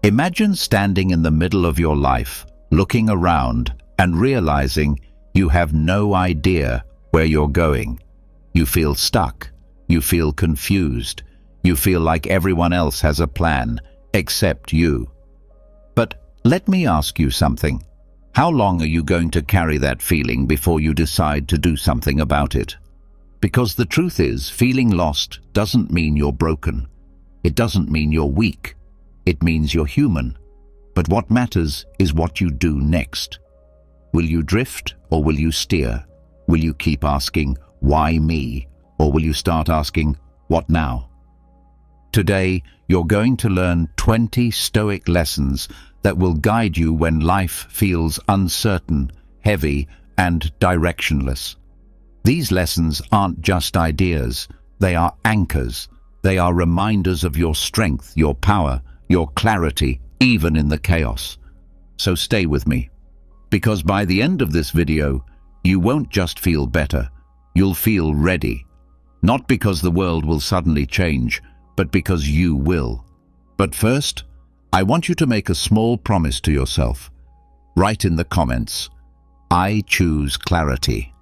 Imagine standing in the middle of your life, looking around and realizing you have no idea where you're going. You feel stuck. You feel confused. You feel like everyone else has a plan, except you. But let me ask you something. How long are you going to carry that feeling before you decide to do something about it? Because the truth is, feeling lost doesn't mean you're broken. It doesn't mean you're weak. It means you're human. But what matters is what you do next. Will you drift or will you steer? Will you keep asking, why me? Or will you start asking, what now? Today, you're going to learn 20 Stoic lessons that will guide you when life feels uncertain, heavy, and directionless. These lessons aren't just ideas. They are anchors. They are reminders of your strength, your power, your clarity, even in the chaos. So stay with me, because by the end of this video, you won't just feel better, you'll feel ready. Not because the world will suddenly change, but because you will. But first, I want you to make a small promise to yourself. Write in the comments, I choose clarity.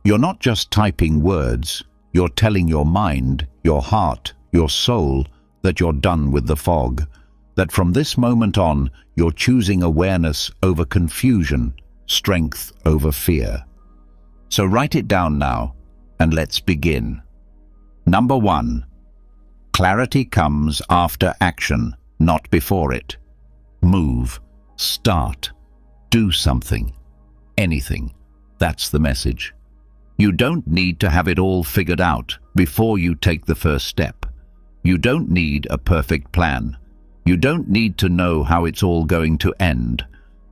You're not just typing words, you're telling your mind, your heart, your soul that you're done with the fog, that from this moment on, you're choosing awareness over confusion, strength over fear. So write it down now, and let's begin. Number 1. Clarity comes after action, not before it. Move, start, do something, anything. That's the message. You don't need to have it all figured out before you take the first step. You don't need a perfect plan. You don't need to know how it's all going to end.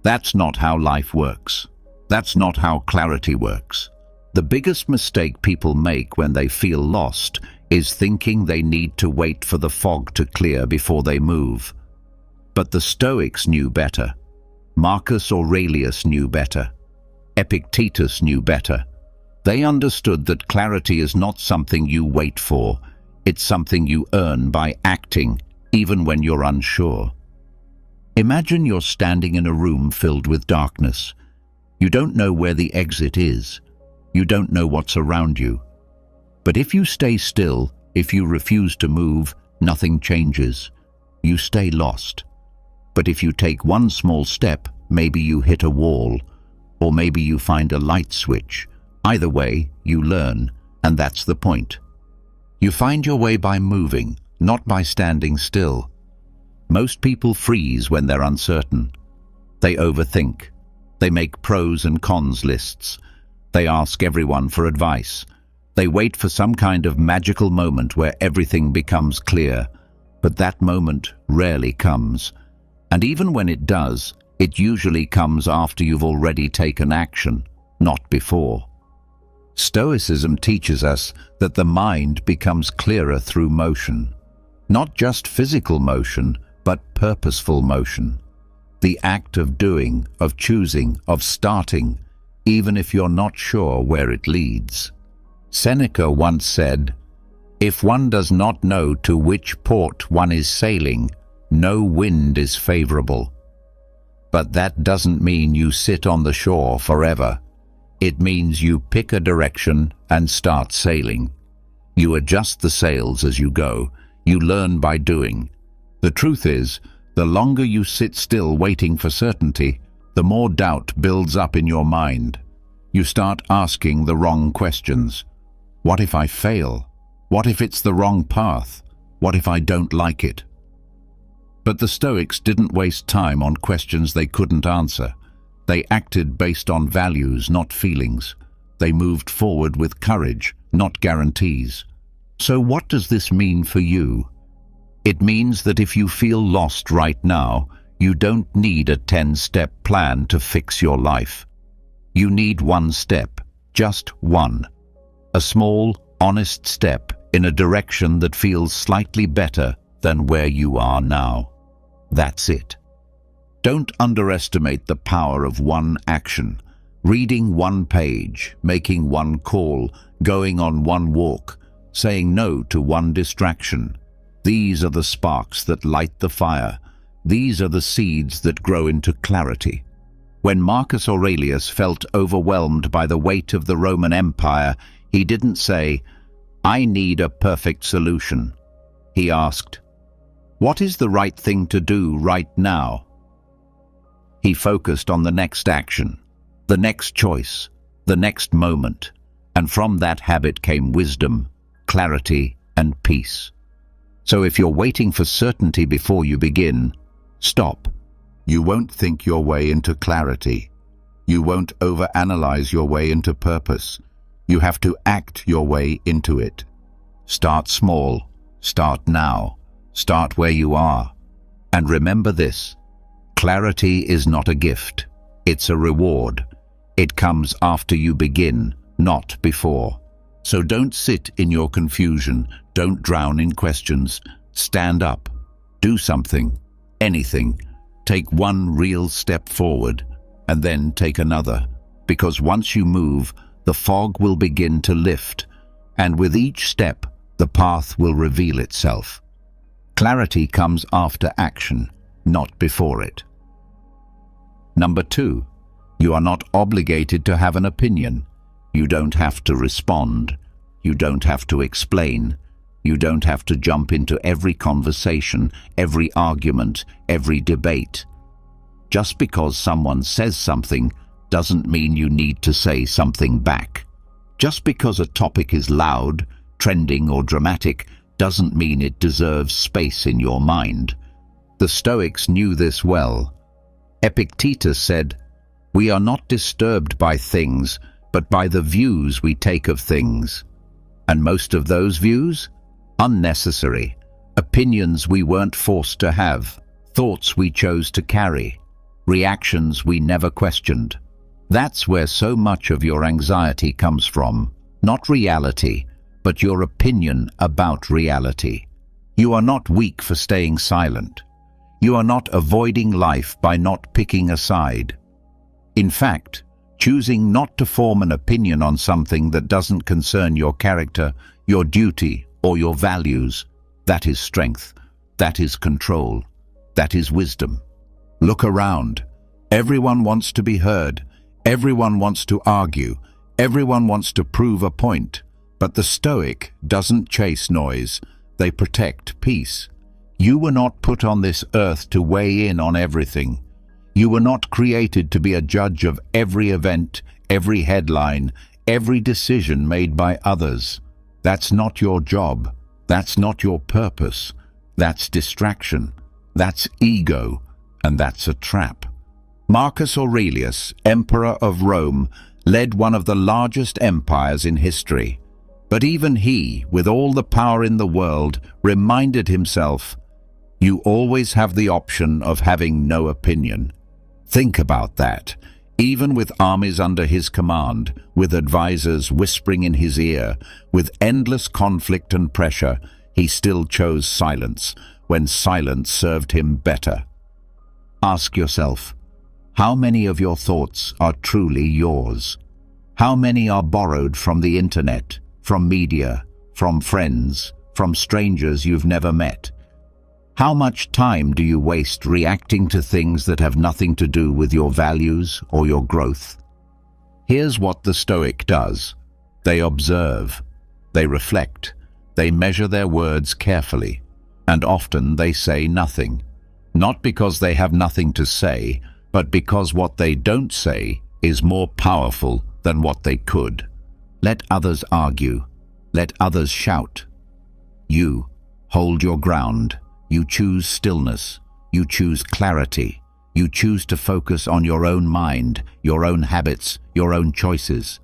That's not how life works. That's not how clarity works. The biggest mistake people make when they feel lost is thinking they need to wait for the fog to clear before they move. But the Stoics knew better. Marcus Aurelius knew better. Epictetus knew better. They understood that clarity is not something you wait for. It's something you earn by acting, even when you're unsure. Imagine you're standing in a room filled with darkness. You don't know where the exit is. You don't know what's around you. But if you stay still, if you refuse to move, nothing changes. You stay lost. But if you take one small step, maybe you hit a wall, or maybe you find a light switch. Either way, you learn, and that's the point. You find your way by moving, not by standing still. Most people freeze when they're uncertain. They overthink. They make pros and cons lists. They ask everyone for advice. They wait for some kind of magical moment where everything becomes clear. But that moment rarely comes. And even when it does, it usually comes after you've already taken action, not before. Stoicism teaches us that the mind becomes clearer through motion. Not just physical motion, but purposeful motion. The act of doing, of choosing, of starting, even if you're not sure where it leads. Seneca once said, "If one does not know to which port one is sailing, no wind is favorable." But that doesn't mean you sit on the shore forever. It means you pick a direction and start sailing. You adjust the sails as you go. You learn by doing. The truth is, the longer you sit still waiting for certainty, the more doubt builds up in your mind. You start asking the wrong questions. What if I fail? What if it's the wrong path? What if I don't like it? But the Stoics didn't waste time on questions they couldn't answer. They acted based on values, not feelings. They moved forward with courage, not guarantees. So what does this mean for you? It means that if you feel lost right now, you don't need a 10-step plan to fix your life. You need one step, just one. A small, honest step in a direction that feels slightly better than where you are now. That's it. Don't underestimate the power of one action. Reading one page, making one call, going on one walk, saying no to one distraction. These are the sparks that light the fire. These are the seeds that grow into clarity. When Marcus Aurelius felt overwhelmed by the weight of the Roman Empire, he didn't say, "I need a perfect solution." He asked, "What is the right thing to do right now?" He focused on the next action, the next choice, the next moment, and from that habit came wisdom, clarity, and peace. So if you're waiting for certainty before you begin, stop. You won't think your way into clarity. You won't overanalyze your way into purpose. You have to act your way into it. Start small. Start now. Start where you are. And remember this: clarity is not a gift. It's a reward. It comes after you begin, not before. So don't sit in your confusion. Don't drown in questions. Stand up. Do something. Anything. Take one real step forward, and then take another. Because once you move, the fog will begin to lift, and with each step, the path will reveal itself. Clarity comes after action, not before it. Number 2, you are not obligated to have an opinion. You don't have to respond. You don't have to explain. You don't have to jump into every conversation, every argument, every debate. Just because someone says something doesn't mean you need to say something back. Just because a topic is loud, trending, or dramatic doesn't mean it deserves space in your mind. The Stoics knew this well. Epictetus said, "We are not disturbed by things, but by the views we take of things." And most of those views? Unnecessary. Opinions we weren't forced to have. Thoughts we chose to carry. Reactions we never questioned. That's where so much of your anxiety comes from. Not reality, but your opinion about reality. You are not weak for staying silent. You are not avoiding life by not picking a side. In fact, choosing not to form an opinion on something that doesn't concern your character, your duty, or your values, that is strength, that is control, that is wisdom. Look around. Everyone wants to be heard. Everyone wants to argue. Everyone wants to prove a point. But the Stoic doesn't chase noise. They protect peace. You were not put on this earth to weigh in on everything. You were not created to be a judge of every event, every headline, every decision made by others. That's not your job. That's not your purpose. That's distraction. That's ego. And that's a trap. Marcus Aurelius, Emperor of Rome, led one of the largest empires in history. But even he, with all the power in the world, reminded himself, "You always have the option of having no opinion." Think about that. Even with armies under his command, with advisors whispering in his ear, with endless conflict and pressure, he still chose silence when silence served him better. Ask yourself, how many of your thoughts are truly yours? How many are borrowed from the internet, from media, from friends, from strangers you've never met? How much time do you waste reacting to things that have nothing to do with your values or your growth? Here's what the Stoic does. They observe, they reflect, they measure their words carefully, and often they say nothing. Not because they have nothing to say, but because what they don't say is more powerful than what they could. Let others argue. Let others shout. You hold your ground. You choose stillness. You choose clarity. You choose to focus on your own mind, your own habits, your own choices.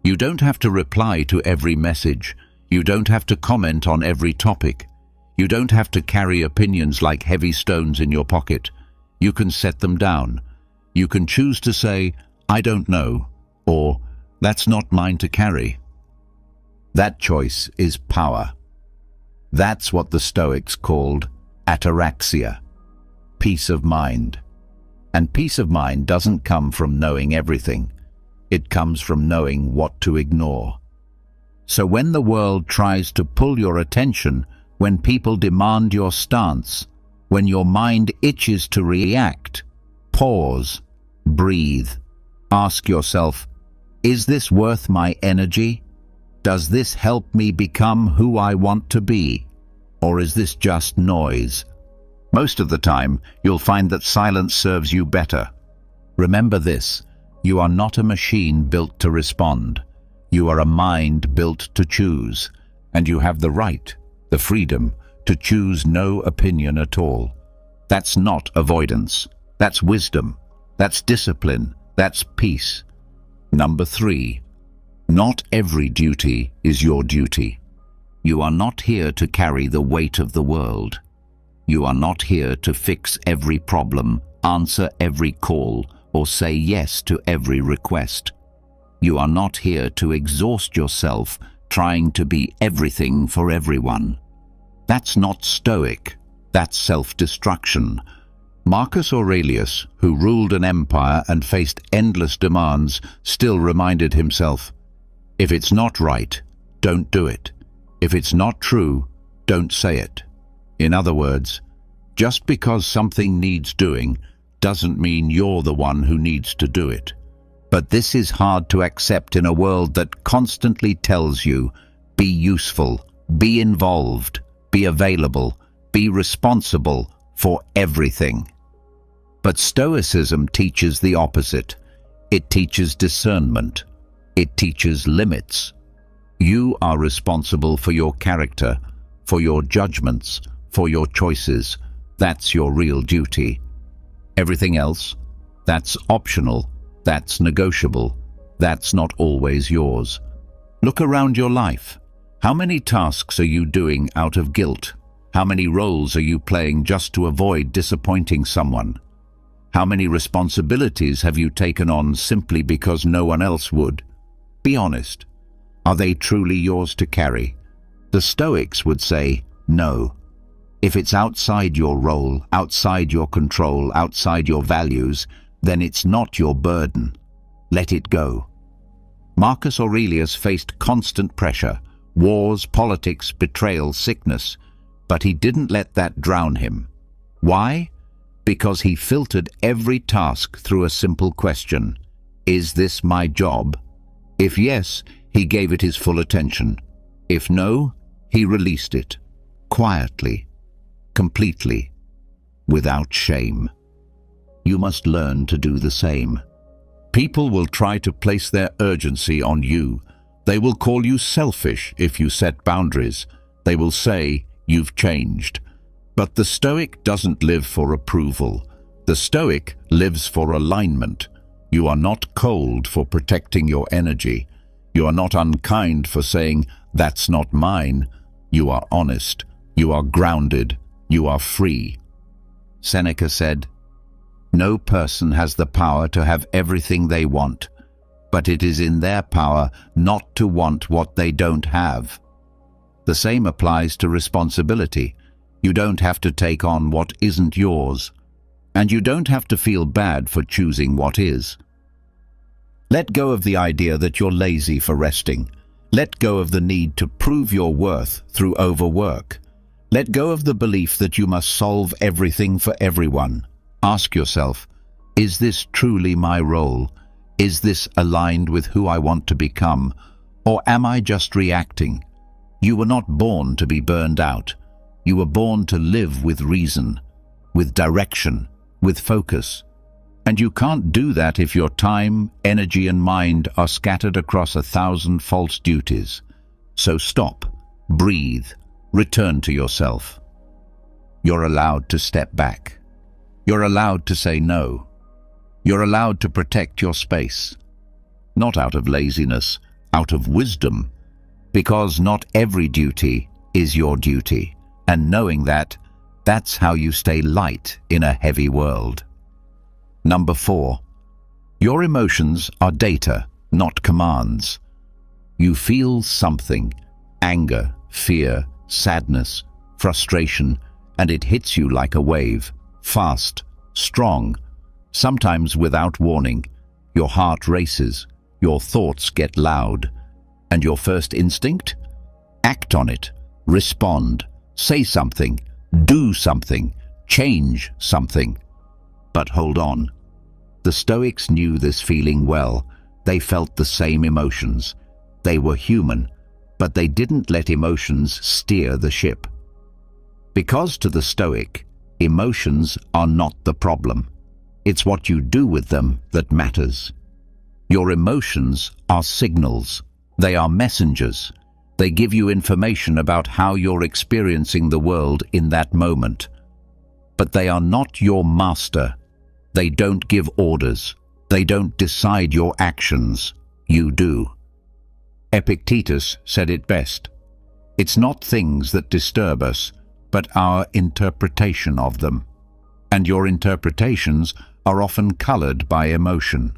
You don't have to reply to every message. You don't have to comment on every topic. You don't have to carry opinions like heavy stones in your pocket. You can set them down. You can choose to say, "I don't know," or "That's not mine to carry." That choice is power. That's what the Stoics called ataraxia, peace of mind. And peace of mind doesn't come from knowing everything. It comes from knowing what to ignore. So when the world tries to pull your attention, when people demand your stance, When your mind itches to react, pause, breathe. Ask yourself, is this worth my energy? Does this help me become who I want to be? Or is this just noise? Most of the time, you'll find that silence serves you better. Remember this, you are not a machine built to respond. You are a mind built to choose, and you have the right, the freedom, to choose no opinion at all. That's not avoidance. That's wisdom. That's discipline. That's peace. Number 3, not every duty is your duty. You are not here to carry the weight of the world. You are not here to fix every problem, answer every call, or say yes to every request. You are not here to exhaust yourself trying to be everything for everyone. That's not stoic. That's self-destruction. Marcus Aurelius, who ruled an empire and faced endless demands, still reminded himself, if it's not right, don't do it. If it's not true, don't say it. In other words, just because something needs doing doesn't mean you're the one who needs to do it. But this is hard to accept in a world that constantly tells you, be useful, be involved, be available, be responsible for everything. But Stoicism teaches the opposite. It teaches discernment. It teaches limits. You are responsible for your character, for your judgments, for your choices. That's your real duty. Everything else, that's optional, that's negotiable, that's not always yours. Look around your life. How many tasks are you doing out of guilt? How many roles are you playing just to avoid disappointing someone? How many responsibilities have you taken on simply because no one else would? Be honest. Are they truly yours to carry? The Stoics would say, no. If it's outside your role, outside your control, outside your values, then it's not your burden. Let it go. Marcus Aurelius faced constant pressure, wars, politics, betrayal, sickness, but he didn't let that drown him. Why? Because he filtered every task through a simple question. Is this my job? If yes, he gave it his full attention. If no, he released it. Quietly. Completely. Without shame. You must learn to do the same. People will try to place their urgency on you. They will call you selfish if you set boundaries. They will say, you've changed. But the Stoic doesn't live for approval. The Stoic lives for alignment. You are not cold for protecting your energy. You are not unkind for saying, that's not mine. You are honest. You are grounded. You are free. Seneca said, no person has the power to have everything they want, but it is in their power not to want what they don't have. The same applies to responsibility. You don't have to take on what isn't yours, and you don't have to feel bad for choosing what is. Let go of the idea that you're lazy for resting. Let go of the need to prove your worth through overwork. Let go of the belief that you must solve everything for everyone. Ask yourself, is this truly my role? Is this aligned with who I want to become? Or am I just reacting? You were not born to be burned out. You were born to live with reason, with direction, with focus. And you can't do that if your time, energy, and mind are scattered across 1,000 false duties. So stop, breathe, return to yourself. You're allowed to step back. You're allowed to say no. You're allowed to protect your space. Not out of laziness, out of wisdom. Because not every duty is your duty. And knowing that, that's how you stay light in a heavy world. Number 4. Your emotions are data, not commands. You feel something, anger, fear, sadness, frustration, and it hits you like a wave, fast, strong, sometimes without warning. Your heart races, your thoughts get loud, and your first instinct? Act on it, respond, say something, do something, change something. But hold on. The Stoics knew this feeling well. They felt the same emotions. They were human, but they didn't let emotions steer the ship. Because to the Stoic, emotions are not the problem. It's what you do with them that matters. Your emotions are signals. They are messengers. They give you information about how you're experiencing the world in that moment. But they are not your master. They don't give orders. They don't decide your actions. You do. Epictetus said it best. It's not things that disturb us, but our interpretation of them. And your interpretations are often colored by emotion.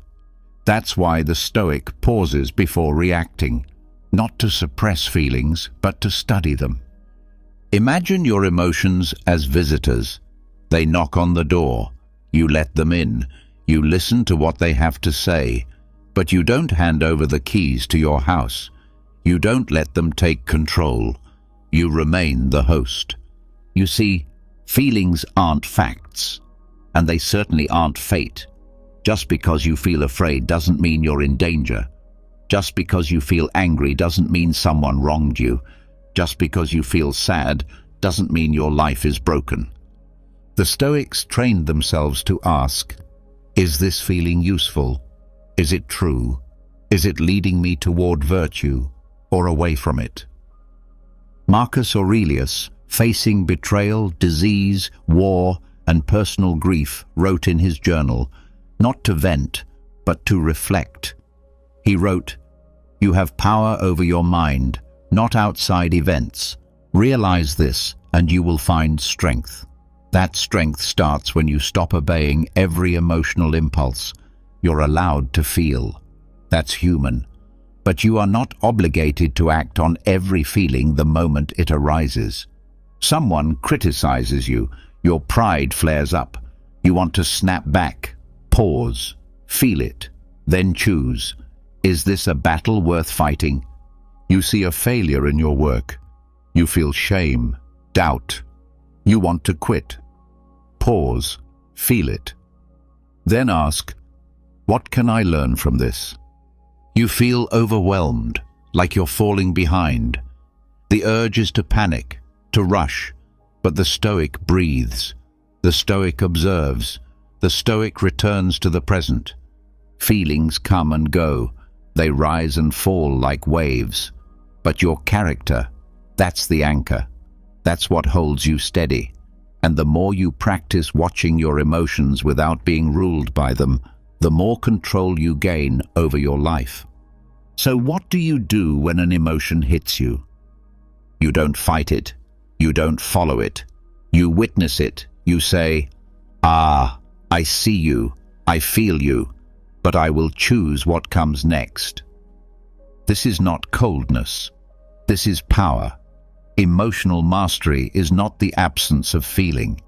That's why the Stoic pauses before reacting, not to suppress feelings, but to study them. Imagine your emotions as visitors. They knock on the door. You let them in. You listen to what they have to say, but you don't hand over the keys to your house. You don't let them take control. You remain the host. You see, feelings aren't facts, and they certainly aren't fate. Just because you feel afraid doesn't mean you're in danger. Just because you feel angry doesn't mean someone wronged you. Just because you feel sad doesn't mean your life is broken. The Stoics trained themselves to ask, is this feeling useful? Is it true? Is it leading me toward virtue or away from it? Marcus Aurelius, facing betrayal, disease, war, and personal grief, wrote in his journal, not to vent, but to reflect. He wrote, "You have power over your mind, not outside events. Realize this, and you will find strength. That strength starts when you stop obeying every emotional impulse. You're allowed to feel. That's human. But you are not obligated to act on every feeling the moment it arises. Someone criticizes you, your pride flares up. You want to snap back, pause, feel it, then choose. Is this a battle worth fighting? You see a failure in your work. You feel shame, doubt. You want to quit. Pause, feel it. Then ask, what can I learn from this? You feel overwhelmed, like you're falling behind. The urge is to panic, to rush, but the Stoic breathes. The Stoic observes. The Stoic returns to the present. Feelings come and go. They rise and fall like waves. But your character, that's the anchor. That's what holds you steady. And the more you practice watching your emotions without being ruled by them, the more control you gain over your life. So what do you do when an emotion hits you? You don't fight it. You don't follow it. You witness it. You say, "Ah, I see you. I feel you. But I will choose what comes next." This is not coldness. This is power. Emotional mastery is not the absence of feeling.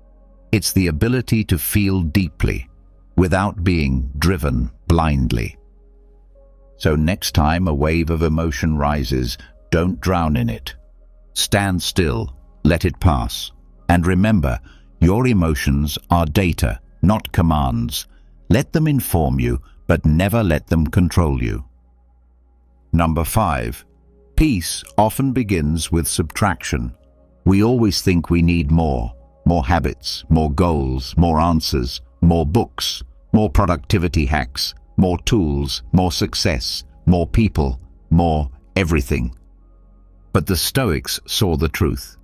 It's the ability to feel deeply, without being driven blindly. So next time a wave of emotion rises, don't drown in it. Stand still, let it pass. And remember, your emotions are data, not commands. Let them inform you, but never let them control you. Number 5. Peace often begins with subtraction. We always think we need more habits, more goals, more answers, more books, more productivity hacks, more tools, more success, more people, more everything. But the Stoics saw the truth.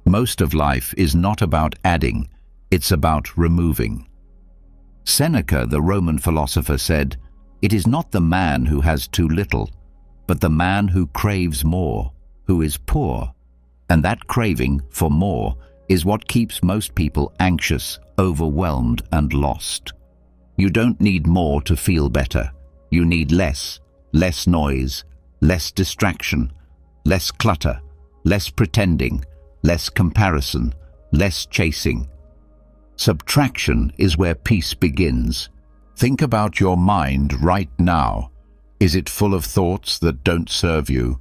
Most of life is not about adding, it's about removing. Seneca, the Roman philosopher, said, "It is not the man who has too little, but the man who craves more, who is poor." And that craving for more is what keeps most people anxious, overwhelmed, and lost. You don't need more to feel better. You need less noise, less distraction, less clutter, less pretending, less comparison, less chasing. Subtraction is where peace begins. Think about your mind right now. Is it full of thoughts that don't serve you?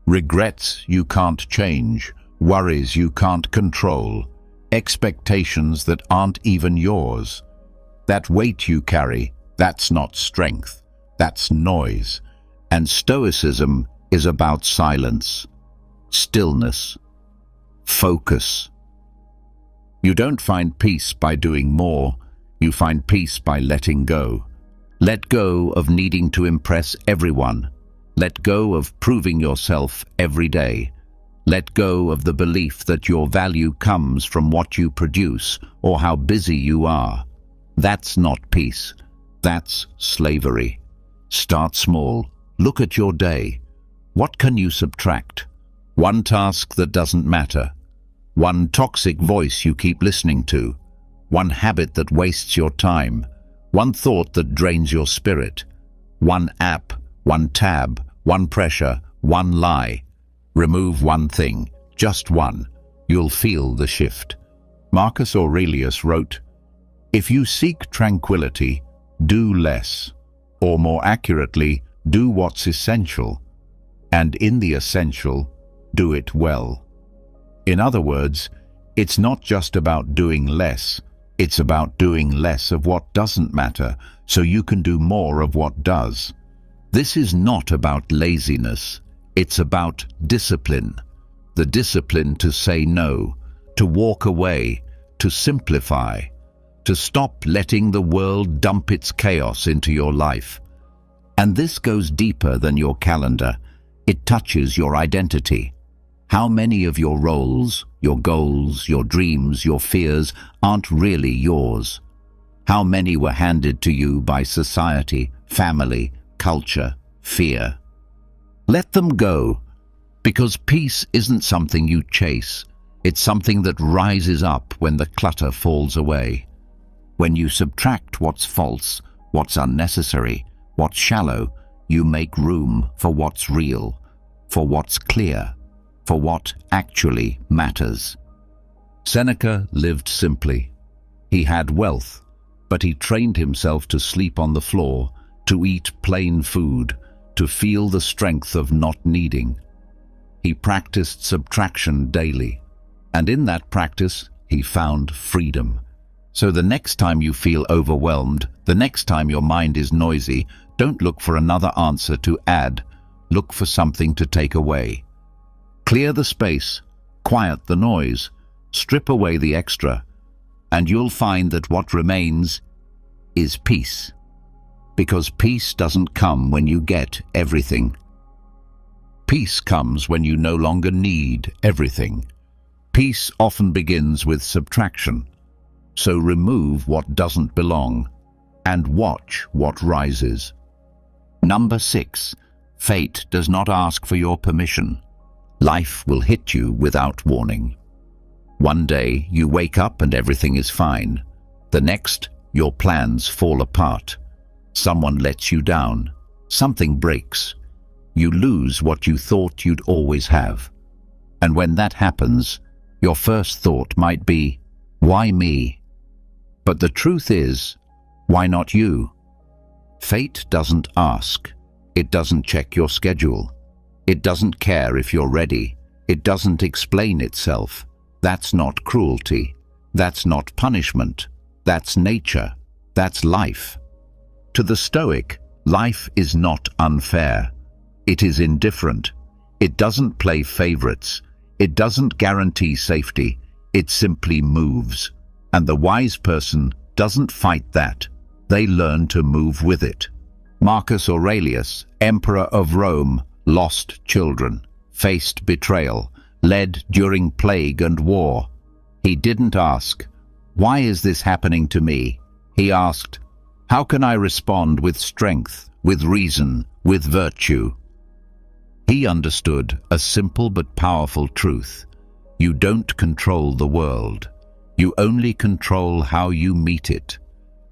Regrets you can't change, worries you can't control, expectations that aren't even yours. That weight you carry, that's not strength, that's noise. And stoicism is about silence, stillness, focus. You don't find peace by doing more, you find peace by letting go. Let go of needing to impress everyone. Let go of proving yourself every day. Let go of the belief that your value comes from what you produce or how busy you are. That's not peace. That's slavery. Start small. Look at your day. What can you subtract? One task that doesn't matter. One toxic voice you keep listening to. One habit that wastes your time. One thought that drains your spirit. One app, one tab, one pressure, one lie. Remove one thing, just one. You'll feel the shift. Marcus Aurelius wrote, "If you seek tranquility, do less, or more accurately, do what's essential, and in the essential, do it well." In other words, it's not just about doing less, it's about doing less of what doesn't matter, so you can do more of what does. This is not about laziness, it's about discipline. The discipline to say no, to walk away, to simplify, to stop letting the world dump its chaos into your life. And this goes deeper than your calendar. It touches your identity. How many of your roles, your goals, your dreams, your fears aren't really yours? How many were handed to you by society, family, culture, fear? Let them go, because peace isn't something you chase. It's something that rises up when the clutter falls away. When you subtract what's false, what's unnecessary, what's shallow, you make room for what's real, for what's clear, for what actually matters. Seneca lived simply. He had wealth, but he trained himself to sleep on the floor, to eat plain food, to feel the strength of not needing. He practiced subtraction daily, and in that practice, he found freedom. So the next time you feel overwhelmed, the next time your mind is noisy, don't look for another answer to add. Look for something to take away. Clear the space, quiet the noise, strip away the extra, and you'll find that what remains is peace. Because peace doesn't come when you get everything. Peace comes when you no longer need everything. Peace often begins with subtraction. So remove what doesn't belong and watch what rises. Number 6, fate does not ask for your permission. Life will hit you without warning. One day you wake up and everything is fine. The next, your plans fall apart. Someone lets you down. Something breaks. You lose what you thought you'd always have. And when that happens, your first thought might be, why me? But the truth is, why not you? Fate doesn't ask. It doesn't check your schedule. It doesn't care if you're ready. It doesn't explain itself. That's not cruelty. That's not punishment. That's nature. That's life. To the Stoic, life is not unfair. It is indifferent. It doesn't play favorites. It doesn't guarantee safety. It simply moves. And the wise person doesn't fight that. They learn to move with it. Marcus Aurelius, Emperor of Rome, lost children, faced betrayal, led during plague and war. He didn't ask, why is this happening to me? He asked, how can I respond with strength, with reason, with virtue? He understood a simple but powerful truth. You don't control the world. You only control how you meet it.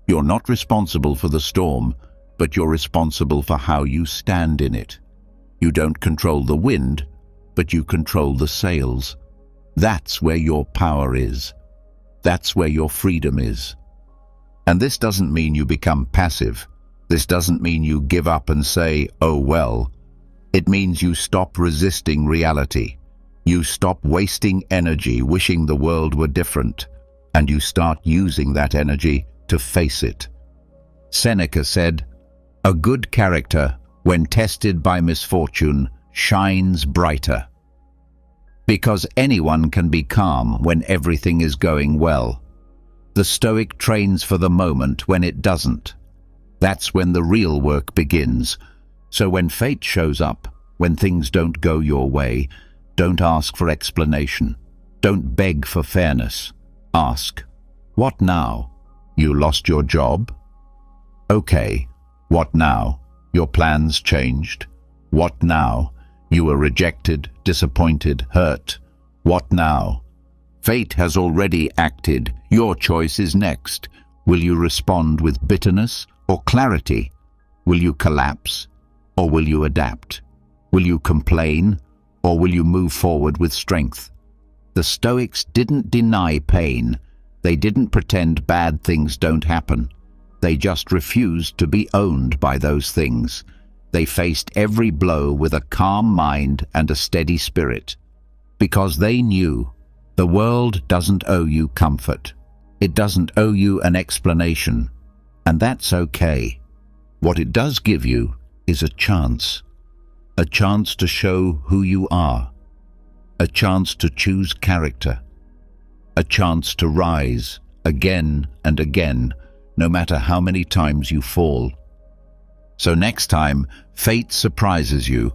You're not responsible for the storm, but you're responsible for how you stand in it. You don't control the wind, but you control the sails. That's where your power is. That's where your freedom is. And this doesn't mean you become passive. This doesn't mean you give up and say, oh well. It means you stop resisting reality. You stop wasting energy wishing the world were different, and you start using that energy to face it. Seneca said, "A good character, when tested by misfortune, shines brighter." Because anyone can be calm when everything is going well. The Stoic trains for the moment when it doesn't. That's when the real work begins. So when fate shows up, when things don't go your way, don't ask for explanation. Don't beg for fairness. Ask, "What now? You lost your job? Okay, what now? Your plans changed? What now? You were rejected, disappointed, hurt. What now? Fate has already acted. Your choice is next. Will you respond with bitterness or clarity? Will you collapse or will you adapt? Will you complain or will you move forward with strength?" The Stoics didn't deny pain. They didn't pretend bad things don't happen. They just refused to be owned by those things. They faced every blow with a calm mind and a steady spirit. Because they knew the world doesn't owe you comfort. It doesn't owe you an explanation. And that's okay. What it does give you is a chance. A chance to show who you are. A chance to choose character. A chance to rise again and again, no matter how many times you fall. So next time fate surprises you,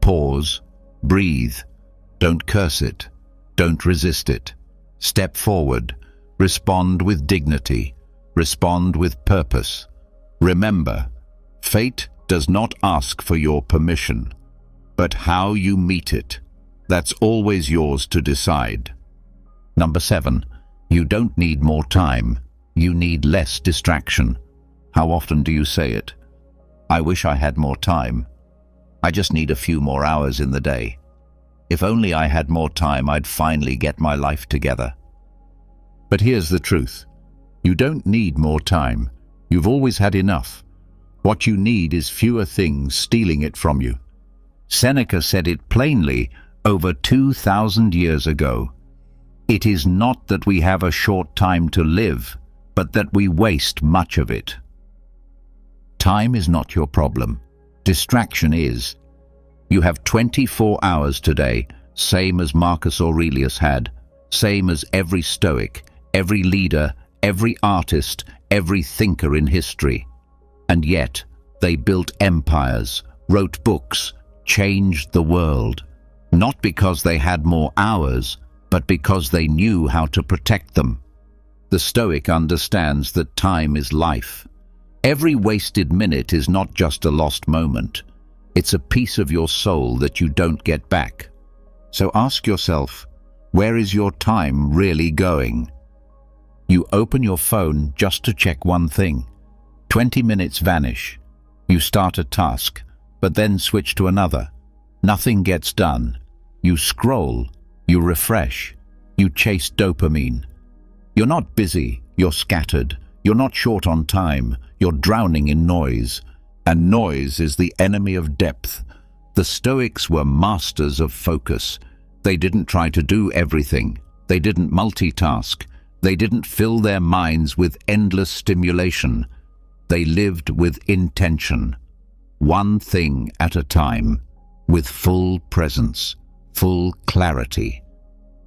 pause, breathe. Don't curse it. Don't resist it. Step forward. Respond with dignity. Respond with purpose. Remember, fate does not ask for your permission, but how you meet it. That's always yours to decide. Number 7, you don't need more time. You need less distraction. How often do you say it? I wish I had more time. I just need a few more hours in the day. If only I had more time, I'd finally get my life together. But here's the truth. You don't need more time. You've always had enough. What you need is fewer things stealing it from you. Seneca said it plainly over 2,000 years ago. It is not that we have a short time to live, but that we waste much of it. Time is not your problem. Distraction is. You have 24 hours today, same as Marcus Aurelius had, same as every Stoic, every leader, every artist, every thinker in history. And yet, they built empires, wrote books, changed the world. Not because they had more hours, but because they knew how to protect them. The Stoic understands that time is life. Every wasted minute is not just a lost moment. It's a piece of your soul that you don't get back. So ask yourself, where is your time really going? You open your phone just to check one thing. 20 minutes vanish. You start a task, but then switch to another. Nothing gets done. You scroll, you refresh, you chase dopamine. You're not busy, you're scattered. You're not short on time, you're drowning in noise. And noise is the enemy of depth. The Stoics were masters of focus. They didn't try to do everything. They didn't multitask. They didn't fill their minds with endless stimulation. They lived with intention. One thing at a time, with full presence, full clarity.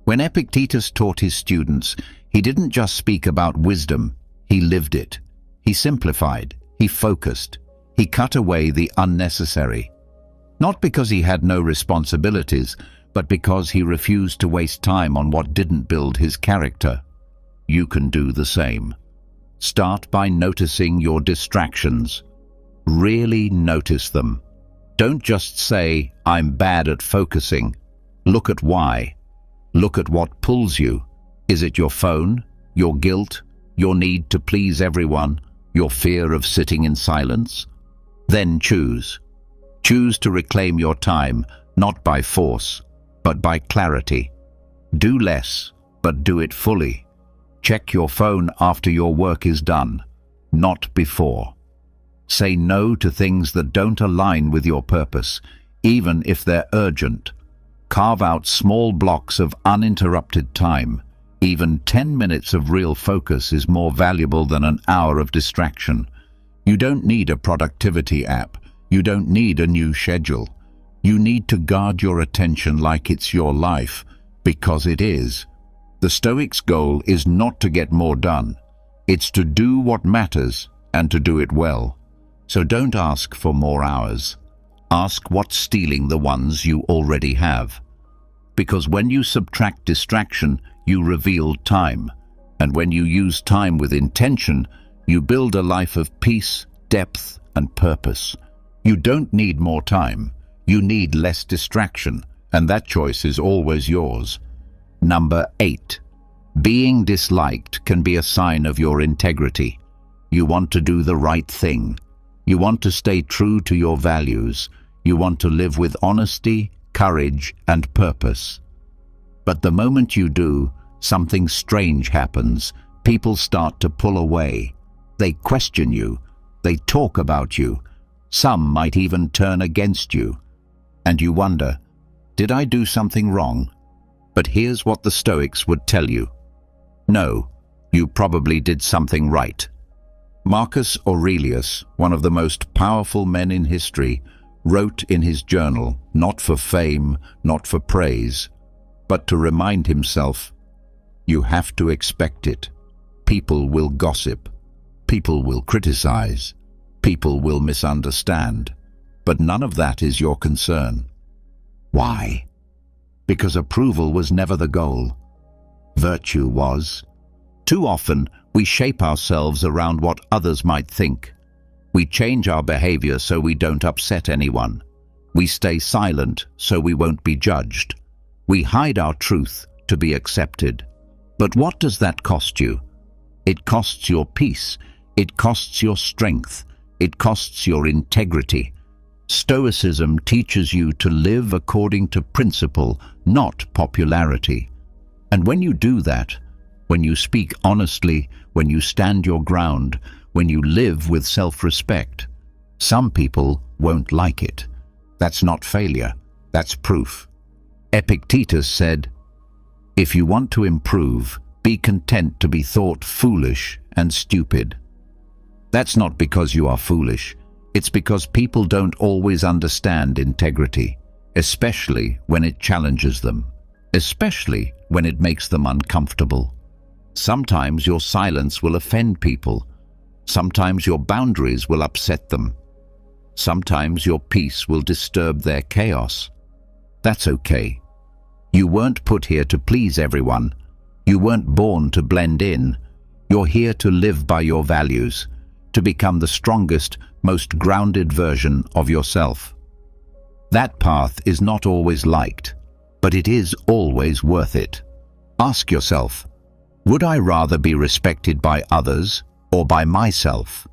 When Epictetus taught his students, he didn't just speak about wisdom, he lived it. He simplified, he focused, he cut away the unnecessary. Not because he had no responsibilities, but because he refused to waste time on what didn't build his character. You can do the same. Start by noticing your distractions. Really notice them. Don't just say, "I'm bad at focusing." Look at why. Look at what pulls you. Is it your phone, your guilt, your need to please everyone, your fear of sitting in silence? Then choose. Choose to reclaim your time, not by force, but by clarity. Do less, but do it fully. Check your phone after your work is done, not before. Say no to things that don't align with your purpose, even if they're urgent. Carve out small blocks of uninterrupted time. Even 10 minutes of real focus is more valuable than an hour of distraction. You don't need a productivity app. You don't need a new schedule. You need to guard your attention like it's your life, because it is. The Stoics' goal is not to get more done. It's to do what matters and to do it well. So don't ask for more hours. Ask what's stealing the ones you already have. Because when you subtract distraction, you reveal time. And when you use time with intention, you build a life of peace, depth, and purpose. You don't need more time. You need less distraction, and that choice is always yours. Number 8. Being disliked can be a sign of your integrity. You want to do the right thing. You want to stay true to your values. You want to live with honesty, courage, and purpose. But the moment you do, something strange happens. People start to pull away. They question you. They talk about you. Some might even turn against you. And you wonder, did I do something wrong? But here's what the Stoics would tell you. No, you probably did something right. Marcus Aurelius, one of the most powerful men in history, wrote in his journal, not for fame, not for praise, but to remind himself, you have to expect it. People will gossip. People will criticize. People will misunderstand. But none of that is your concern. Why? Because approval was never the goal. Virtue was. Too often, we shape ourselves around what others might think. We change our behavior so we don't upset anyone. We stay silent so we won't be judged. We hide our truth to be accepted. But what does that cost you? It costs your peace. It costs your strength. It costs your integrity. Stoicism teaches you to live according to principle, not popularity. And when you do that, when you speak honestly, when you stand your ground, when you live with self-respect, some people won't like it. That's not failure, that's proof. Epictetus said, "If you want to improve, be content to be thought foolish and stupid." That's not because you are foolish. It's because people don't always understand integrity, especially when it challenges them, especially when it makes them uncomfortable. Sometimes your silence will offend people. Sometimes your boundaries will upset them. Sometimes your peace will disturb their chaos. That's okay. You weren't put here to please everyone. You weren't born to blend in. You're here to live by your values, to become the strongest, most grounded version of yourself. That path is not always liked, but it is always worth it. Ask yourself, would I rather be respected by others or by myself?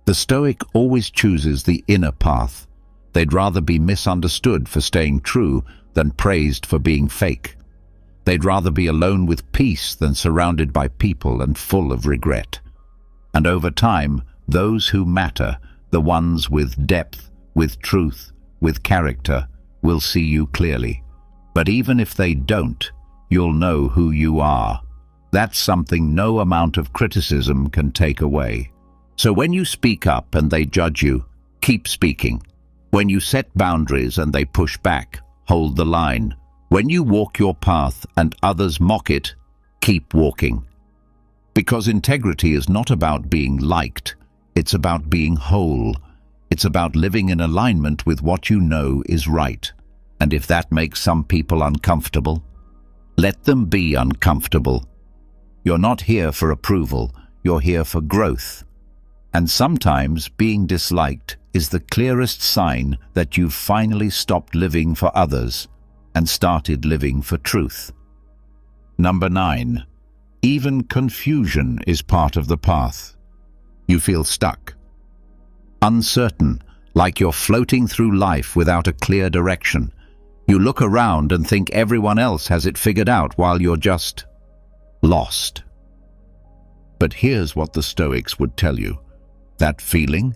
The Stoic always chooses the inner path. They'd rather be misunderstood for staying true than praised for being fake. They'd rather be alone with peace than surrounded by people and full of regret. And over time, those who matter, the ones with depth, with truth, with character, will see you clearly. But even if they don't, you'll know who you are. That's something no amount of criticism can take away. So when you speak up and they judge you, keep speaking. When you set boundaries and they push back, hold the line. When you walk your path and others mock it, keep walking. Because integrity is not about being liked, it's about being whole. It's about living in alignment with what you know is right. And if that makes some people uncomfortable, let them be uncomfortable. You're not here for approval, you're here for growth. And sometimes being disliked is the clearest sign that you've finally stopped living for others and started living for truth. Number 9. Even confusion is part of the path. You feel stuck, uncertain, like you're floating through life without a clear direction. You look around and think everyone else has it figured out while you're just lost. But here's what the Stoics would tell you. That feeling,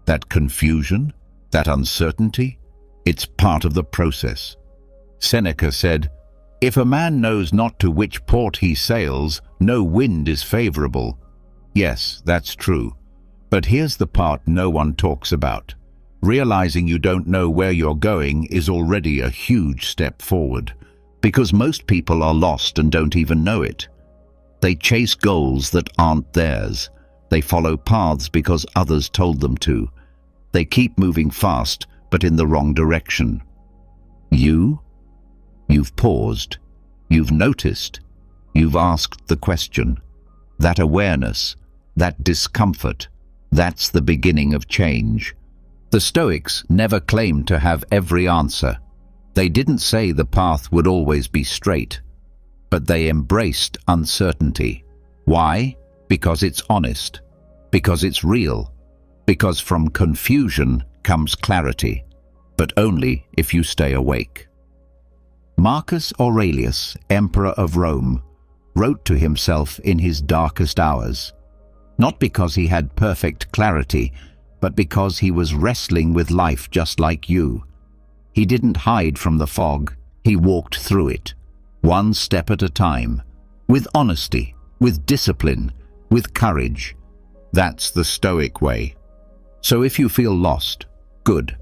that confusion, that uncertainty, it's part of the process. Seneca said, "If a man knows not to which port he sails, no wind is favorable." Yes, that's true. But here's the part no one talks about. Realizing you don't know where you're going is already a huge step forward, because most people are lost and don't even know it. They chase goals that aren't theirs. They follow paths because others told them to. They keep moving fast, but in the wrong direction. You've paused. You've noticed. You've asked the question. That awareness, that discomfort, that's the beginning of change. The Stoics never claimed to have every answer. They didn't say the path would always be straight, but they embraced uncertainty. Why? Because it's honest, because it's real, because from confusion comes clarity, but only if you stay awake. Marcus Aurelius, Emperor of Rome, wrote to himself in his darkest hours, not because he had perfect clarity, but because he was wrestling with life just like you. He didn't hide from the fog, he walked through it, one step at a time, with honesty, with discipline, with courage. That's the Stoic way. So if you feel lost, good.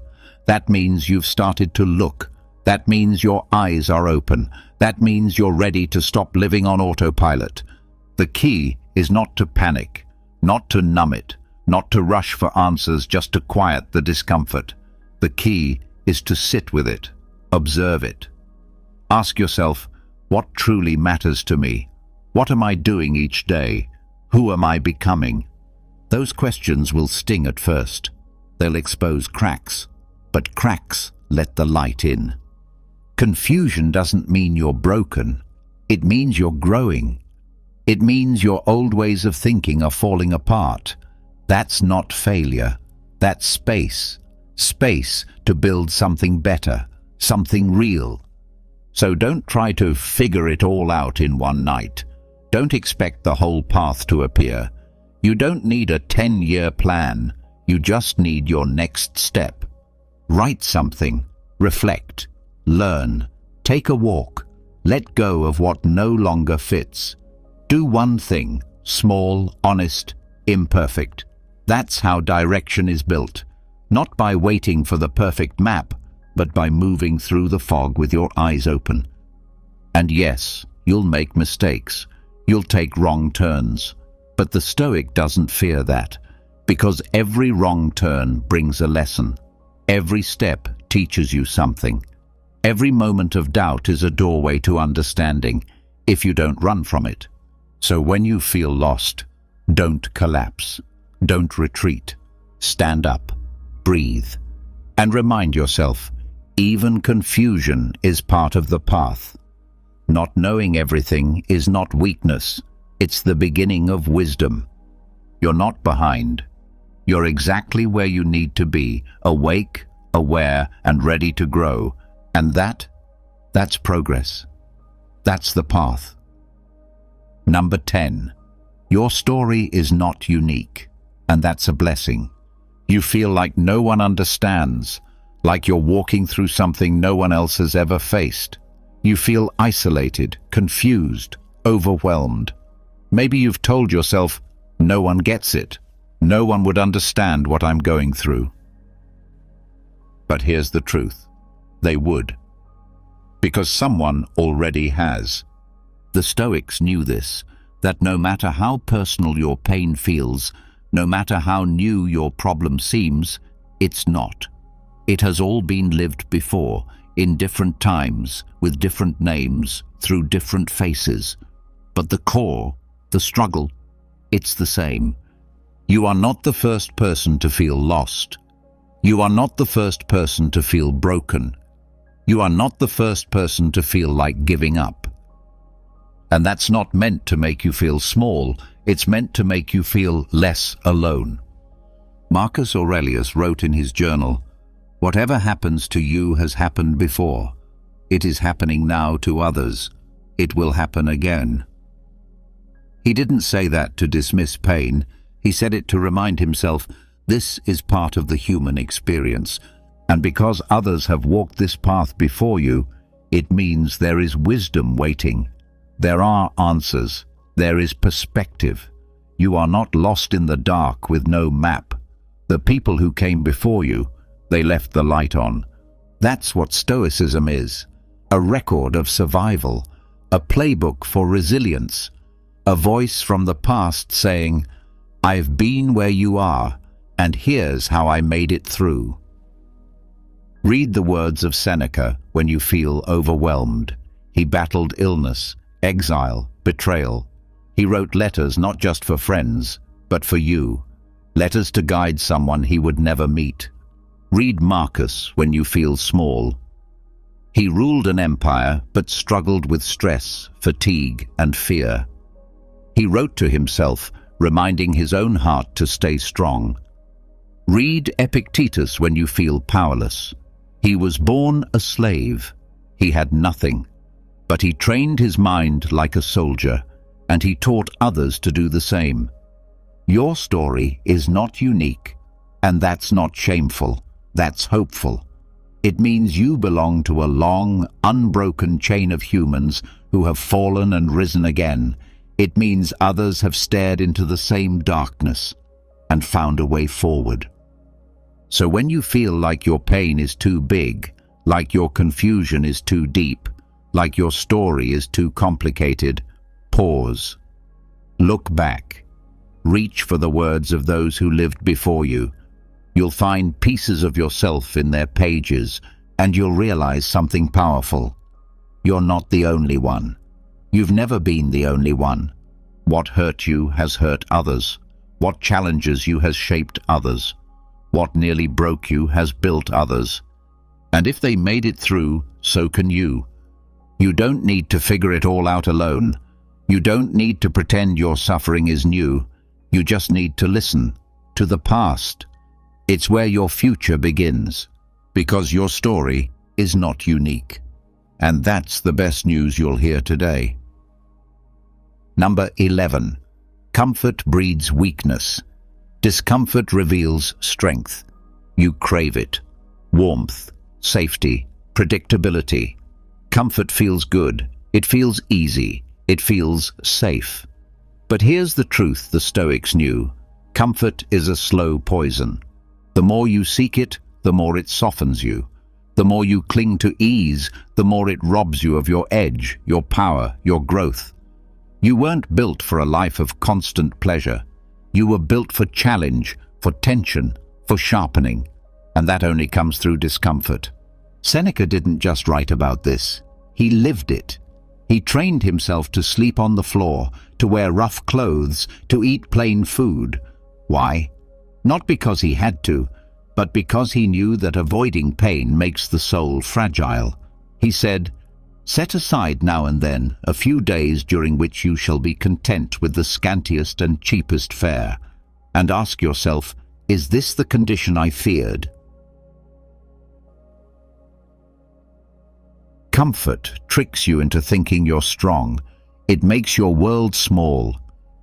That means you've started to look. That means your eyes are open. That means you're ready to stop living on autopilot. The key is not to panic, not to numb it, not to rush for answers just to quiet the discomfort. The key is to sit with it, observe it. Ask yourself, what truly matters to me? What am I doing each day? Who am I becoming? Those questions will sting at first. They'll expose cracks, but cracks let the light in. Confusion doesn't mean you're broken. It means you're growing. It means your old ways of thinking are falling apart. That's not failure. That's space. Space to build something better, something real. So don't try to figure it all out in one night. Don't expect the whole path to appear. You don't need a 10-year plan. You just need your next step. Write something, reflect, learn, take a walk, let go of what no longer fits. Do one thing, small, honest, imperfect. That's how direction is built, not by waiting for the perfect map, but by moving through the fog with your eyes open. And yes, you'll make mistakes. You'll take wrong turns. But the Stoic doesn't fear that, because every wrong turn brings a lesson. Every step teaches you something. Every moment of doubt is a doorway to understanding, if you don't run from it. So when you feel lost, don't collapse. Don't retreat. Stand up, breathe, and remind yourself, even confusion is part of the path. Not knowing everything is not weakness. It's the beginning of wisdom. You're not behind. You're exactly where you need to be, awake, aware, and ready to grow. And that's progress. That's the path. Number 10. Your story is not unique, and that's a blessing. You feel like no one understands, like you're walking through something no one else has ever faced. You feel isolated, confused, overwhelmed. Maybe you've told yourself, no one gets it. No one would understand what I'm going through. But here's the truth. They would. Because someone already has. The Stoics knew this, that no matter how personal your pain feels, no matter how new your problem seems, it's not. It has all been lived before, in different times, with different names, through different faces. But the core, the struggle, it's the same. You are not the first person to feel lost. You are not the first person to feel broken. You are not the first person to feel like giving up. And that's not meant to make you feel small, it's meant to make you feel less alone. Marcus Aurelius wrote in his journal, "Whatever happens to you has happened before. It is happening now to others. It will happen again." He didn't say that to dismiss pain. He said it to remind himself, this is part of the human experience. And because others have walked this path before you, It means there is wisdom waiting. There are answers. There is perspective. You are not lost in the dark with no map. The people who came before you, they left the light on. That's what Stoicism is. A record of survival, a playbook for resilience, a voice from the past saying, "I've been where you are, and here's how I made it through." Read the words of Seneca when you feel overwhelmed. He battled illness, exile, betrayal. He wrote letters not just for friends, but for you. Letters to guide someone he would never meet. Read Marcus when you feel small. He ruled an empire but struggled with stress, fatigue, and fear. He wrote to himself, reminding his own heart to stay strong. Read Epictetus when you feel powerless. He was born a slave. He had nothing. But he trained his mind like a soldier, and he taught others to do the same. Your story is not unique, and that's not shameful. That's hopeful. It means you belong to a long, unbroken chain of humans who have fallen and risen again. It means others have stared into the same darkness and found a way forward. So when you feel like your pain is too big, like your confusion is too deep, like your story is too complicated, pause. Look back. Reach for the words of those who lived before you. You'll find pieces of yourself in their pages, and you'll realize something powerful. You're not the only one. You've never been the only one. What hurt you has hurt others. What challenges you has shaped others. What nearly broke you has built others. And if they made it through, so can you. You don't need to figure it all out alone. You don't need to pretend your suffering is new. You just need to listen to the past. It's where your future begins, because your story is not unique. And that's the best news you'll hear today. Number 11. Comfort breeds weakness. Discomfort reveals strength. You crave it. Warmth, safety, predictability. Comfort feels good. It feels easy. It feels safe. But here's the truth the Stoics knew. Comfort is a slow poison. The more you seek it, the more it softens you. The more you cling to ease, the more it robs you of your edge, your power, your growth. You weren't built for a life of constant pleasure. You were built for challenge, for tension, for sharpening. And that only comes through discomfort. Seneca didn't just write about this. He lived it. He trained himself to sleep on the floor, to wear rough clothes, to eat plain food. Why? Not because he had to, but because he knew that avoiding pain makes the soul fragile. He said, "Set aside now and then a few days during which you shall be content with the scantiest and cheapest fare, and ask yourself, is this the condition I feared?" Comfort tricks you into thinking you're strong. It makes your world small.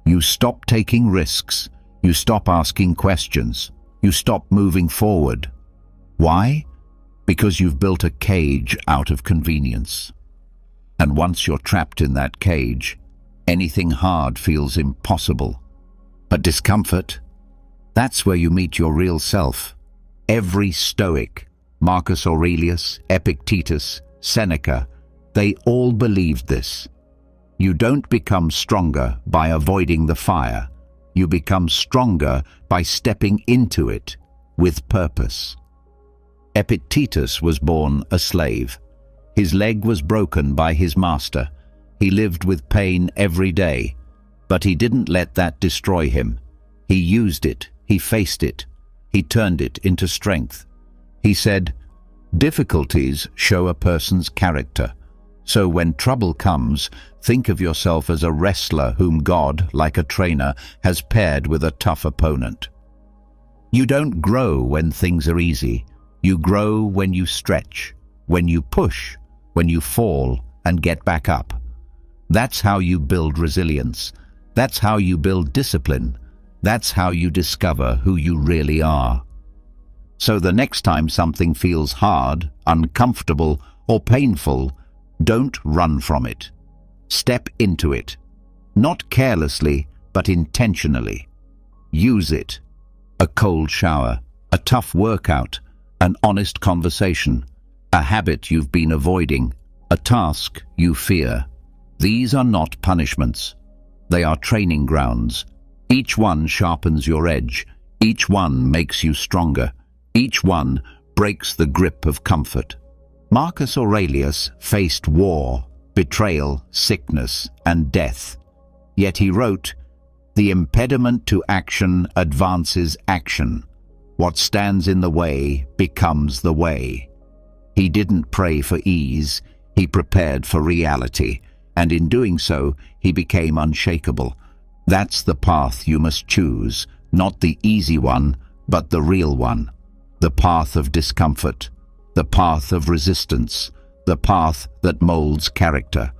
You stop taking risks. You stop asking questions. You stop moving forward. Why? Because you've built a cage out of convenience. And once you're trapped in that cage, anything hard feels impossible. But discomfort, that's where you meet your real self. Every Stoic, Marcus Aurelius, Epictetus, Seneca, they all believed this. You don't become stronger by avoiding the fire. You become stronger by stepping into it with purpose. Epictetus was born a slave. His leg was broken by his master. He lived with pain every day, but he didn't let that destroy him. He used it. He faced it. He turned it into strength. He said, "Difficulties show a person's character. So when trouble comes, think of yourself as a wrestler whom God, like a trainer, has paired with a tough opponent." You don't grow when things are easy. You grow when you stretch, when you push, when you fall and get back up. That's how you build resilience. That's how you build discipline. That's how you discover who you really are. So the next time something feels hard, uncomfortable, or painful, Don't run from it. Step into it. Not carelessly, but intentionally. Use it. A cold shower, a tough workout, an honest conversation, a habit you've been avoiding, a task you fear. These are not punishments. They are training grounds. Each one sharpens your edge. Each one makes you stronger. Each one breaks the grip of comfort. Marcus Aurelius faced war, betrayal, sickness, and death. Yet he wrote, "The impediment to action advances action. What stands in the way becomes the way." He didn't pray for ease, he prepared for reality, and in doing so, he became unshakable. That's the path you must choose, not the easy one, but the real one. The path of discomfort, the path of resistance, the path that molds character.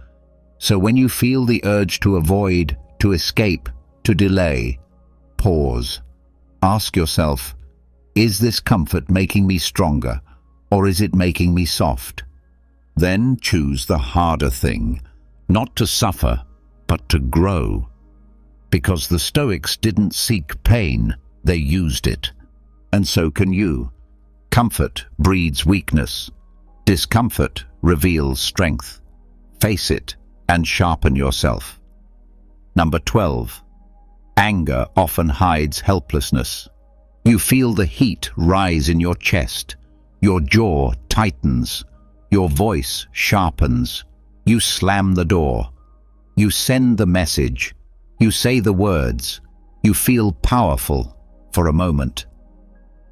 So when you feel the urge to avoid, to escape, to delay, pause. Ask yourself, is this comfort making me stronger, or is it making me soft? Then choose the harder thing, not to suffer, but to grow. Because the Stoics didn't seek pain, they used it. And so can you. Comfort breeds weakness. Discomfort reveals strength. Face it and sharpen yourself. Number 12. Anger often hides helplessness. You feel the heat rise in your chest. Your jaw tightens. Your voice sharpens. You slam the door. You send the message. You say the words. You feel powerful for a moment.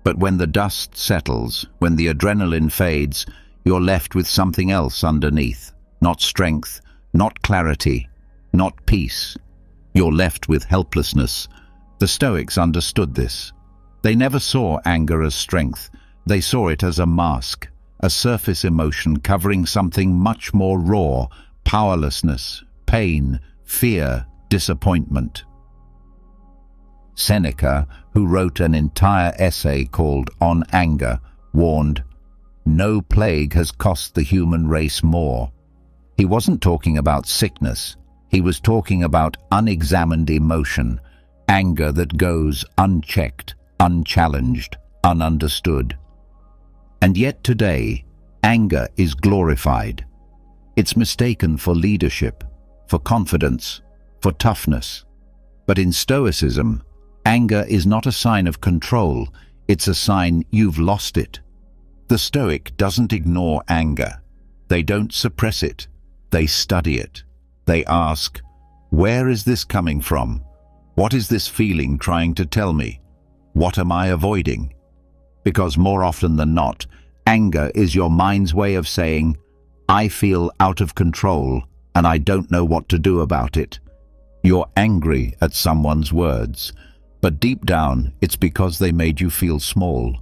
But when the dust settles, when the adrenaline fades, you're left with something else underneath. Not strength, not clarity, not peace. You're left with helplessness. The Stoics understood this. They never saw anger as strength. They saw it as a mask, a surface emotion covering something much more raw: powerlessness, pain, fear, disappointment. Seneca, who wrote an entire essay called On Anger, warned, "No plague has cost the human race more." He wasn't talking about sickness. He was talking about unexamined emotion, anger that goes unchecked, unchallenged, ununderstood. And yet today, anger is glorified. It's mistaken for leadership, for confidence, for toughness. But in Stoicism, anger is not a sign of control, it's a sign you've lost it. The Stoic doesn't ignore anger. They don't suppress it. They study it. They ask, where is this coming from? What is this feeling trying to tell me? What am I avoiding? Because more often than not, anger is your mind's way of saying, I feel out of control and I don't know what to do about it. You're angry at someone's words, but deep down it's because they made you feel small.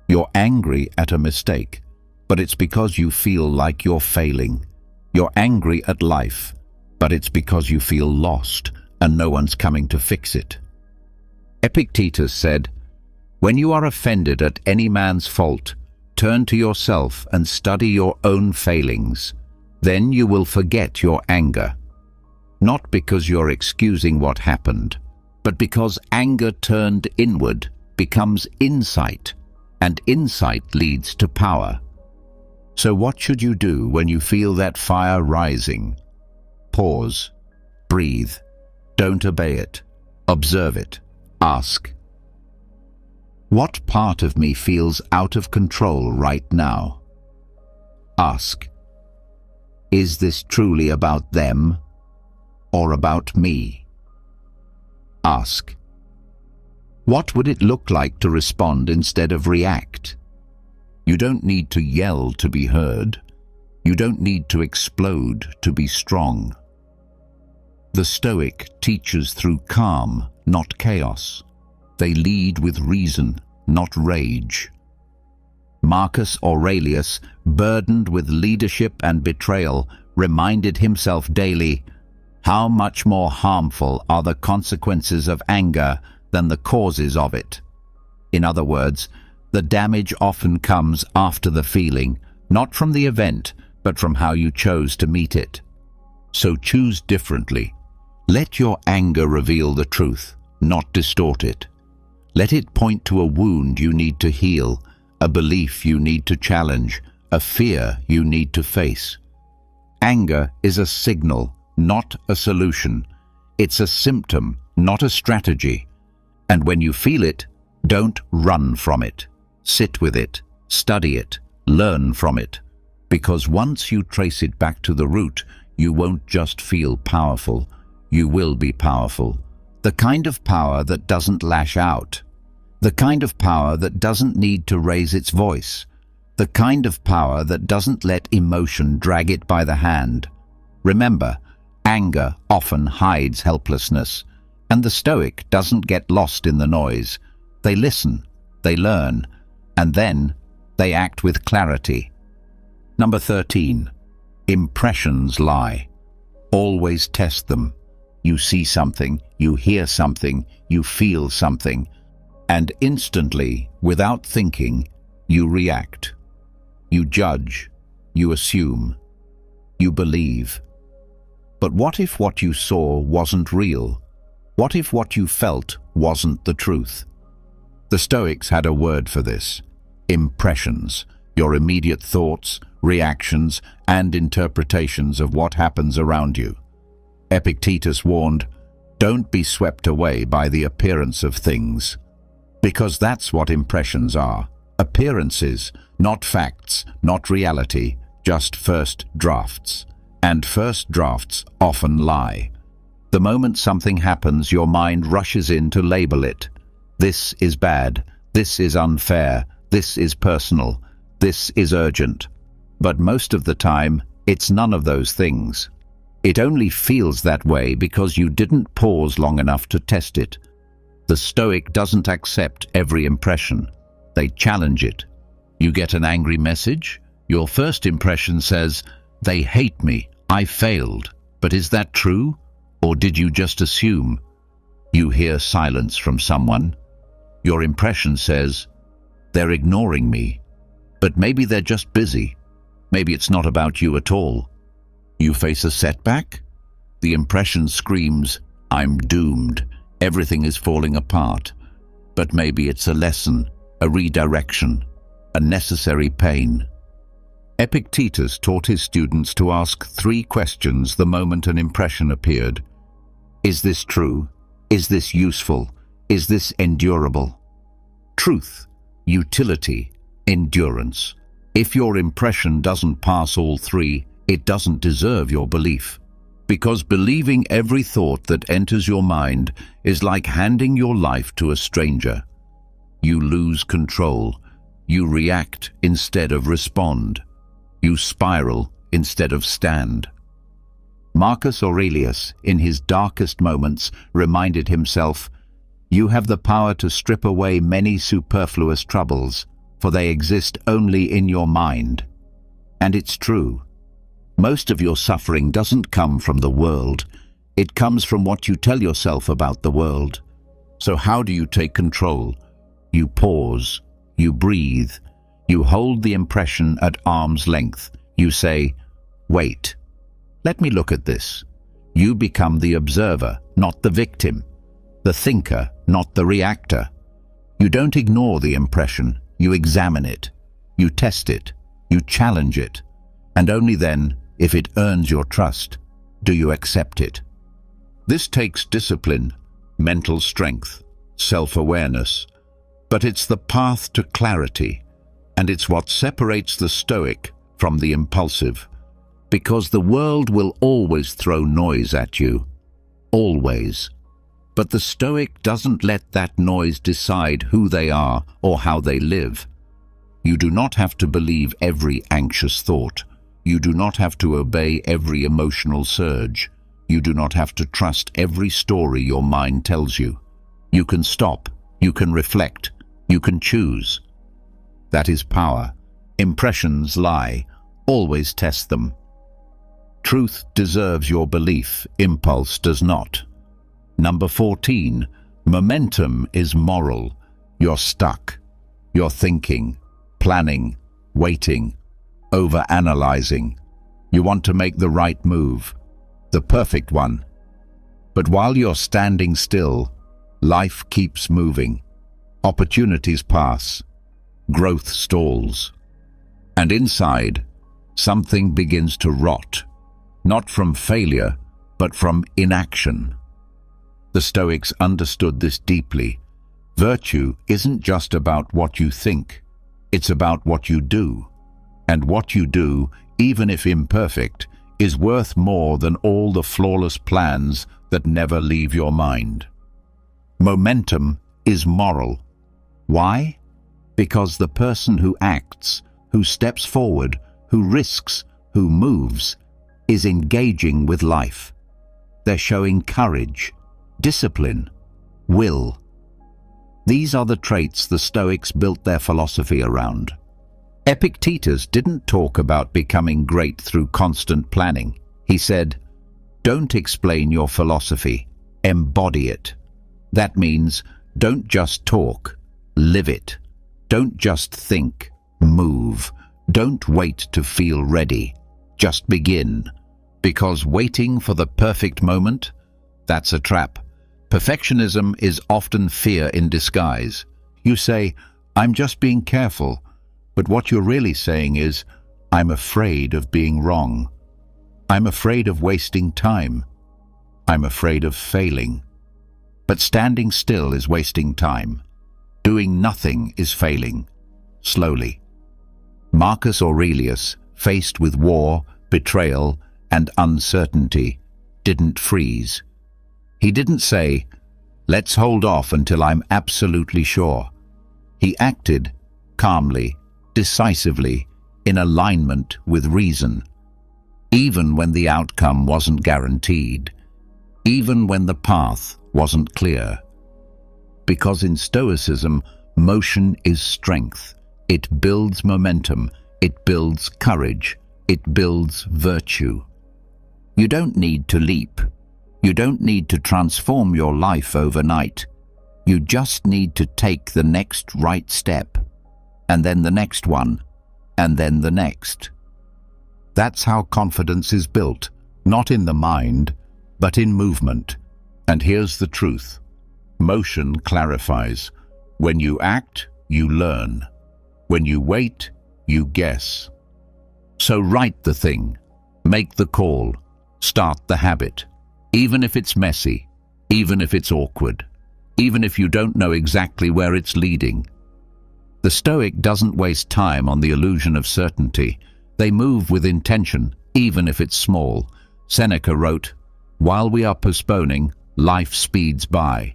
You're angry at a mistake, but it's because you feel like you're failing. You're angry at life, but it's because you feel lost and no one's coming to fix it. Epictetus said, "When you are offended at any man's fault, turn to yourself and study your own failings. Then you will forget your anger." Not because you're excusing what happened, but because anger turned inward becomes insight, and insight leads to power. So what should you do when you feel that fire rising? Pause. Breathe. Don't obey it. Observe it. Ask, what part of me feels out of control right now? Ask, is this truly about them or about me? Ask, what would it look like to respond instead of react? You don't need to yell to be heard. You don't need to explode to be strong. The Stoic teaches through calm, not chaos. They lead with reason, not rage. Marcus Aurelius, burdened with leadership and betrayal, reminded himself daily, how much more harmful are the consequences of anger than the causes of it. In other words, the damage often comes after the feeling, not from the event, but from how you chose to meet it. So choose differently. Let your anger reveal the truth, not distort it. Let it point to a wound you need to heal, a belief you need to challenge, a fear you need to face. Anger is a signal, not a solution. It's a symptom, not a strategy. And when you feel it, don't run from it. Sit with it, study it, learn from it. Because once you trace it back to the root, you won't just feel powerful, you will be powerful. The kind of power that doesn't lash out. The kind of power that doesn't need to raise its voice. The kind of power that doesn't let emotion drag it by the hand. Remember, anger often hides helplessness, and the Stoic doesn't get lost in the noise. They listen, they learn, and then they act with clarity. Number 13. Impressions lie. Always test them. You see something, you hear something, you feel something, and instantly, without thinking, you react. You judge, you assume, you believe. But what if what you saw wasn't real? What if what you felt wasn't the truth? The Stoics had a word for this: impressions, your immediate thoughts, reactions, and interpretations of what happens around you. Epictetus warned, don't be swept away by the appearance of things. Because that's what impressions are. Appearances, not facts, not reality, just first drafts. And first drafts often lie. The moment something happens, your mind rushes in to label it. This is bad, this is unfair, this is personal, this is urgent. But most of the time, it's none of those things. It only feels that way because you didn't pause long enough to test it. The Stoic doesn't accept every impression. They challenge it. You get an angry message? Your first impression says, they hate me, I failed. But is that true? Or did you just assume? You hear silence from someone. Your impression says, they're ignoring me. But maybe they're just busy. Maybe it's not about you at all. You face a setback? The impression screams, I'm doomed. Everything is falling apart. But maybe it's a lesson, a redirection, a necessary pain. Epictetus taught his students to ask 3 questions the moment an impression appeared. Is this true? Is this useful? Is this endurable? Truth, utility, endurance. If your impression doesn't pass all 3, it doesn't deserve your belief. Because believing every thought that enters your mind is like handing your life to a stranger. You lose control. You react instead of respond. You spiral instead of stand. Marcus Aurelius, in his darkest moments, reminded himself, you have the power to strip away many superfluous troubles, for they exist only in your mind. And it's true. Most of your suffering doesn't come from the world. It comes from what you tell yourself about the world. So how do you take control? You pause. You breathe. You hold the impression at arm's length. You say, wait. Let me look at this. You become the observer, not the victim. The thinker, not the reactor. You don't ignore the impression. You examine it. You test it. You challenge it. And only then, if it earns your trust, do you accept it. This takes discipline, mental strength, self-awareness. But it's the path to clarity, and it's what separates the Stoic from the impulsive. Because the world will always throw noise at you. Always. But the Stoic doesn't let that noise decide who they are or how they live. You do not have to believe every anxious thought. You do not have to obey every emotional surge. You do not have to trust every story your mind tells you. You can stop. You can reflect. You can choose. That is power. Impressions lie. Always test them. Truth deserves your belief. Impulse does not. Number 14. Momentum is moral. You're stuck. You're thinking, planning, waiting, overanalyzing, You want to make the right move, the perfect one. But while you're standing still, life keeps moving. Opportunities pass. Growth stalls. And inside, something begins to rot, not from failure, but from inaction. The Stoics understood this deeply. Virtue isn't just about what you think, it's about what you do. And what you do, even if imperfect, is worth more than all the flawless plans that never leave your mind. Momentum is moral. Why? Because the person who acts, who steps forward, who risks, who moves, is engaging with life. They're showing courage, discipline, will. These are the traits the Stoics built their philosophy around. Epictetus didn't talk about becoming great through constant planning. He said, "Don't explain your philosophy, embody it." That means don't just talk, live it. Don't just think, move. Don't wait to feel ready. Just begin. Because waiting for the perfect moment, that's a trap. Perfectionism is often fear in disguise. You say, "I'm just being careful," but what you're really saying is, "I'm afraid of being wrong. I'm afraid of wasting time. I'm afraid of failing." But standing still is wasting time. Doing nothing is failing. Slowly. Marcus Aurelius, faced with war, betrayal, and uncertainty, didn't freeze. He didn't say, "Let's hold off until I'm absolutely sure." He acted calmly, decisively, in alignment with reason. Even when the outcome wasn't guaranteed. Even when the path wasn't clear. Because in Stoicism, motion is strength. It builds momentum. It builds courage. It builds virtue. You don't need to leap. You don't need to transform your life overnight. You just need to take the next right step, and then the next one, and then the next. That's how confidence is built, not in the mind, but in movement. And here's the truth. Motion clarifies. When you act, you learn. When you wait, you guess. So write the thing, make the call, start the habit. Even if it's messy, even if it's awkward, even if you don't know exactly where it's leading. The Stoic doesn't waste time on the illusion of certainty. They move with intention, even if it's small. Seneca wrote, "While we are postponing, life speeds by."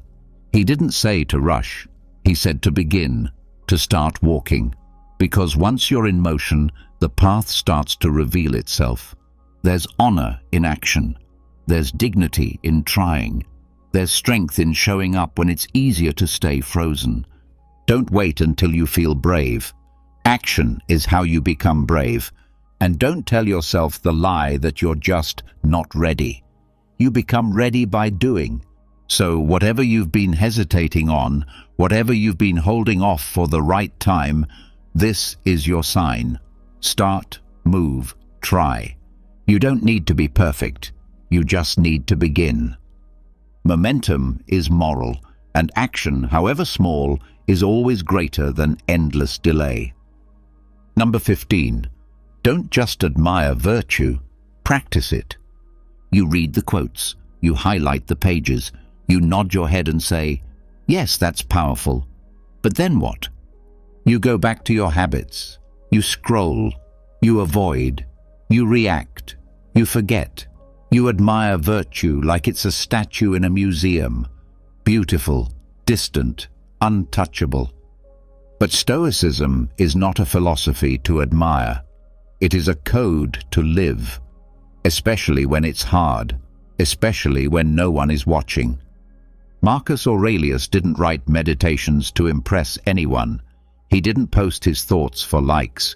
He didn't say to rush. He said to begin, to start walking. Because once you're in motion, the path starts to reveal itself. There's honor in action. There's dignity in trying. There's strength in showing up when it's easier to stay frozen. Don't wait until you feel brave. Action is how you become brave. And don't tell yourself the lie that you're just not ready. You become ready by doing. So whatever you've been hesitating on, whatever you've been holding off for the right time, this is your sign. Start, move, try. You don't need to be perfect. You just need to begin. Momentum is moral, and action, however small, is always greater than endless delay. Number 15. Don't just admire virtue, practice it. You read the quotes, you highlight the pages, you nod your head and say, "Yes, that's powerful." But then what? You go back to your habits. You scroll. You avoid. You react. You forget. You admire virtue like it's a statue in a museum. Beautiful, distant, untouchable. But Stoicism is not a philosophy to admire. It is a code to live, especially when it's hard, especially when no one is watching. Marcus Aurelius didn't write meditations to impress anyone. He didn't post his thoughts for likes.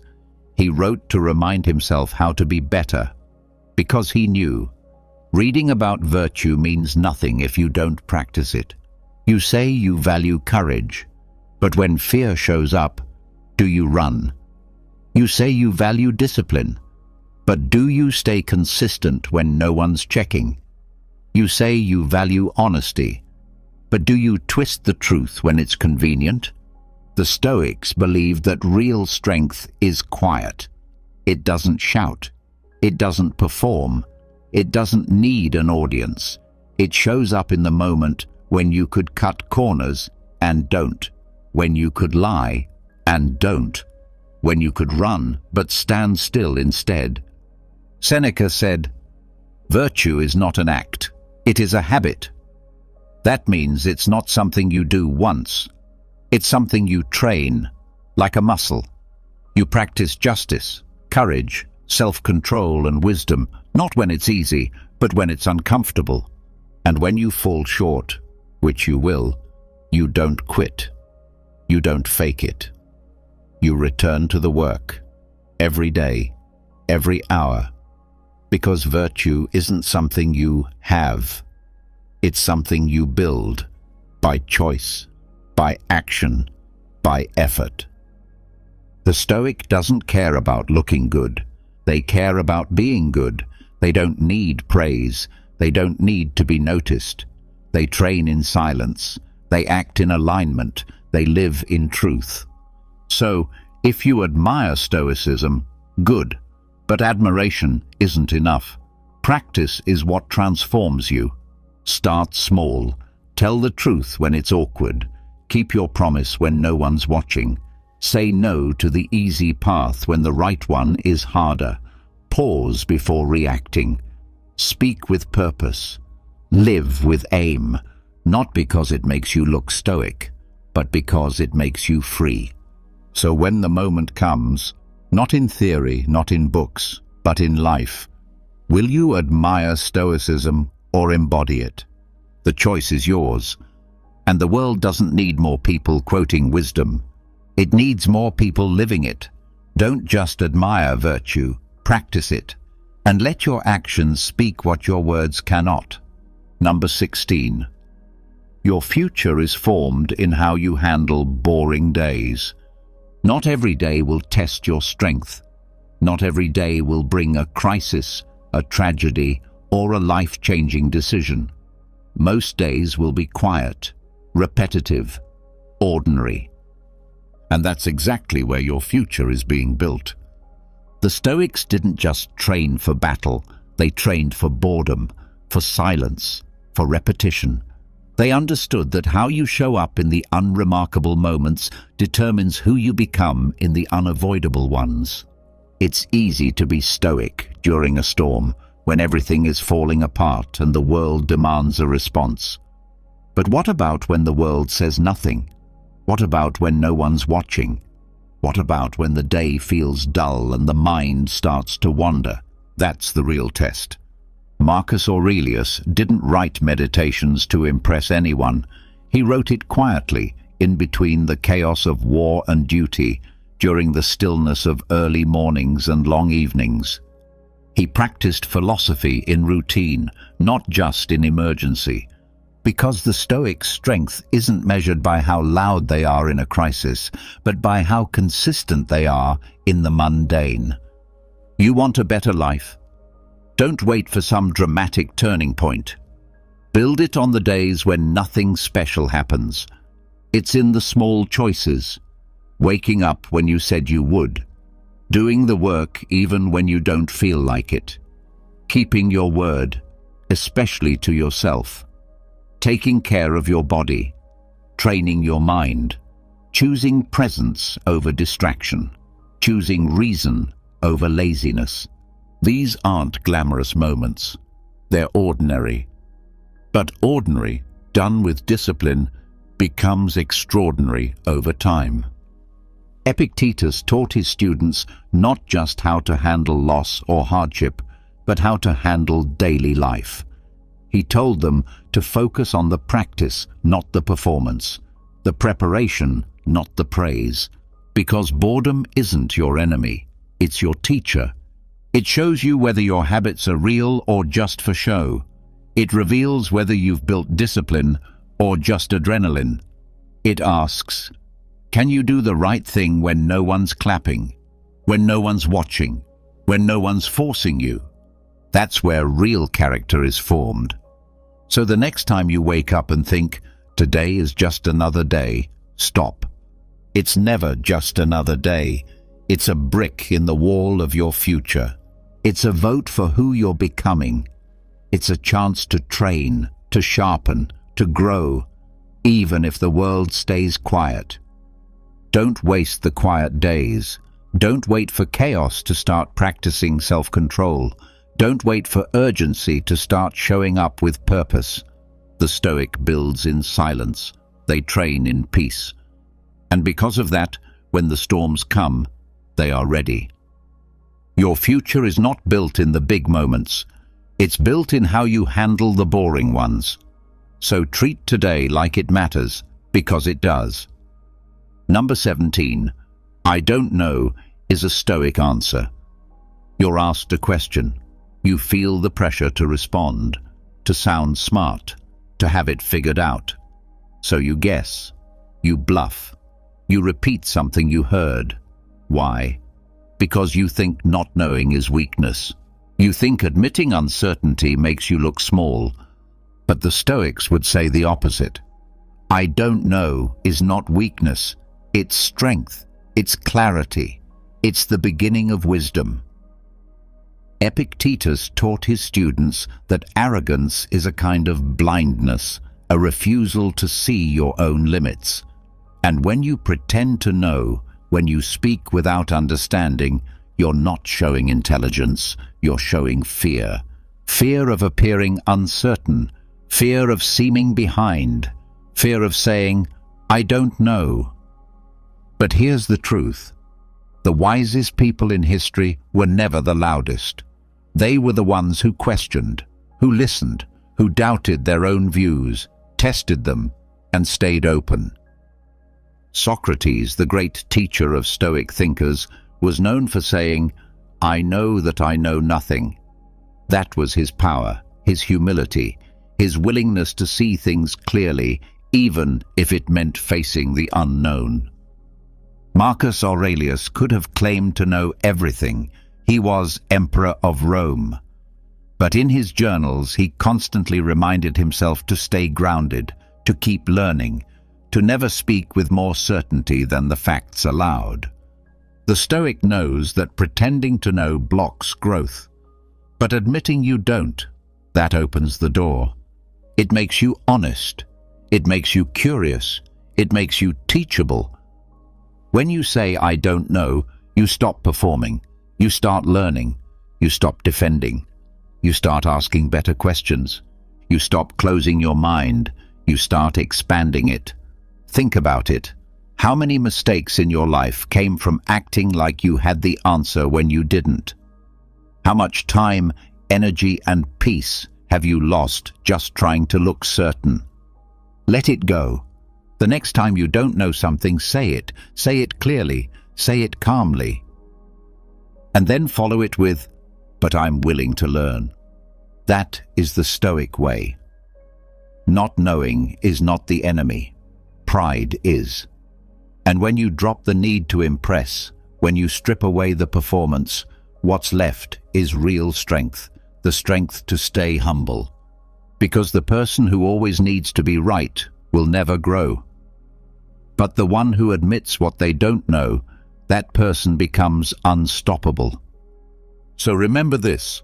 He wrote to remind himself how to be better, because he knew reading about virtue means nothing if you don't practice it. You say you value courage, but when fear shows up, do you run? You say you value discipline, But do you stay consistent when no one's checking? You say you value honesty, but do you twist the truth when it's convenient? The Stoics believed that real strength is quiet. It doesn't shout. It doesn't perform. It doesn't need an audience. It shows up in the moment when you could cut corners and don't, when you could lie and don't, when you could run but stand still instead. Seneca said, "Virtue is not an act, it is a habit." That means it's not something you do once. It's something you train, like a muscle. You practice justice, courage, self-control and wisdom, not when it's easy, but when it's uncomfortable. And when you fall short, which you will, you don't quit. You don't fake it. You return to the work, every day, every hour, because virtue isn't something you have. It's something you build by choice, by action, by effort. The Stoic doesn't care about looking good. They care about being good. They don't need praise. They don't need to be noticed. They train in silence. They act in alignment. They live in truth. So, if you admire Stoicism, good. But admiration isn't enough. Practice is what transforms you. Start small. Tell the truth when it's awkward. Keep your promise when no one's watching. Say no to the easy path when the right one is harder. Pause before reacting. Speak with purpose. Live with aim. Not because it makes you look stoic, but because it makes you free. So when the moment comes, not in theory, not in books, but in life, will you admire Stoicism or embody it? The choice is yours. And the world doesn't need more people quoting wisdom. It needs more people living it. Don't just admire virtue, practice it. And let your actions speak what your words cannot. Number 16. Your future is formed in how you handle boring days. Not every day will test your strength. Not every day will bring a crisis, a tragedy, or a life-changing decision. Most days will be quiet, repetitive, ordinary. And that's exactly where your future is being built. The Stoics didn't just train for battle, they trained for boredom, for silence, for repetition. They understood that how you show up in the unremarkable moments determines who you become in the unavoidable ones. It's easy to be stoic during a storm, when everything is falling apart and the world demands a response. But what about when the world says nothing? What about when no one's watching? What about when the day feels dull and the mind starts to wander? That's the real test. Marcus Aurelius didn't write Meditations to impress anyone. He wrote it quietly, in between the chaos of war and duty, during the stillness of early mornings and long evenings. He practiced philosophy in routine, not just in emergency. Because the Stoics' strength isn't measured by how loud they are in a crisis, but by how consistent they are in the mundane. You want a better life? Don't wait for some dramatic turning point. Build it on the days when nothing special happens. It's in the small choices. Waking up when you said you would. Doing the work even when you don't feel like it. Keeping your word, especially to yourself. Taking care of your body. Training your mind. Choosing presence over distraction. Choosing reason over laziness. These aren't glamorous moments. They're ordinary. But ordinary, done with discipline, becomes extraordinary over time. Epictetus taught his students not just how to handle loss or hardship, but how to handle daily life. He told them to focus on the practice, not the performance, the preparation, not the praise, because boredom isn't your enemy, it's your teacher. It shows you whether your habits are real or just for show. It reveals whether you've built discipline or just adrenaline. It asks, can you do the right thing when no one's clapping, when no one's watching, when no one's forcing you. That's where real character is formed. So the next time you wake up and think, today is just another day, stop. It's never just another day. It's a brick in the wall of your future. It's a vote for who you're becoming. It's a chance to train, to sharpen, to grow, even if the world stays quiet. Don't waste the quiet days. Don't wait for chaos to start practicing self-control. Don't wait for urgency to start showing up with purpose. The Stoic builds in silence. They train in peace. And because of that, when the storms come, they are ready. Your future is not built in the big moments. It's built in how you handle the boring ones. So treat today like it matters, because it does. Number 17. I don't know is a Stoic answer. You're asked a question. You feel the pressure to respond, to sound smart, to have it figured out. So you guess. You bluff. You repeat something you heard. Why? Because you think not knowing is weakness. You think admitting uncertainty makes you look small. But the Stoics would say the opposite. I don't know is not weakness. It's strength. It's clarity. It's the beginning of wisdom. Epictetus taught his students that arrogance is a kind of blindness, a refusal to see your own limits. And when you pretend to know, when you speak without understanding, you're not showing intelligence, you're showing fear. Fear of appearing uncertain, fear of seeming behind, fear of saying, I don't know. But here's the truth. The wisest people in history were never the loudest. They were the ones who questioned, who listened, who doubted their own views, tested them, and stayed open. Socrates, the great teacher of Stoic thinkers, was known for saying, I know that I know nothing. That was his power, his humility, his willingness to see things clearly, even if it meant facing the unknown. Marcus Aurelius could have claimed to know everything. He was Emperor of Rome. But in his journals, he constantly reminded himself to stay grounded, to keep learning, to never speak with more certainty than the facts allowed. The Stoic knows that pretending to know blocks growth. But admitting you don't, that opens the door. It makes you honest. It makes you curious. It makes you teachable. When you say, I don't know, you stop performing. You start learning. You stop defending. You start asking better questions. You stop closing your mind. You start expanding it. Think about it. How many mistakes in your life came from acting like you had the answer when you didn't? How much time, energy, and peace have you lost just trying to look certain? Let it go. The next time you don't know something, say it. Say it clearly. Say it calmly. And then follow it with, but I'm willing to learn. That is the Stoic way. Not knowing is not the enemy. Pride is. And when you drop the need to impress, when you strip away the performance, what's left is real strength, the strength to stay humble. Because the person who always needs to be right will never grow. But the one who admits what they don't know, that person becomes unstoppable. So remember this,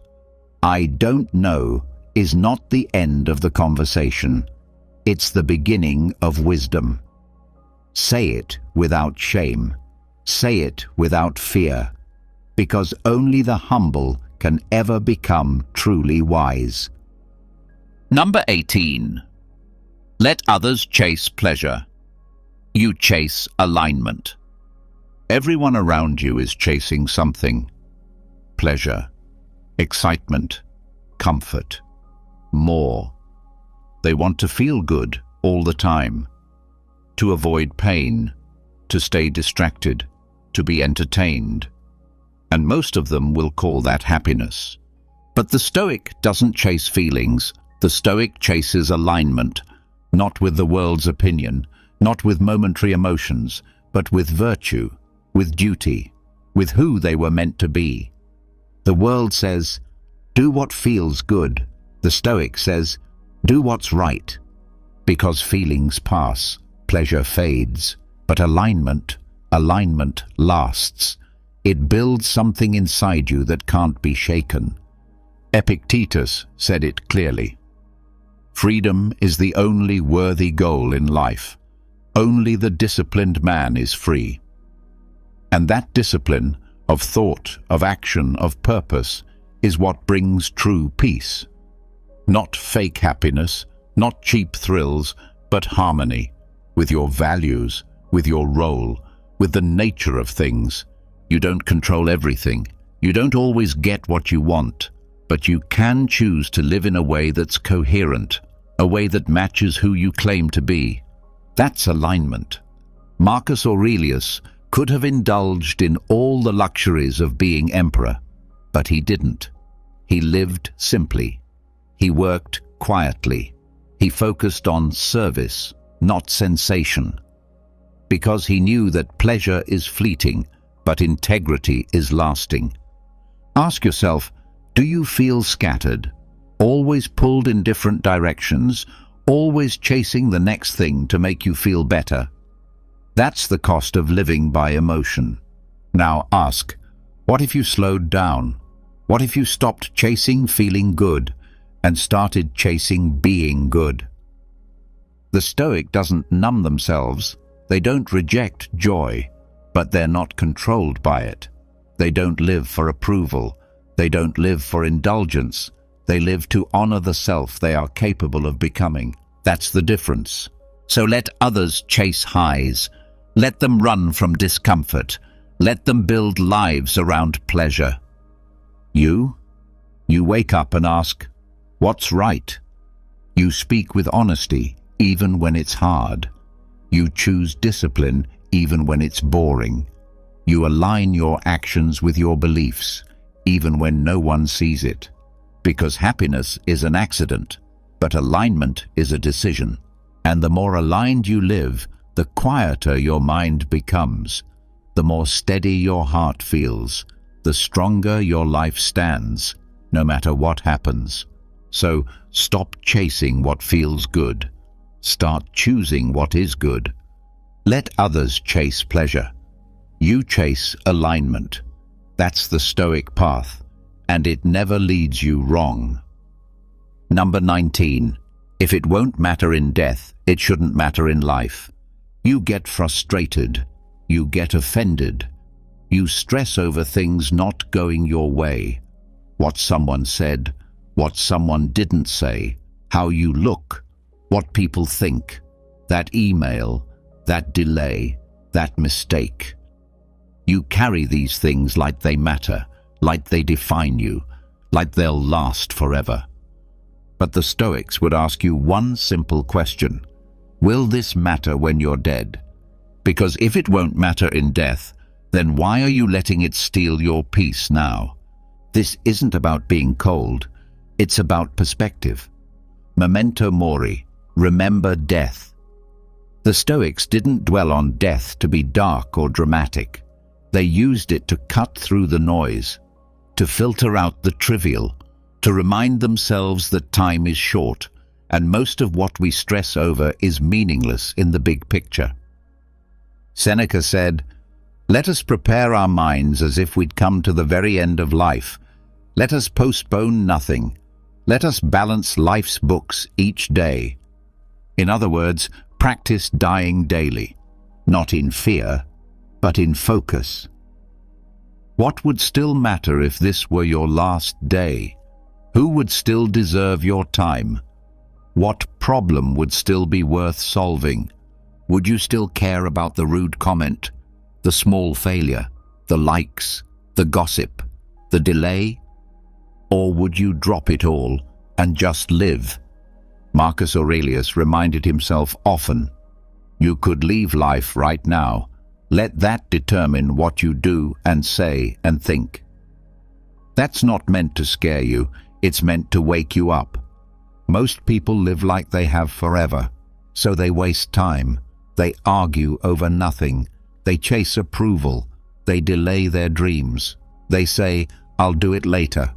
I don't know is not the end of the conversation. It's the beginning of wisdom. Say it without shame. Say it without fear. Because only the humble can ever become truly wise. Number 18. Let others chase pleasure. You chase alignment. Everyone around you is chasing something. Pleasure, excitement, comfort, more. They want to feel good all the time, to avoid pain, to stay distracted, to be entertained. And most of them will call that happiness. But the Stoic doesn't chase feelings. The Stoic chases alignment, not with the world's opinion, not with momentary emotions, but with virtue, with duty, with who they were meant to be. The world says, do what feels good. The Stoic says, do what's right. Because feelings pass, pleasure fades, but alignment lasts. It builds something inside you that can't be shaken. Epictetus said it clearly. Freedom is the only worthy goal in life. Only the disciplined man is free. And that discipline of thought, of action, of purpose is what brings true peace. Not fake happiness, not cheap thrills, but harmony with your values, with your role, with the nature of things. You don't control everything. You don't always get what you want, but you can choose to live in a way that's coherent, a way that matches who you claim to be. That's alignment. Marcus Aurelius could have indulged in all the luxuries of being emperor, but he didn't. He lived simply. He worked quietly. He focused on service, not sensation. Because he knew that pleasure is fleeting, but integrity is lasting. Ask yourself, do you feel scattered, always pulled in different directions, always chasing the next thing to make you feel better? That's the cost of living by emotion. Now ask, what if you slowed down? What if you stopped chasing feeling good and started chasing being good? The Stoic doesn't numb themselves. They don't reject joy, but they're not controlled by it. They don't live for approval. They don't live for indulgence. They live to honor the self they are capable of becoming. That's the difference. So let others chase highs. Let them run from discomfort. Let them build lives around pleasure. You wake up and ask, what's right? You speak with honesty, even when it's hard. You choose discipline, even when it's boring. You align your actions with your beliefs, even when no one sees it. Because happiness is an accident, but alignment is a decision. And the more aligned you live, the quieter your mind becomes. The more steady your heart feels, the stronger your life stands, no matter what happens. So stop chasing what feels good. Start choosing what is good. Let others chase pleasure. You chase alignment. That's the Stoic path, and it never leads you wrong. Number 19. If it won't matter in death, it shouldn't matter in life. You get frustrated. You get offended. You stress over things not going your way. What someone said, what someone didn't say, how you look, what people think, that email, that delay, that mistake. You carry these things like they matter, like they define you, like they'll last forever. But the Stoics would ask you one simple question. Will this matter when you're dead? Because if it won't matter in death, then why are you letting it steal your peace now? This isn't about being cold. It's about perspective. Memento mori, remember death. The Stoics didn't dwell on death to be dark or dramatic. They used it to cut through the noise, to filter out the trivial, to remind themselves that time is short, and most of what we stress over is meaningless in the big picture. Seneca said, "Let us prepare our minds as if we'd come to the very end of life. Let us postpone nothing. Let us balance life's books each day." In other words, practice dying daily, not in fear, but in focus. What would still matter if this were your last day? Who would still deserve your time? What problem would still be worth solving? Would you still care about the rude comment, the small failure, the likes, the gossip, the delay? Or would you drop it all and just live? Marcus Aurelius reminded himself often, "You could leave life right now. Let that determine what you do and say and think." That's not meant to scare you, it's meant to wake you up. Most people live like they have forever, so they waste time. They argue over nothing. They chase approval. They delay their dreams. They say, I'll do it later.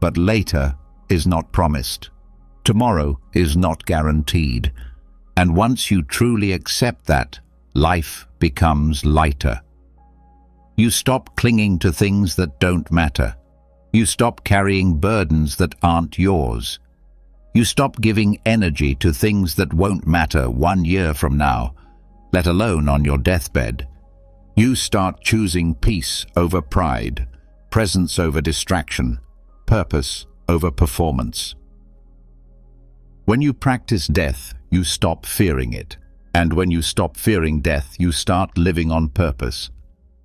But later is not promised. Tomorrow is not guaranteed. And once you truly accept that, life becomes lighter. You stop clinging to things that don't matter. You stop carrying burdens that aren't yours. You stop giving energy to things that won't matter 1 year from now, let alone on your deathbed. You start choosing peace over pride, presence over distraction, purpose over performance. When you practice death, you stop fearing it. And when you stop fearing death, you start living on purpose.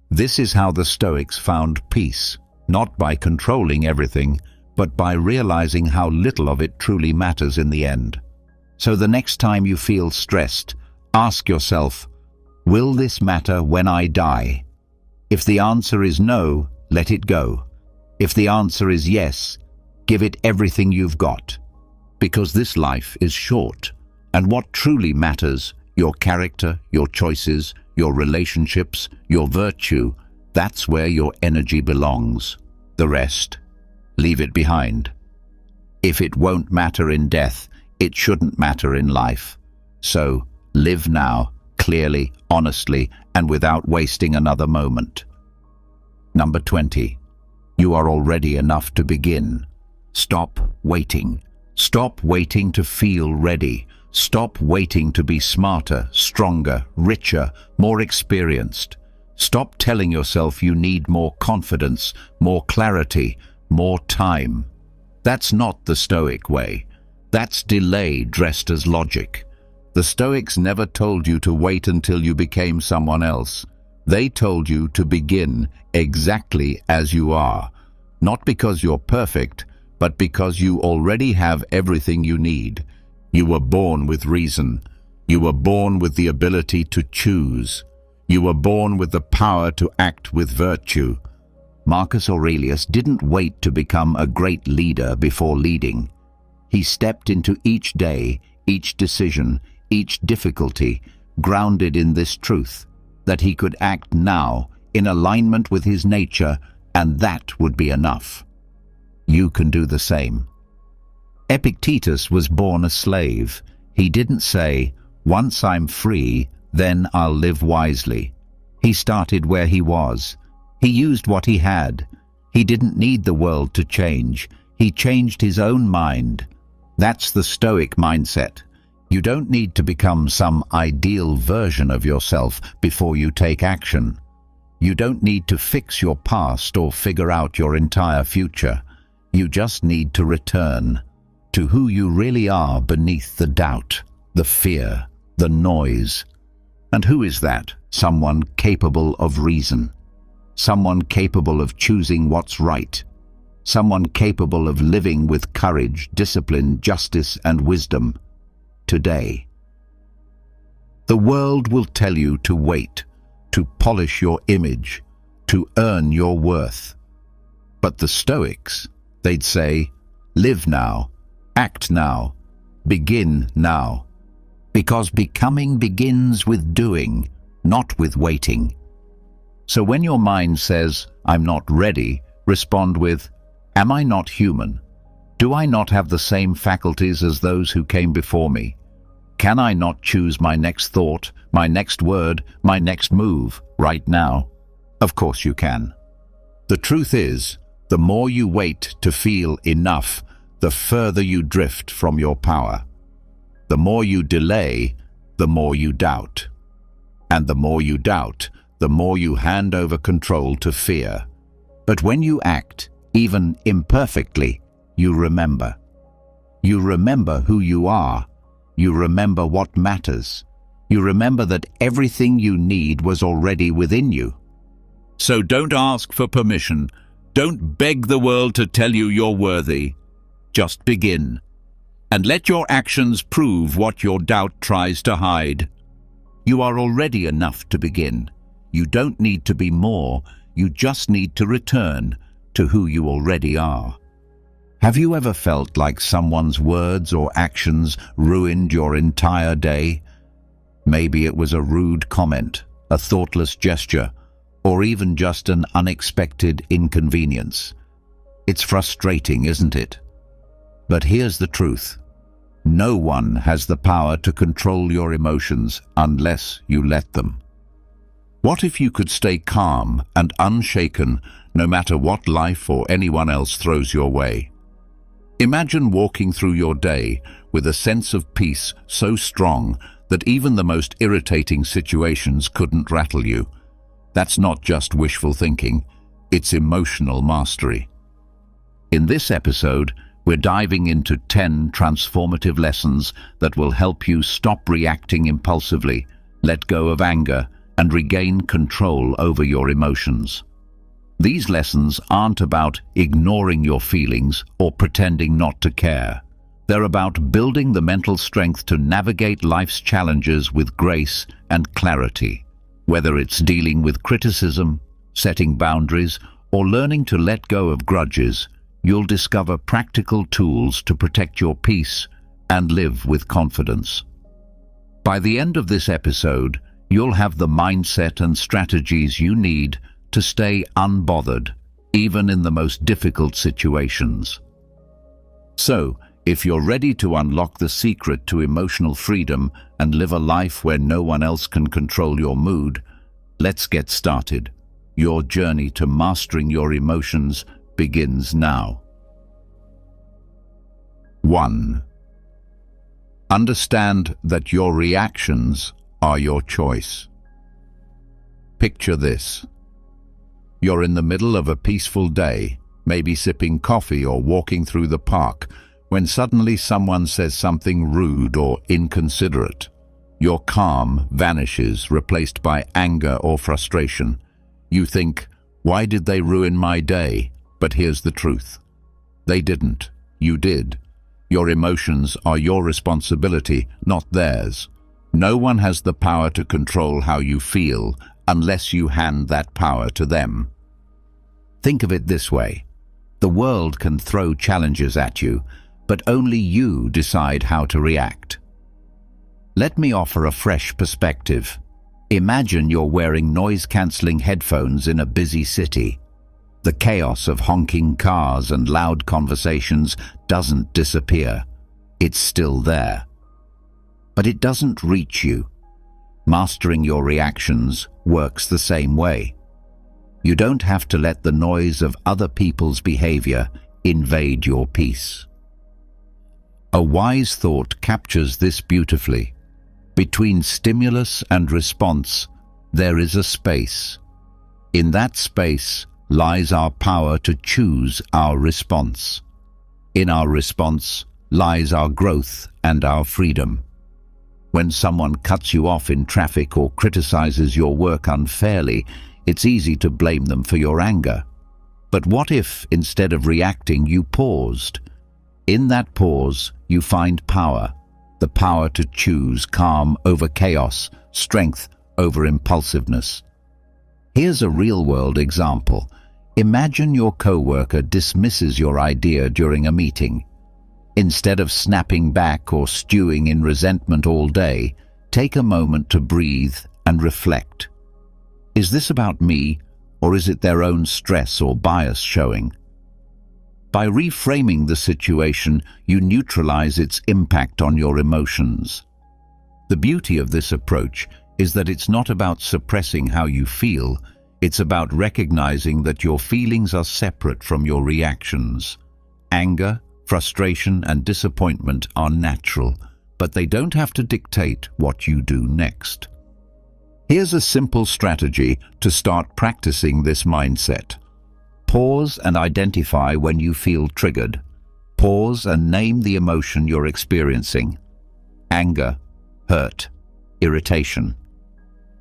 This is how the Stoics found peace, not by controlling everything, but by realizing how little of it truly matters in the end. So the next time you feel stressed, ask yourself, will this matter when I die? If the answer is no, let it go. If the answer is yes, give it everything you've got. Because this life is short, and what truly matters, your character, your choices, your relationships, your virtue, that's where your energy belongs. The rest, leave it behind. If it won't matter in death, it shouldn't matter in life. So, live now, clearly, honestly, and without wasting another moment. Number 20. You are already enough to begin. Stop waiting. Stop waiting to feel ready. Stop waiting to be smarter, stronger, richer, more experienced. Stop telling yourself you need more confidence, more clarity, more time. That's not the Stoic way. That's delay dressed as logic. The Stoics never told you to wait until you became someone else. They told you to begin exactly as you are, not because you're perfect, but because you already have everything you need. You were born with reason. You were born with the ability to choose. You were born with the power to act with virtue. Marcus Aurelius didn't wait to become a great leader before leading. He stepped into each day, each decision, each difficulty, grounded in this truth, that he could act now in alignment with his nature, and that would be enough. You can do the same. Epictetus was born a slave. He didn't say, "Once I'm free, then I'll live wisely." He started where he was. He used what he had. He didn't need the world to change. He changed his own mind. That's the Stoic mindset. You don't need to become some ideal version of yourself before you take action. You don't need to fix your past or figure out your entire future. You just need to return to who you really are beneath the doubt, the fear, the noise. And who is that? Someone capable of reason. Someone capable of choosing what's right. Someone capable of living with courage, discipline, justice, and wisdom. Today. The world will tell you to wait, to polish your image, to earn your worth. But the Stoics, they'd say, live now, act now, begin now. Because becoming begins with doing, not with waiting. So when your mind says, "I'm not ready," respond with, "Am I not human? Do I not have the same faculties as those who came before me? Can I not choose my next thought, my next word, my next move right now?" Of course you can. The truth is, the more you wait to feel enough, the further you drift from your power. The more you delay, the more you doubt. And the more you doubt, the more you hand over control to fear. But when you act, even imperfectly, you remember. You remember who you are. You remember what matters. You remember that everything you need was already within you. So don't ask for permission. Don't beg the world to tell you you're worthy. Just begin. And let your actions prove what your doubt tries to hide. You are already enough to begin. You don't need to be more. You just need to return to who you already are. Have you ever felt like someone's words or actions ruined your entire day? Maybe it was a rude comment, a thoughtless gesture, or even just an unexpected inconvenience. It's frustrating, isn't it? But here's the truth. No one has the power to control your emotions unless you let them. What if you could stay calm and unshaken no matter what life or anyone else throws your way? Imagine walking through your day with a sense of peace so strong that even the most irritating situations couldn't rattle you. That's not just wishful thinking, it's emotional mastery. In this episode, we're diving into 10 transformative lessons that will help you stop reacting impulsively, let go of anger, and regain control over your emotions. These lessons aren't about ignoring your feelings or pretending not to care. They're about building the mental strength to navigate life's challenges with grace and clarity. Whether it's dealing with criticism, setting boundaries, or learning to let go of grudges, you'll discover practical tools to protect your peace and live with confidence. By the end of this episode, you'll have the mindset and strategies you need to stay unbothered, even in the most difficult situations. So, if you're ready to unlock the secret to emotional freedom and live a life where no one else can control your mood, let's get started. Your journey to mastering your emotions begins now. 1. Understand that your reactions are your choice. Picture this. You're in the middle of a peaceful day, maybe sipping coffee or walking through the park, when suddenly someone says something rude or inconsiderate. Your calm vanishes, replaced by anger or frustration. You think, why did they ruin my day? But here's the truth. They didn't. You did. Your emotions are your responsibility, not theirs. No one has the power to control how you feel unless you hand that power to them. Think of it this way. The world can throw challenges at you, but only you decide how to react. Let me offer a fresh perspective. Imagine you're wearing noise-canceling headphones in a busy city. The chaos of honking cars and loud conversations doesn't disappear. It's still there. But it doesn't reach you. Mastering your reactions works the same way. You don't have to let the noise of other people's behavior invade your peace. A wise thought captures this beautifully. Between stimulus and response, there is a space. In that space lies our power to choose our response. In our response lies our growth and our freedom. When someone cuts you off in traffic or criticizes your work unfairly, it's easy to blame them for your anger. But what if, instead of reacting, you paused? In that pause, you find power. The power to choose calm over chaos, strength over impulsiveness. Here's a real-world example. Imagine your coworker dismisses your idea during a meeting. Instead of snapping back or stewing in resentment all day, take a moment to breathe and reflect. Is this about me, or is it their own stress or bias showing? By reframing the situation, you neutralize its impact on your emotions. The beauty of this approach is that it's not about suppressing how you feel, it's about recognizing that your feelings are separate from your reactions. Anger, frustration, and disappointment are natural, but they don't have to dictate what you do next. Here's a simple strategy to start practicing this mindset. Pause and identify when you feel triggered. Pause and name the emotion you're experiencing. Anger, hurt, irritation.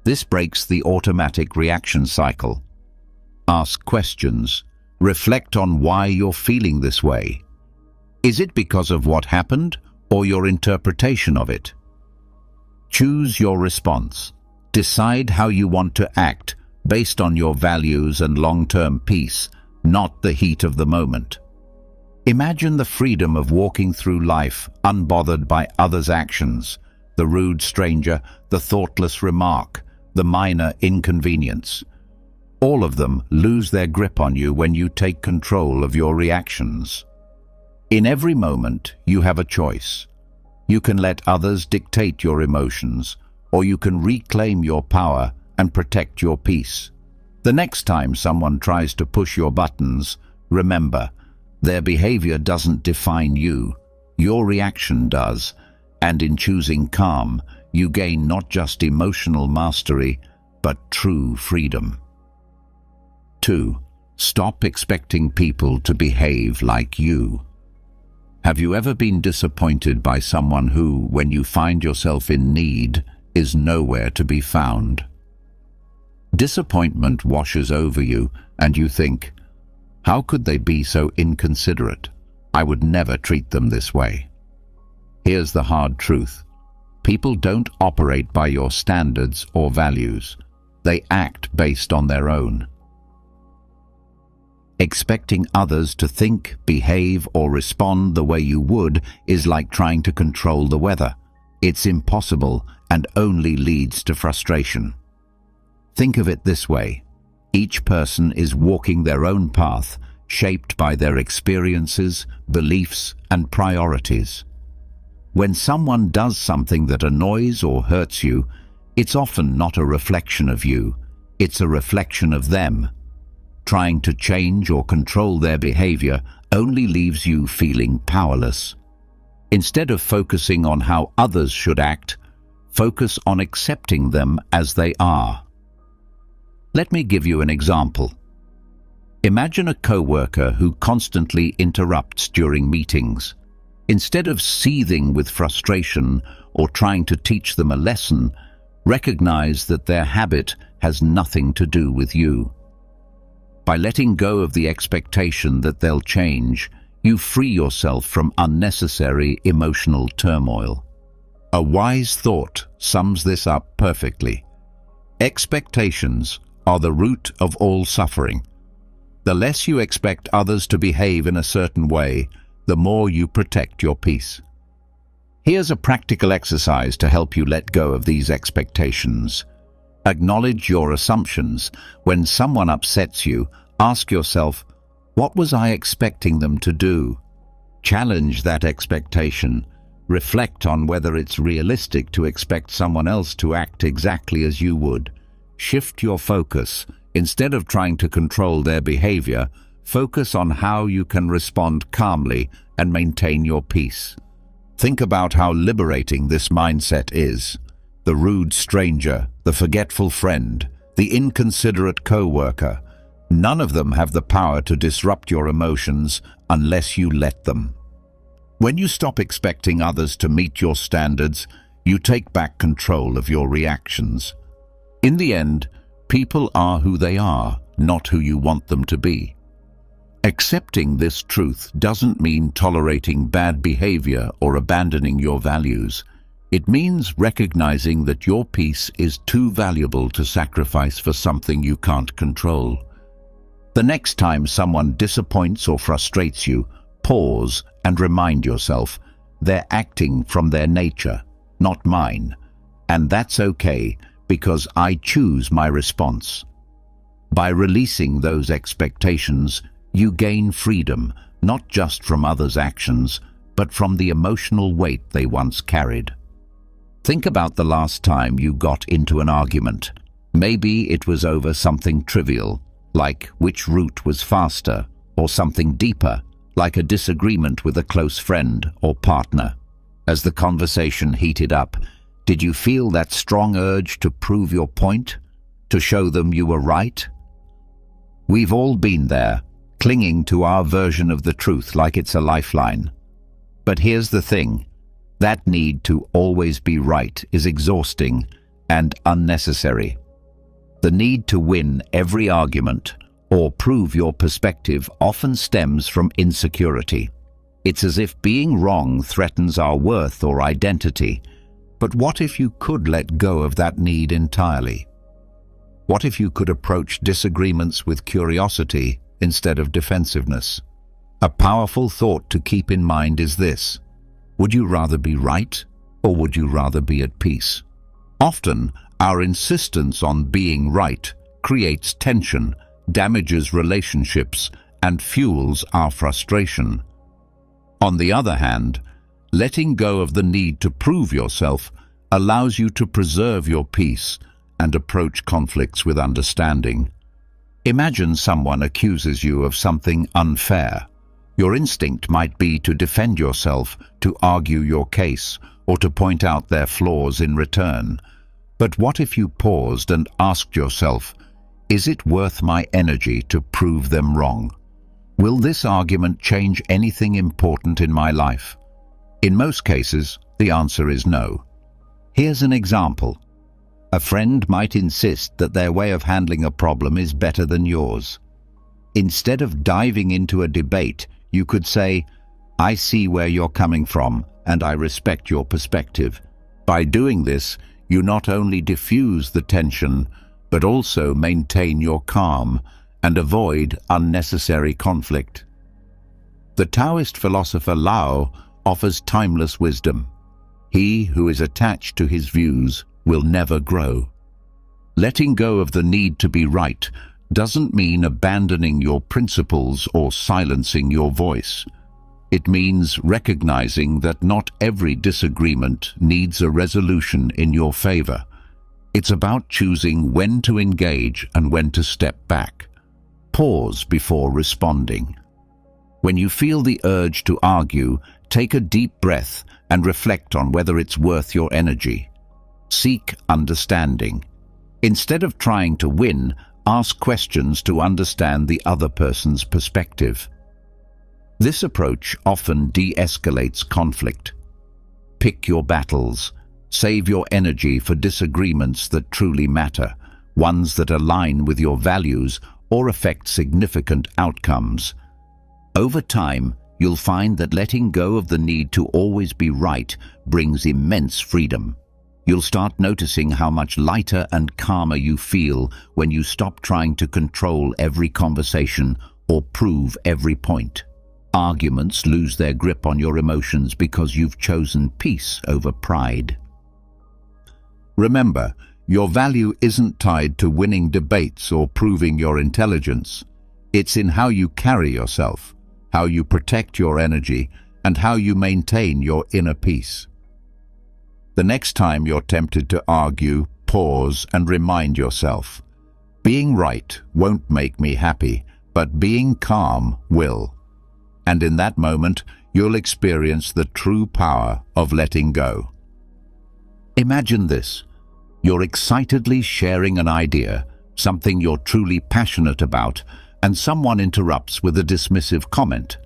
This breaks the automatic reaction cycle. Ask questions. Reflect on why you're feeling this way. Is it because of what happened or your interpretation of it? Choose your response. Decide how you want to act based on your values and long-term peace, not the heat of the moment. Imagine the freedom of walking through life unbothered by others' actions, the rude stranger, the thoughtless remark, the minor inconvenience. All of them lose their grip on you when you take control of your reactions. In every moment, you have a choice. You can let others dictate your emotions, or you can reclaim your power and protect your peace. The next time someone tries to push your buttons, remember, their behavior doesn't define you. Your reaction does, and in choosing calm, you gain not just emotional mastery, but true freedom. 2. Stop expecting people to behave like you. Have you ever been disappointed by someone who, when you find yourself in need, is nowhere to be found? Disappointment washes over you, and you think, how could they be so inconsiderate? I would never treat them this way. Here's the hard truth. People don't operate by your standards or values. They act based on their own. Expecting others to think, behave, or respond the way you would is like trying to control the weather. It's impossible and only leads to frustration. Think of it this way. Each person is walking their own path, shaped by their experiences, beliefs, and priorities. When someone does something that annoys or hurts you, it's often not a reflection of you, it's a reflection of them. Trying to change or control their behavior only leaves you feeling powerless. Instead of focusing on how others should act, focus on accepting them as they are. Let me give you an example. Imagine a coworker who constantly interrupts during meetings. Instead of seething with frustration or trying to teach them a lesson, recognize that their habit has nothing to do with you. By letting go of the expectation that they'll change, you free yourself from unnecessary emotional turmoil. A wise thought sums this up perfectly. Expectations are the root of all suffering. The less you expect others to behave in a certain way, the more you protect your peace. Here's a practical exercise to help you let go of these expectations. Acknowledge your assumptions. When someone upsets you, ask yourself, what was I expecting them to do? Challenge that expectation. Reflect on whether it's realistic to expect someone else to act exactly as you would. Shift your focus. Instead of trying to control their behavior, focus on how you can respond calmly and maintain your peace. Think about how liberating this mindset is. The rude stranger, the forgetful friend, the inconsiderate coworker, none of them have the power to disrupt your emotions unless you let them. When you stop expecting others to meet your standards, you take back control of your reactions. In the end, people are who they are, not who you want them to be. Accepting this truth doesn't mean tolerating bad behavior or abandoning your values. It means recognizing that your peace is too valuable to sacrifice for something you can't control. The next time someone disappoints or frustrates you, pause and remind yourself they're acting from their nature, not mine. And that's okay, because I choose my response. By releasing those expectations, you gain freedom, not just from others' actions, but from the emotional weight they once carried. Think about the last time you got into an argument. Maybe it was over something trivial, like which route was faster, or something deeper, like a disagreement with a close friend or partner. As the conversation heated up, did you feel that strong urge to prove your point, to show them you were right? We've all been there, clinging to our version of the truth like it's a lifeline. But here's the thing, that need to always be right is exhausting and unnecessary. The need to win every argument or prove your perspective often stems from insecurity. It's as if being wrong threatens our worth or identity. But what if you could let go of that need entirely? What if you could approach disagreements with curiosity instead of defensiveness? A powerful thought to keep in mind is this: would you rather be right, or would you rather be at peace? Often, our insistence on being right creates tension, damages relationships, and fuels our frustration. On the other hand, letting go of the need to prove yourself allows you to preserve your peace and approach conflicts with understanding. Imagine someone accuses you of something unfair. Your instinct might be to defend yourself, to argue your case, or to point out their flaws in return. But what if you paused and asked yourself, is it worth my energy to prove them wrong? Will this argument change anything important in my life? In most cases, the answer is no. Here's an example. A friend might insist that their way of handling a problem is better than yours. Instead of diving into a debate, you could say, I see where you're coming from, and I respect your perspective. By doing this, you not only diffuse the tension, but also maintain your calm and avoid unnecessary conflict. The Taoist philosopher Lao offers timeless wisdom. He who is attached to his views will never grow. Letting go of the need to be right doesn't mean abandoning your principles or silencing your voice. It means recognizing that not every disagreement needs a resolution in your favor. It's about choosing when to engage and when to step back. Pause before responding. When you feel the urge to argue, take a deep breath and reflect on whether it's worth your energy. Seek understanding. Instead of trying to win, ask questions to understand the other person's perspective. This approach often de-escalates conflict. Pick your battles. Save your energy for disagreements that truly matter, ones that align with your values or affect significant outcomes. Over time, you'll find that letting go of the need to always be right brings immense freedom. You'll start noticing how much lighter and calmer you feel when you stop trying to control every conversation or prove every point. Arguments lose their grip on your emotions because you've chosen peace over pride. Remember, your value isn't tied to winning debates or proving your intelligence. It's in how you carry yourself, how you protect your energy, and how you maintain your inner peace. The next time you're tempted to argue, pause and remind yourself, being right won't make me happy, but being calm will. And in that moment, you'll experience the true power of letting go. Imagine this. You're excitedly sharing an idea, something you're truly passionate about, and someone interrupts with a dismissive comment.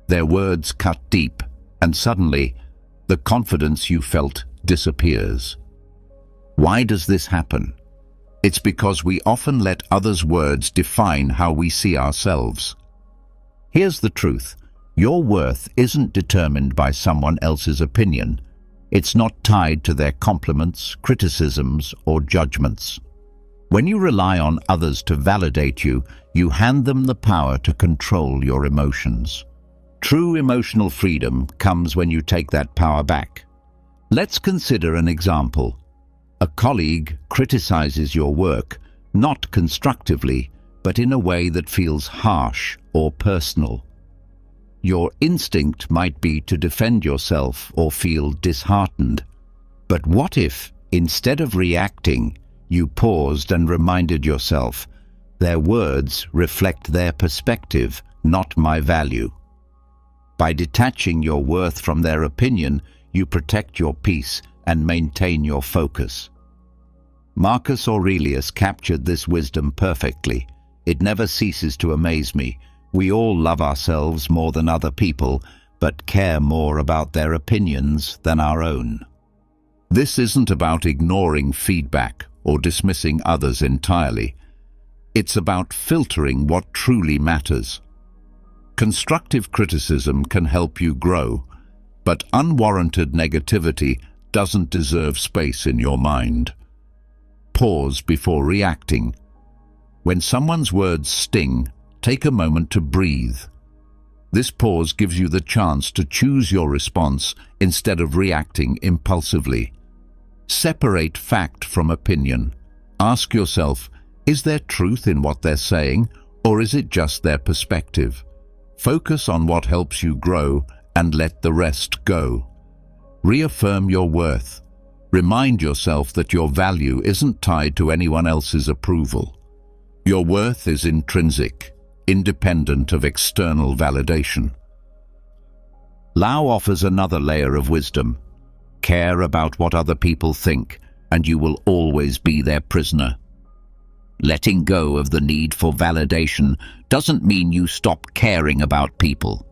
Their words cut deep, and suddenly, the confidence you felt disappears. Why does this happen? It's because we often let others' words define how we see ourselves. Here's the truth. Your worth isn't determined by someone else's opinion. It's not tied to their compliments, criticisms, or judgments. When you rely on others to validate you, you hand them the power to control your emotions. True emotional freedom comes when you take that power back. Let's consider an example. A colleague criticizes your work, not constructively, but in a way that feels harsh or personal. Your instinct might be to defend yourself or feel disheartened. But what if, instead of reacting, you paused and reminded yourself, their words reflect their perspective, not my value. By detaching your worth from their opinion, you protect your peace and maintain your focus. Marcus Aurelius captured this wisdom perfectly. It never ceases to amaze me. We all love ourselves more than other people, but care more about their opinions than our own. This isn't about ignoring feedback or dismissing others entirely. It's about filtering what truly matters. Constructive criticism can help you grow, but unwarranted negativity doesn't deserve space in your mind. Pause before reacting. When someone's words sting, take a moment to breathe. This pause gives you the chance to choose your response instead of reacting impulsively. Separate fact from opinion. Ask yourself, Is there truth in what they're saying, or is it just their perspective? Focus on what helps you grow and let the rest go. Reaffirm your worth. Remind yourself that your value isn't tied to anyone else's approval. Your worth is intrinsic, independent of external validation. Lao offers another layer of wisdom. Care about what other people think, and you will always be their prisoner. Letting go of the need for validation doesn't mean you stop caring about people.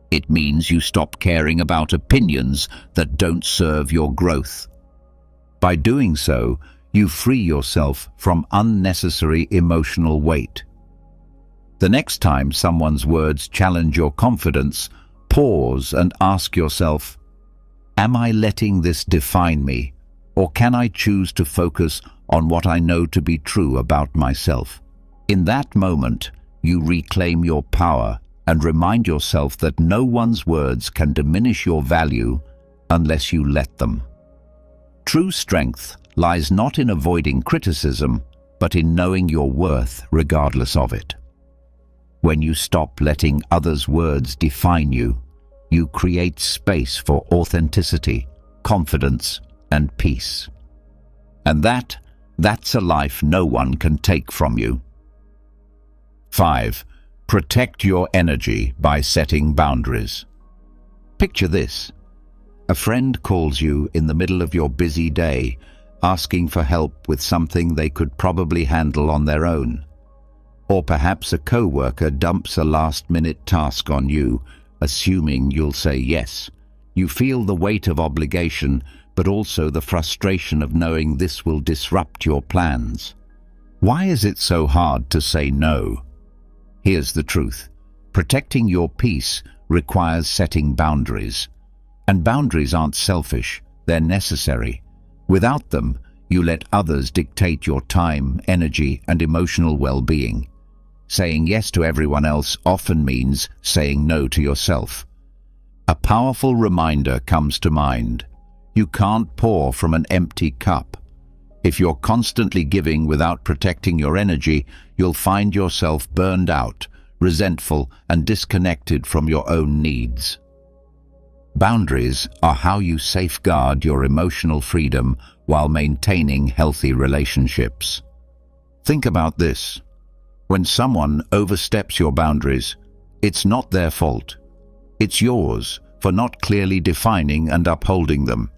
It means you stop caring about opinions that don't serve your growth. By doing so, you free yourself from unnecessary emotional weight. The next time someone's words challenge your confidence, pause and ask yourself, am I letting this define me, or can I choose to focus on what I know to be true about myself? In that moment, you reclaim your power and remind yourself that no one's words can diminish your value unless you let them. True strength lies not in avoiding criticism, but in knowing your worth regardless of it. When you stop letting others' words define you, you create space for authenticity, confidence, and peace. And that's a life no one can take from you. 5. Protect your energy by setting boundaries. Picture this. A friend calls you in the middle of your busy day, asking for help with something they could probably handle on their own. Or perhaps a co-worker dumps a last-minute task on you, assuming you'll say yes. You feel the weight of obligation, but also the frustration of knowing this will disrupt your plans. Why is it so hard to say no? Here's the truth. Protecting your peace requires setting boundaries. And boundaries aren't selfish, they're necessary. Without them, you let others dictate your time, energy, and emotional well-being. Saying yes to everyone else often means saying no to yourself. A powerful reminder comes to mind. You can't pour from an empty cup. If you're constantly giving without protecting your energy, you'll find yourself burned out, resentful, and disconnected from your own needs. Boundaries are how you safeguard your emotional freedom while maintaining healthy relationships. Think about this. When someone oversteps your boundaries, it's not their fault. It's yours for not clearly defining and upholding them.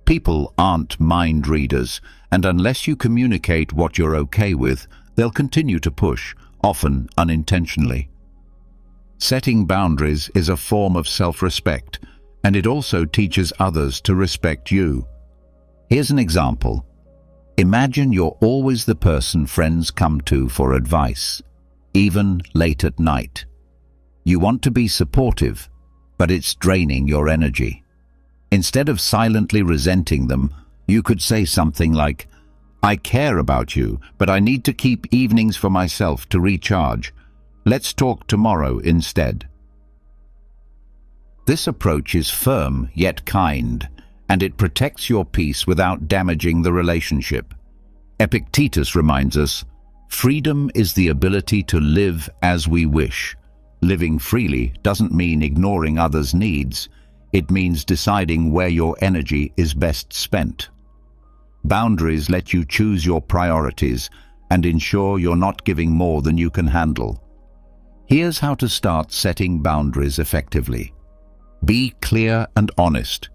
People aren't mind readers, and unless you communicate what you're okay with, they'll continue to push, often unintentionally. Setting boundaries is a form of self-respect, and it also teaches others to respect you. Here's an example. Imagine you're always the person friends come to for advice, even late at night. You want to be supportive, but it's draining your energy. Instead of silently resenting them, you could say something like, I care about you, but I need to keep evenings for myself to recharge. Let's talk tomorrow instead. This approach is firm yet kind, and it protects your peace without damaging the relationship. Epictetus reminds us, freedom is the ability to live as we wish. Living freely doesn't mean ignoring others' needs. It means deciding where your energy is best spent. Boundaries let you choose your priorities and ensure you're not giving more than you can handle. Here's how to start setting boundaries effectively. Be clear and honest.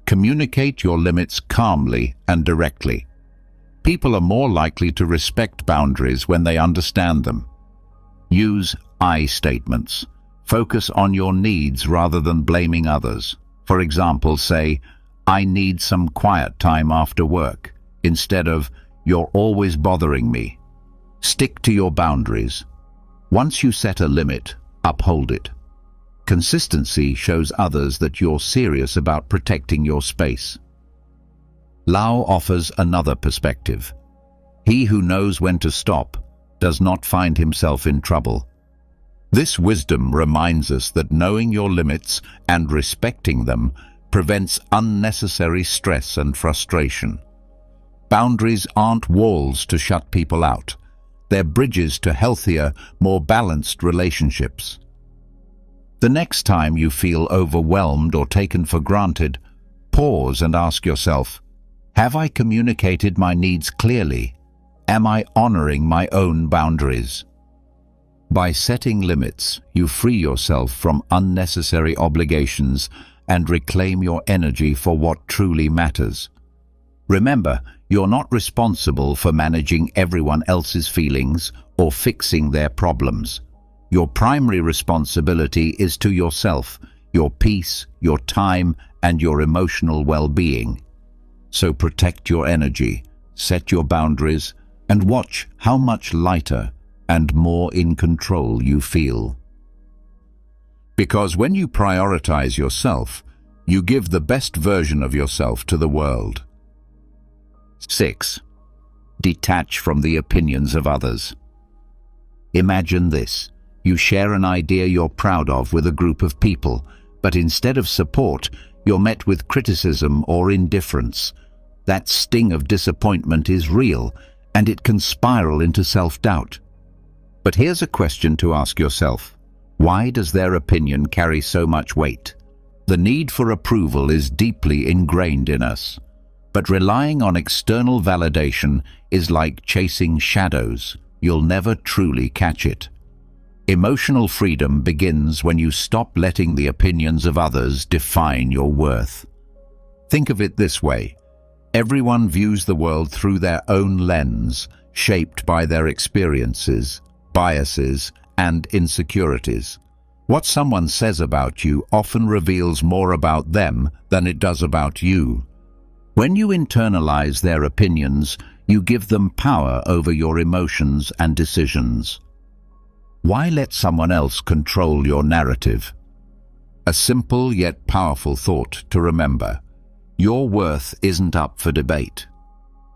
Communicate your limits calmly and directly. People are more likely to respect boundaries when they understand them. Use I statements. Focus on your needs rather than blaming others. For example, say, I need some quiet time after work, instead of, you're always bothering me. Stick to your boundaries. Once you set a limit, uphold it. Consistency shows others that you're serious about protecting your space. Lao offers another perspective. He who knows when to stop does not find himself in trouble. This wisdom reminds us that knowing your limits and respecting them prevents unnecessary stress and frustration. Boundaries aren't walls to shut people out. They're bridges to healthier, more balanced relationships. The next time you feel overwhelmed or taken for granted, pause and ask yourself, have I communicated my needs clearly? Am I honoring my own boundaries? By setting limits, you free yourself from unnecessary obligations and reclaim your energy for what truly matters. Remember, you're not responsible for managing everyone else's feelings or fixing their problems. Your primary responsibility is to yourself, your peace, your time, and your emotional well-being. So protect your energy, set your boundaries, and watch how much lighter and more in control you feel. Because when you prioritize yourself, you give the best version of yourself to the world. 6. Detach from the opinions of others. Imagine this. You share an idea you're proud of with a group of people, but instead of support, you're met with criticism or indifference. That sting of disappointment is real, and it can spiral into self-doubt. But here's a question to ask yourself. Why does their opinion carry so much weight? The need for approval is deeply ingrained in us. But relying on external validation is like chasing shadows. You'll never truly catch it. Emotional freedom begins when you stop letting the opinions of others define your worth. Think of it this way. Everyone views the world through their own lens, shaped by their experiences, biases, and insecurities. What someone says about you often reveals more about them than it does about you. When you internalize their opinions, you give them power over your emotions and decisions. Why let someone else control your narrative? A simple yet powerful thought to remember. Your worth isn't up for debate.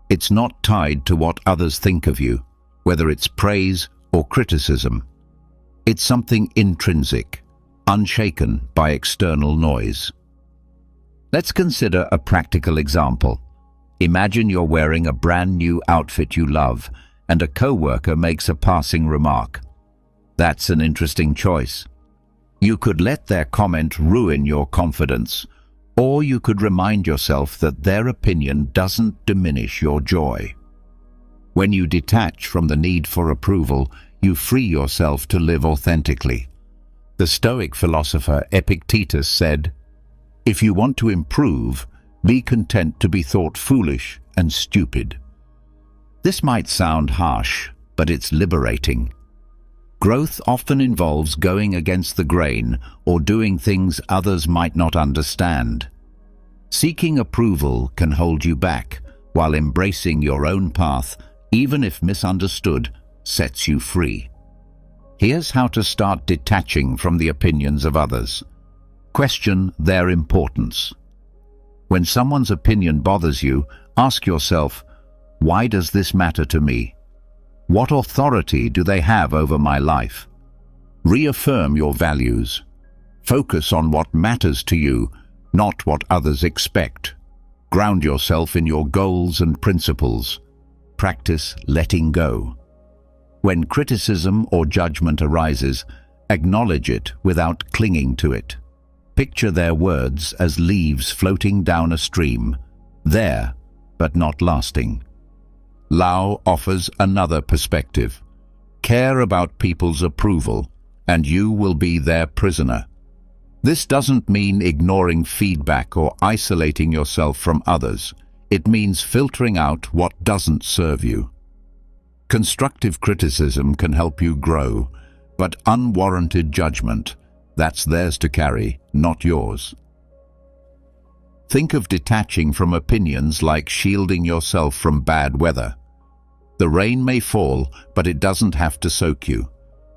It's not tied to what others think of you, whether it's praise or criticism. It's something intrinsic, unshaken by external noise. Let's consider a practical example. Imagine you're wearing a brand new outfit you love, and a coworker makes a passing remark. That's an interesting choice. You could let their comment ruin your confidence, or you could remind yourself that their opinion doesn't diminish your joy. When you detach from the need for approval, you free yourself to live authentically. The Stoic philosopher Epictetus said, "If you want to improve, be content to be thought foolish and stupid." This might sound harsh, but it's liberating. Growth often involves going against the grain or doing things others might not understand. Seeking approval can hold you back, while embracing your own path, even if misunderstood, sets you free. Here's how to start detaching from the opinions of others. Question their importance. When someone's opinion bothers you, ask yourself, why does this matter to me? What authority do they have over my life? Reaffirm your values. Focus on what matters to you, not what others expect. Ground yourself in your goals and principles. Practice letting go. When criticism or judgment arises, acknowledge it without clinging to it. Picture their words as leaves floating down a stream, there, but not lasting. Lao offers another perspective. Care about people's approval, and you will be their prisoner. This doesn't mean ignoring feedback or isolating yourself from others. It means filtering out what doesn't serve you. Constructive criticism can help you grow, but unwarranted judgment, that's theirs to carry, not yours. Think of detaching from opinions like shielding yourself from bad weather. The rain may fall, but it doesn't have to soak you.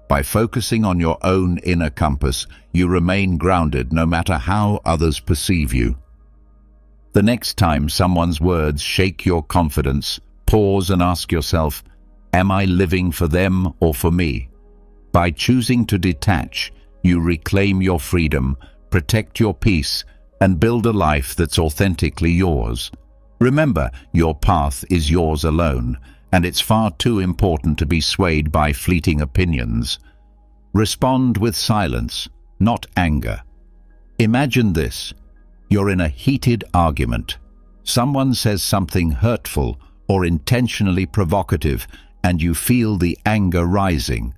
By focusing on your own inner compass, you remain grounded no matter how others perceive you. The next time someone's words shake your confidence, pause and ask yourself, am I living for them or for me? By choosing to detach, you reclaim your freedom, protect your peace, and build a life that's authentically yours. Remember, your path is yours alone, and it's far too important to be swayed by fleeting opinions. Respond with silence, not anger. Imagine this. You're in a heated argument. Someone says something hurtful or intentionally provocative, and you feel the anger rising.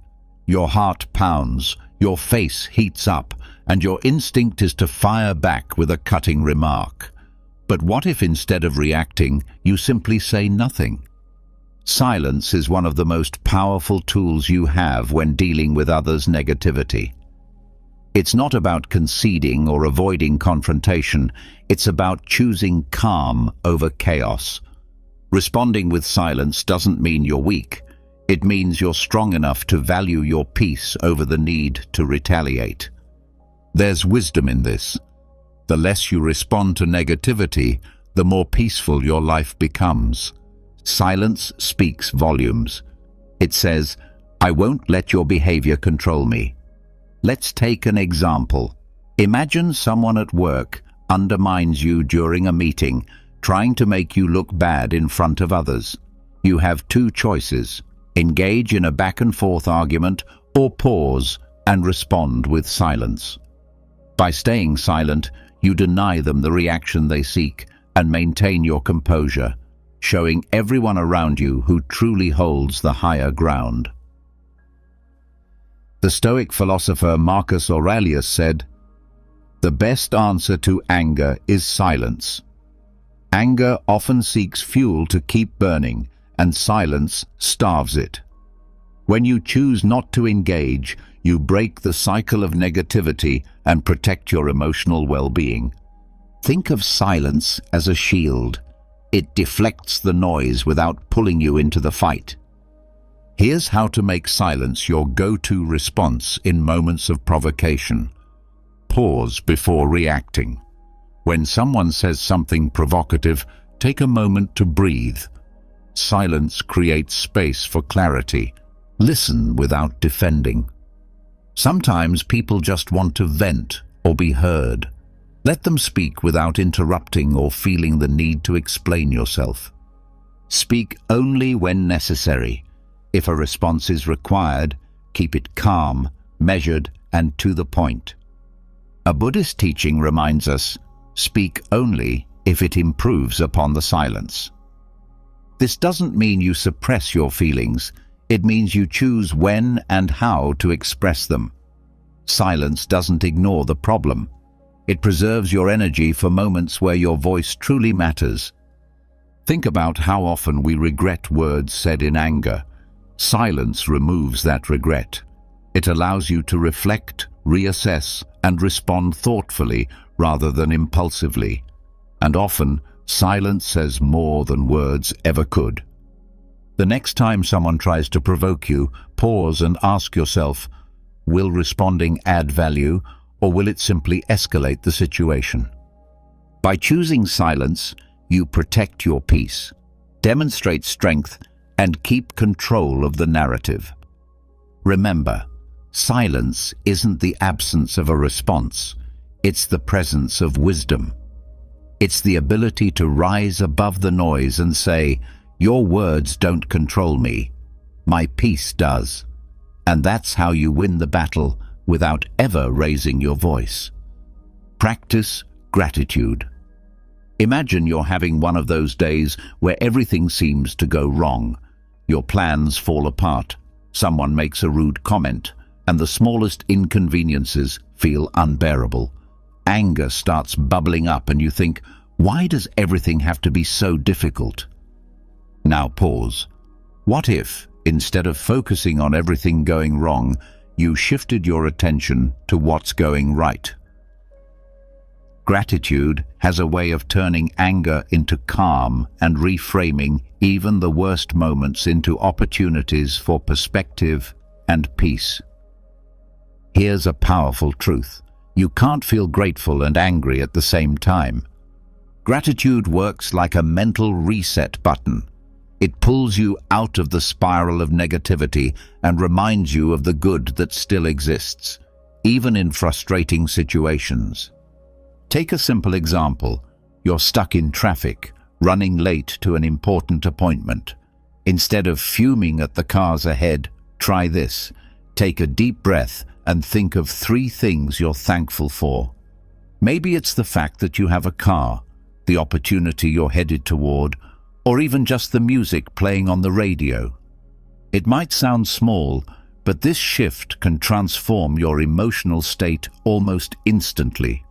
Your heart pounds, your face heats up, and your instinct is to fire back with a cutting remark. But what if instead of reacting, you simply say nothing? Silence is one of the most powerful tools you have when dealing with others' negativity. It's not about conceding or avoiding confrontation, it's about choosing calm over chaos. Responding with silence doesn't mean you're weak. It means you're strong enough to value your peace over the need to retaliate. There's wisdom in this. The less you respond to negativity, the more peaceful your life becomes. Silence speaks volumes. It says, "I won't let your behavior control me." Let's take an example. Imagine someone at work undermines you during a meeting, trying to make you look bad in front of others. You have two choices: engage in a back-and-forth argument or pause and respond with silence. By staying silent, you deny them the reaction they seek and maintain your composure, showing everyone around you who truly holds the higher ground. The Stoic philosopher Marcus Aurelius said, "The best answer to anger is silence. Anger often seeks fuel to keep burning, and silence starves it. When you choose not to engage, you break the cycle of negativity and protect your emotional well-being." Think of silence as a shield. It deflects the noise without pulling you into the fight. Here's how to make silence your go-to response in moments of provocation. Pause before reacting. When someone says something provocative, take a moment to breathe. Silence creates space for clarity. Listen without defending. Sometimes people just want to vent or be heard. Let them speak without interrupting or feeling the need to explain yourself. Speak only when necessary. If a response is required, keep it calm, measured, and to the point. A Buddhist teaching reminds us, speak only if it improves upon the silence. This doesn't mean you suppress your feelings. It means you choose when and how to express them. Silence doesn't ignore the problem. It preserves your energy for moments where your voice truly matters. Think about how often we regret words said in anger. Silence removes that regret. It allows you to reflect, reassess, and respond thoughtfully rather than impulsively. And often, silence says more than words ever could. The next time someone tries to provoke you, pause and ask yourself, will responding add value, or will it simply escalate the situation? By choosing silence, you protect your peace, demonstrate strength, and keep control of the narrative. Remember, silence isn't the absence of a response, it's the presence of wisdom. It's the ability to rise above the noise and say, "Your words don't control me, my peace does." And that's how you win the battle without ever raising your voice. Practice gratitude. Imagine you're having one of those days where everything seems to go wrong. Your plans fall apart, someone makes a rude comment, and the smallest inconveniences feel unbearable. Anger starts bubbling up and you think, why does everything have to be so difficult? Now pause. What if, instead of focusing on everything going wrong, you shifted your attention to what's going right? Gratitude has a way of turning anger into calm and reframing even the worst moments into opportunities for perspective and peace. Here's a powerful truth. You can't feel grateful and angry at the same time. Gratitude works like a mental reset button. It pulls you out of the spiral of negativity and reminds you of the good that still exists, even in frustrating situations. Take a simple example. You're stuck in traffic, running late to an important appointment. Instead of fuming at the cars ahead, try this. Take a deep breath and think of 3 things you're thankful for. Maybe it's the fact that you have a car, the opportunity you're headed toward, or even just the music playing on the radio. It might sound small, but this shift can transform your emotional state almost instantly.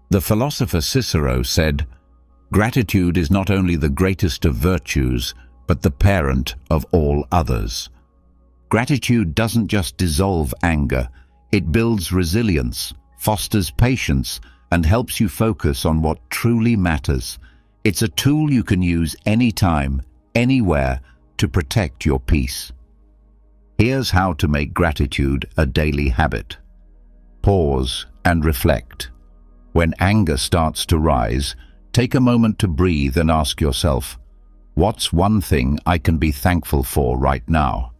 The philosopher Cicero said, "Gratitude is not only the greatest of virtues, but the parent of all others." Gratitude doesn't just dissolve anger, it builds resilience, fosters patience, and helps you focus on what truly matters. It's a tool you can use anytime, anywhere, to protect your peace. Here's how to make gratitude a daily habit. Pause and reflect. When anger starts to rise, take a moment to breathe and ask yourself, what's one thing I can be thankful for right now?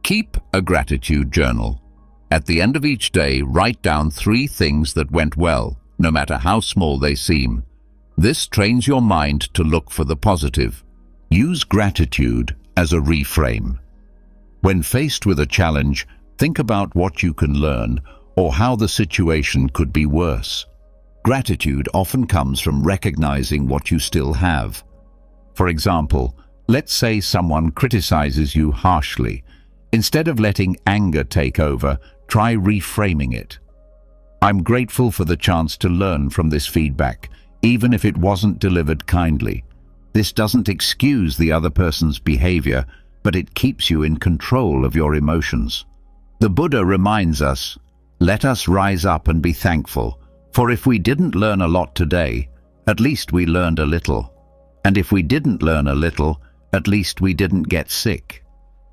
Keep a gratitude journal. At the end of each day, write down 3 things that went well, no matter how small they seem. This trains your mind to look for the positive. Use gratitude as a reframe. When faced with a challenge, think about what you can learn or how the situation could be worse. Gratitude often comes from recognizing what you still have. For example, let's say someone criticizes you harshly. Instead of letting anger take over, try reframing it. I'm grateful for the chance to learn from this feedback, even if it wasn't delivered kindly. This doesn't excuse the other person's behavior, but it keeps you in control of your emotions. The Buddha reminds us, let us rise up and be thankful, for if we didn't learn a lot today, at least we learned a little. And if we didn't learn a little, at least we didn't get sick.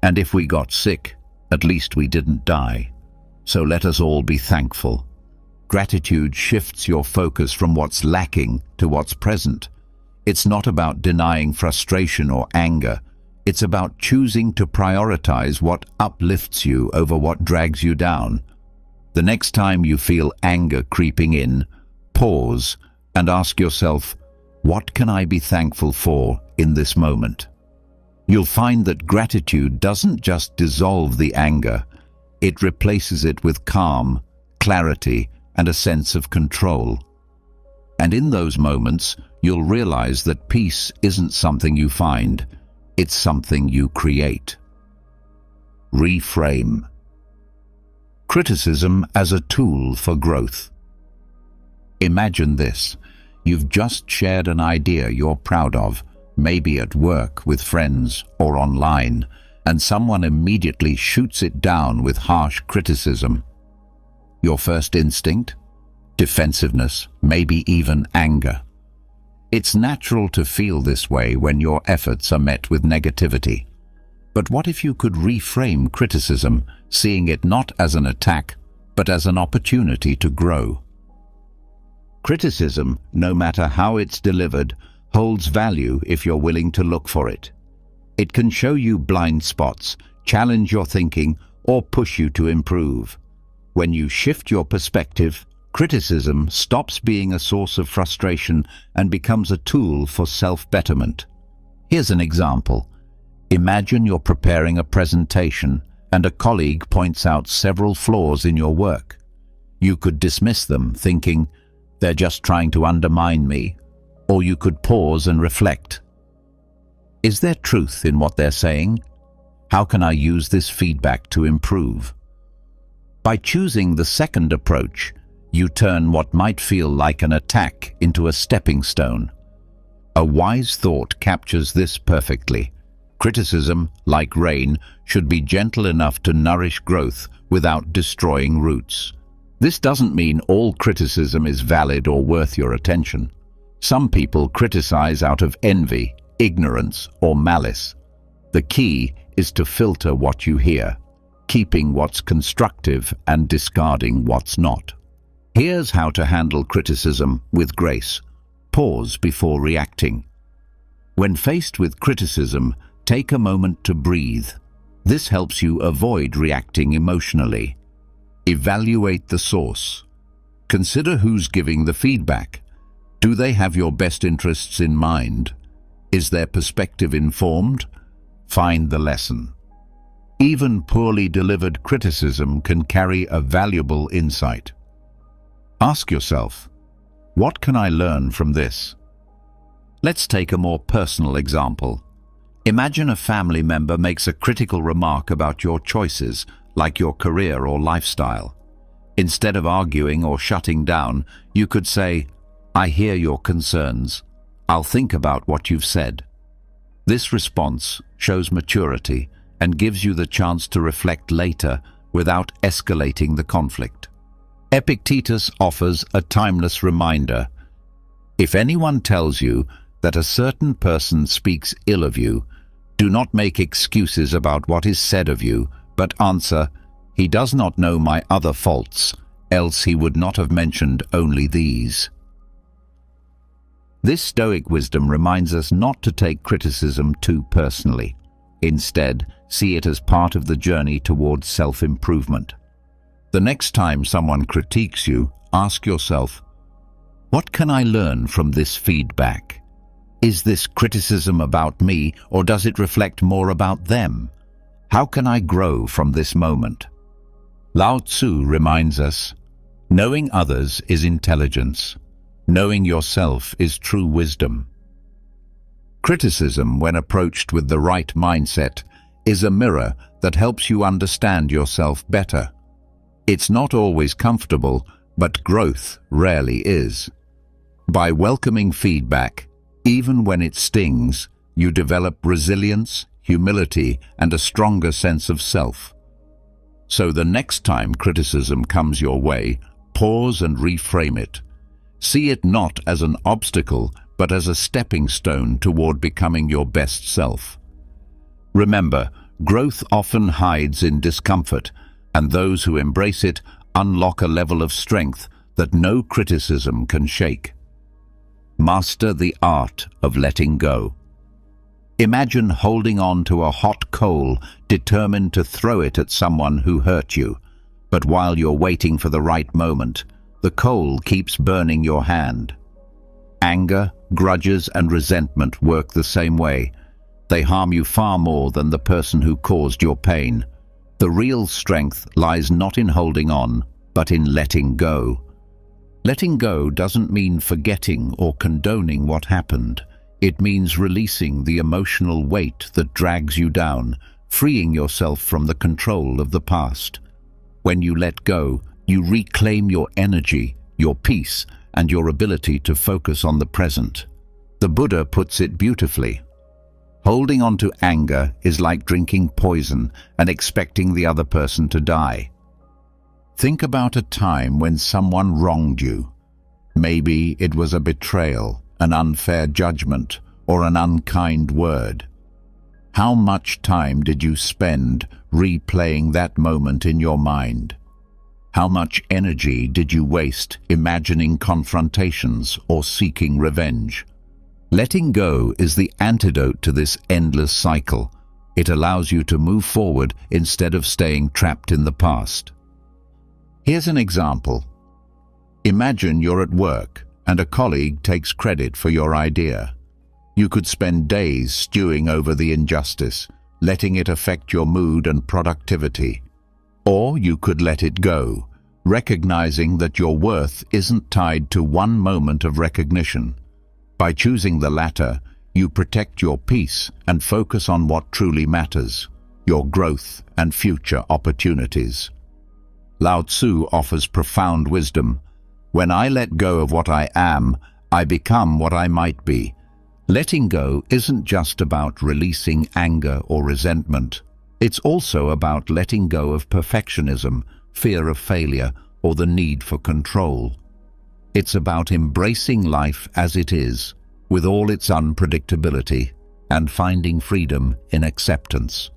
And if we got sick, at least we didn't die. So let us all be thankful. Gratitude shifts your focus from what's lacking to what's present. It's not about denying frustration or anger. It's about choosing to prioritize what uplifts you over what drags you down. The next time you feel anger creeping in, pause and ask yourself, what can I be thankful for in this moment? You'll find that gratitude doesn't just dissolve the anger, it replaces it with calm, clarity, and a sense of control. And in those moments, you'll realize that peace isn't something you find, it's something you create. Reframe. Criticism as a tool for growth. Imagine this. You've just shared an idea you're proud of, maybe at work, with friends, or online, and someone immediately shoots it down with harsh criticism. Your first instinct? Defensiveness, maybe even anger. It's natural to feel this way when your efforts are met with negativity. But what if you could reframe criticism, seeing it not as an attack, but as an opportunity to grow? Criticism, no matter how it's delivered, holds value if you're willing to look for it. It can show you blind spots, challenge your thinking, or push you to improve. When you shift your perspective, criticism stops being a source of frustration and becomes a tool for self-betterment. Here's an example. Imagine you're preparing a presentation and a colleague points out several flaws in your work. You could dismiss them, thinking, they're just trying to undermine me. Or you could pause and reflect. Is there truth in what they're saying? How can I use this feedback to improve? By choosing the second approach, you turn what might feel like an attack into a stepping stone. A wise thought captures this perfectly. Criticism, like rain, should be gentle enough to nourish growth without destroying roots. This doesn't mean all criticism is valid or worth your attention. Some people criticize out of envy, ignorance, or malice. The key is to filter what you hear, keeping what's constructive and discarding what's not. Here's how to handle criticism with grace. Pause before reacting. When faced with criticism, take a moment to breathe. This helps you avoid reacting emotionally. Evaluate the source. Consider who's giving the feedback. Do they have your best interests in mind? Is their perspective informed? Find the lesson. Even poorly delivered criticism can carry a valuable insight. Ask yourself, what can I learn from this? Let's take a more personal example. Imagine a family member makes a critical remark about your choices, like your career or lifestyle. Instead of arguing or shutting down, you could say, "I hear your concerns. I'll think about what you've said." This response shows maturity and gives you the chance to reflect later without escalating the conflict. Epictetus offers a timeless reminder. If anyone tells you that a certain person speaks ill of you, do not make excuses about what is said of you, but answer, "He does not know my other faults, else he would not have mentioned only these." This Stoic wisdom reminds us not to take criticism too personally. Instead, see it as part of the journey towards self-improvement. The next time someone critiques you, ask yourself, what can I learn from this feedback? Is this criticism about me, or does it reflect more about them? How can I grow from this moment? Lao Tzu reminds us, knowing others is intelligence. Knowing yourself is true wisdom. Criticism, when approached with the right mindset, is a mirror that helps you understand yourself better. It's not always comfortable, but growth rarely is. By welcoming feedback, even when it stings, you develop resilience, humility, and a stronger sense of self. So the next time criticism comes your way, pause and reframe it. See it not as an obstacle, but as a stepping stone toward becoming your best self. Remember, growth often hides in discomfort, and those who embrace it unlock a level of strength that no criticism can shake. Master the art of letting go. Imagine holding on to a hot coal, determined to throw it at someone who hurt you. But while you're waiting for the right moment, the coal keeps burning your hand. Anger, grudges, and resentment work the same way. They harm you far more than the person who caused your pain. The real strength lies not in holding on, but in letting go. Letting go doesn't mean forgetting or condoning what happened. It means releasing the emotional weight that drags you down, freeing yourself from the control of the past. When you let go, you reclaim your energy, your peace, and your ability to focus on the present. The Buddha puts it beautifully. Holding on to anger is like drinking poison and expecting the other person to die. Think about a time when someone wronged you. Maybe it was a betrayal, an unfair judgment, or an unkind word. How much time did you spend replaying that moment in your mind? How much energy did you waste imagining confrontations or seeking revenge? Letting go is the antidote to this endless cycle. It allows you to move forward instead of staying trapped in the past. Here's an example. Imagine you're at work and a colleague takes credit for your idea. You could spend days stewing over the injustice, letting it affect your mood and productivity. Or you could let it go, recognizing that your worth isn't tied to one moment of recognition. By choosing the latter, you protect your peace and focus on what truly matters, your growth and future opportunities. Lao Tzu offers profound wisdom. When I let go of what I am, I become what I might be. Letting go isn't just about releasing anger or resentment. It's also about letting go of perfectionism, fear of failure, or the need for control. It's about embracing life as it is, with all its unpredictability, and finding freedom in acceptance.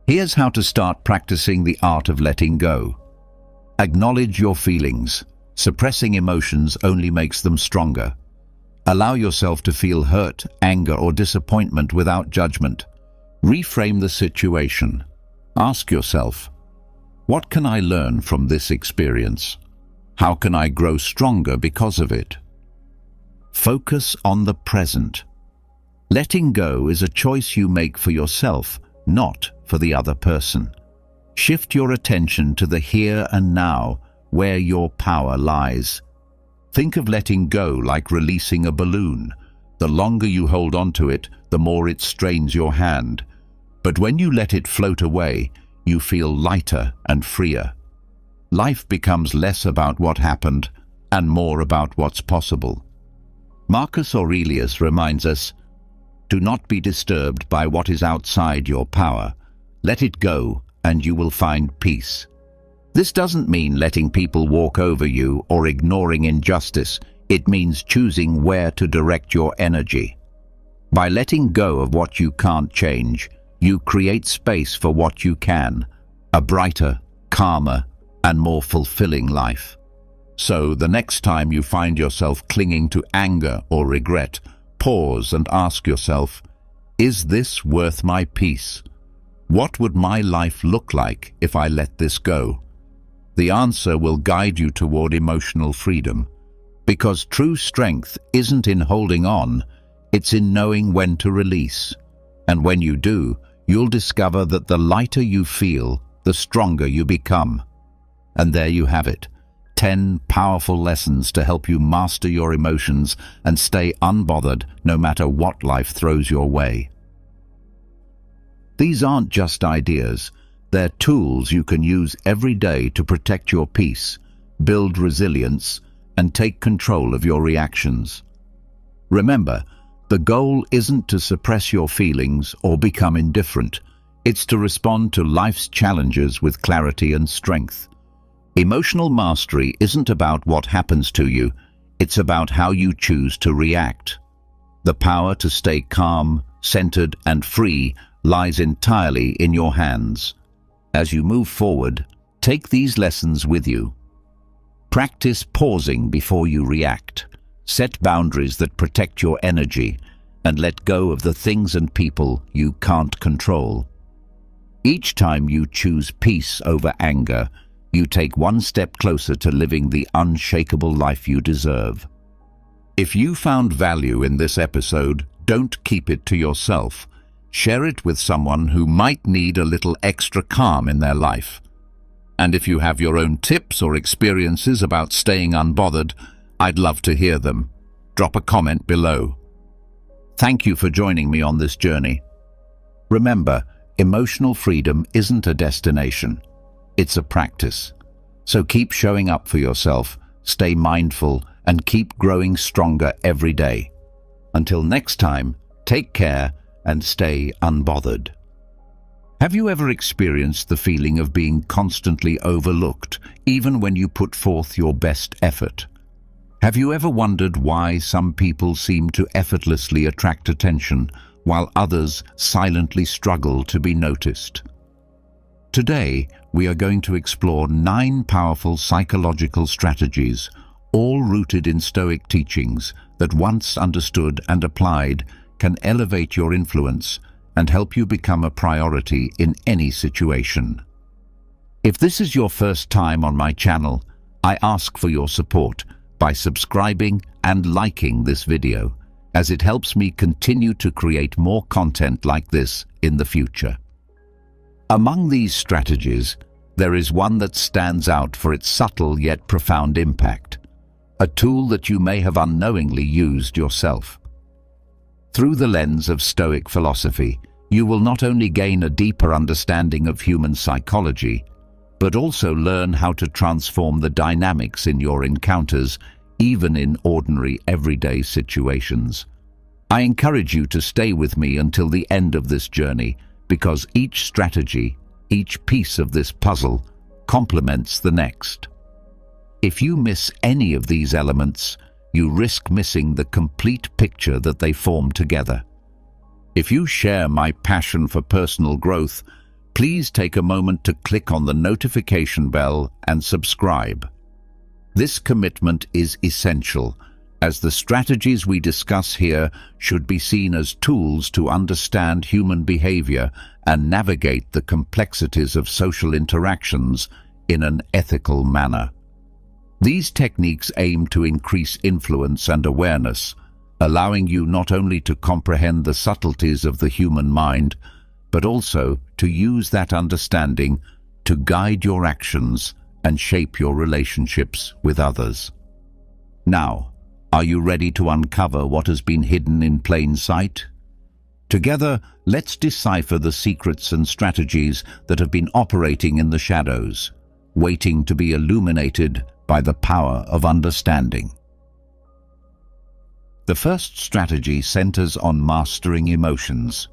Here's how to start practicing the art of letting go. Acknowledge your feelings. Suppressing emotions only makes them stronger. Allow yourself to feel hurt, anger, or disappointment without judgment. Reframe the situation. Ask yourself, what can I learn from this experience? How can I grow stronger because of it? Focus on the present. Letting go is a choice you make for yourself, not for the other person. Shift your attention to the here and now, where your power lies. Think of letting go like releasing a balloon. The longer you hold onto it, the more it strains your hand. But when you let it float away, you feel lighter and freer. Life becomes less about what happened and more about what's possible. Marcus Aurelius reminds us, "Do not be disturbed by what is outside your power. Let it go and you will find peace." This doesn't mean letting people walk over you or ignoring injustice. It means choosing where to direct your energy. By letting go of what you can't change, you create space for what you can, a brighter, calmer, and more fulfilling life. So, the next time you find yourself clinging to anger or regret, pause and ask yourself, is this worth my peace? What would my life look like if I let this go? The answer will guide you toward emotional freedom, because true strength isn't in holding on, it's in knowing when to release. And when you do, you'll discover that the lighter you feel, the stronger you become. And there you have it, 10 powerful lessons to help you master your emotions and stay unbothered no matter what life throws your way. These aren't just ideas, they're tools you can use every day to protect your peace, build resilience, and take control of your reactions. Remember, the goal isn't to suppress your feelings or become indifferent. It's to respond to life's challenges with clarity and strength. Emotional mastery isn't about what happens to you, it's about how you choose to react. The power to stay calm, centered, and free lies entirely in your hands. As you move forward, take these lessons with you. Practice pausing before you react. Set boundaries that protect your energy, and let go of the things and people you can't control. Each time you choose peace over anger, you take one step closer to living the unshakable life you deserve. If you found value in this episode, don't keep it to yourself. Share it with someone who might need a little extra calm in their life. And if you have your own tips or experiences about staying unbothered, I'd love to hear them. Drop a comment below. Thank you for joining me on this journey. Remember, emotional freedom isn't a destination. It's a practice. So keep showing up for yourself, stay mindful, and keep growing stronger every day. Until next time, take care and stay unbothered. Have you ever experienced the feeling of being constantly overlooked, even when you put forth your best effort? Have you ever wondered why some people seem to effortlessly attract attention, while others silently struggle to be noticed? Today, we are going to explore 9 powerful psychological strategies, all rooted in Stoic teachings that, once understood and applied, can elevate your influence and help you become a priority in any situation. If this is your first time on my channel, I ask for your support by subscribing and liking this video, as it helps me continue to create more content like this in the future. Among these strategies, there is one that stands out for its subtle yet profound impact, a tool that you may have unknowingly used yourself. Through the lens of Stoic philosophy, you will not only gain a deeper understanding of human psychology, but also learn how to transform the dynamics in your encounters, even in ordinary, everyday situations. I encourage you to stay with me until the end of this journey, because each strategy, each piece of this puzzle, complements the next. If you miss any of these elements, you risk missing the complete picture that they form together. If you share my passion for personal growth, please take a moment to click on the notification bell and subscribe. This commitment is essential, as the strategies we discuss here should be seen as tools to understand human behavior and navigate the complexities of social interactions in an ethical manner. These techniques aim to increase influence and awareness, allowing you not only to comprehend the subtleties of the human mind, but also to use that understanding to guide your actions and shape your relationships with others. Now, are you ready to uncover what has been hidden in plain sight? Together, let's decipher the secrets and strategies that have been operating in the shadows, waiting to be illuminated by the power of understanding. The first strategy centers on mastering emotions.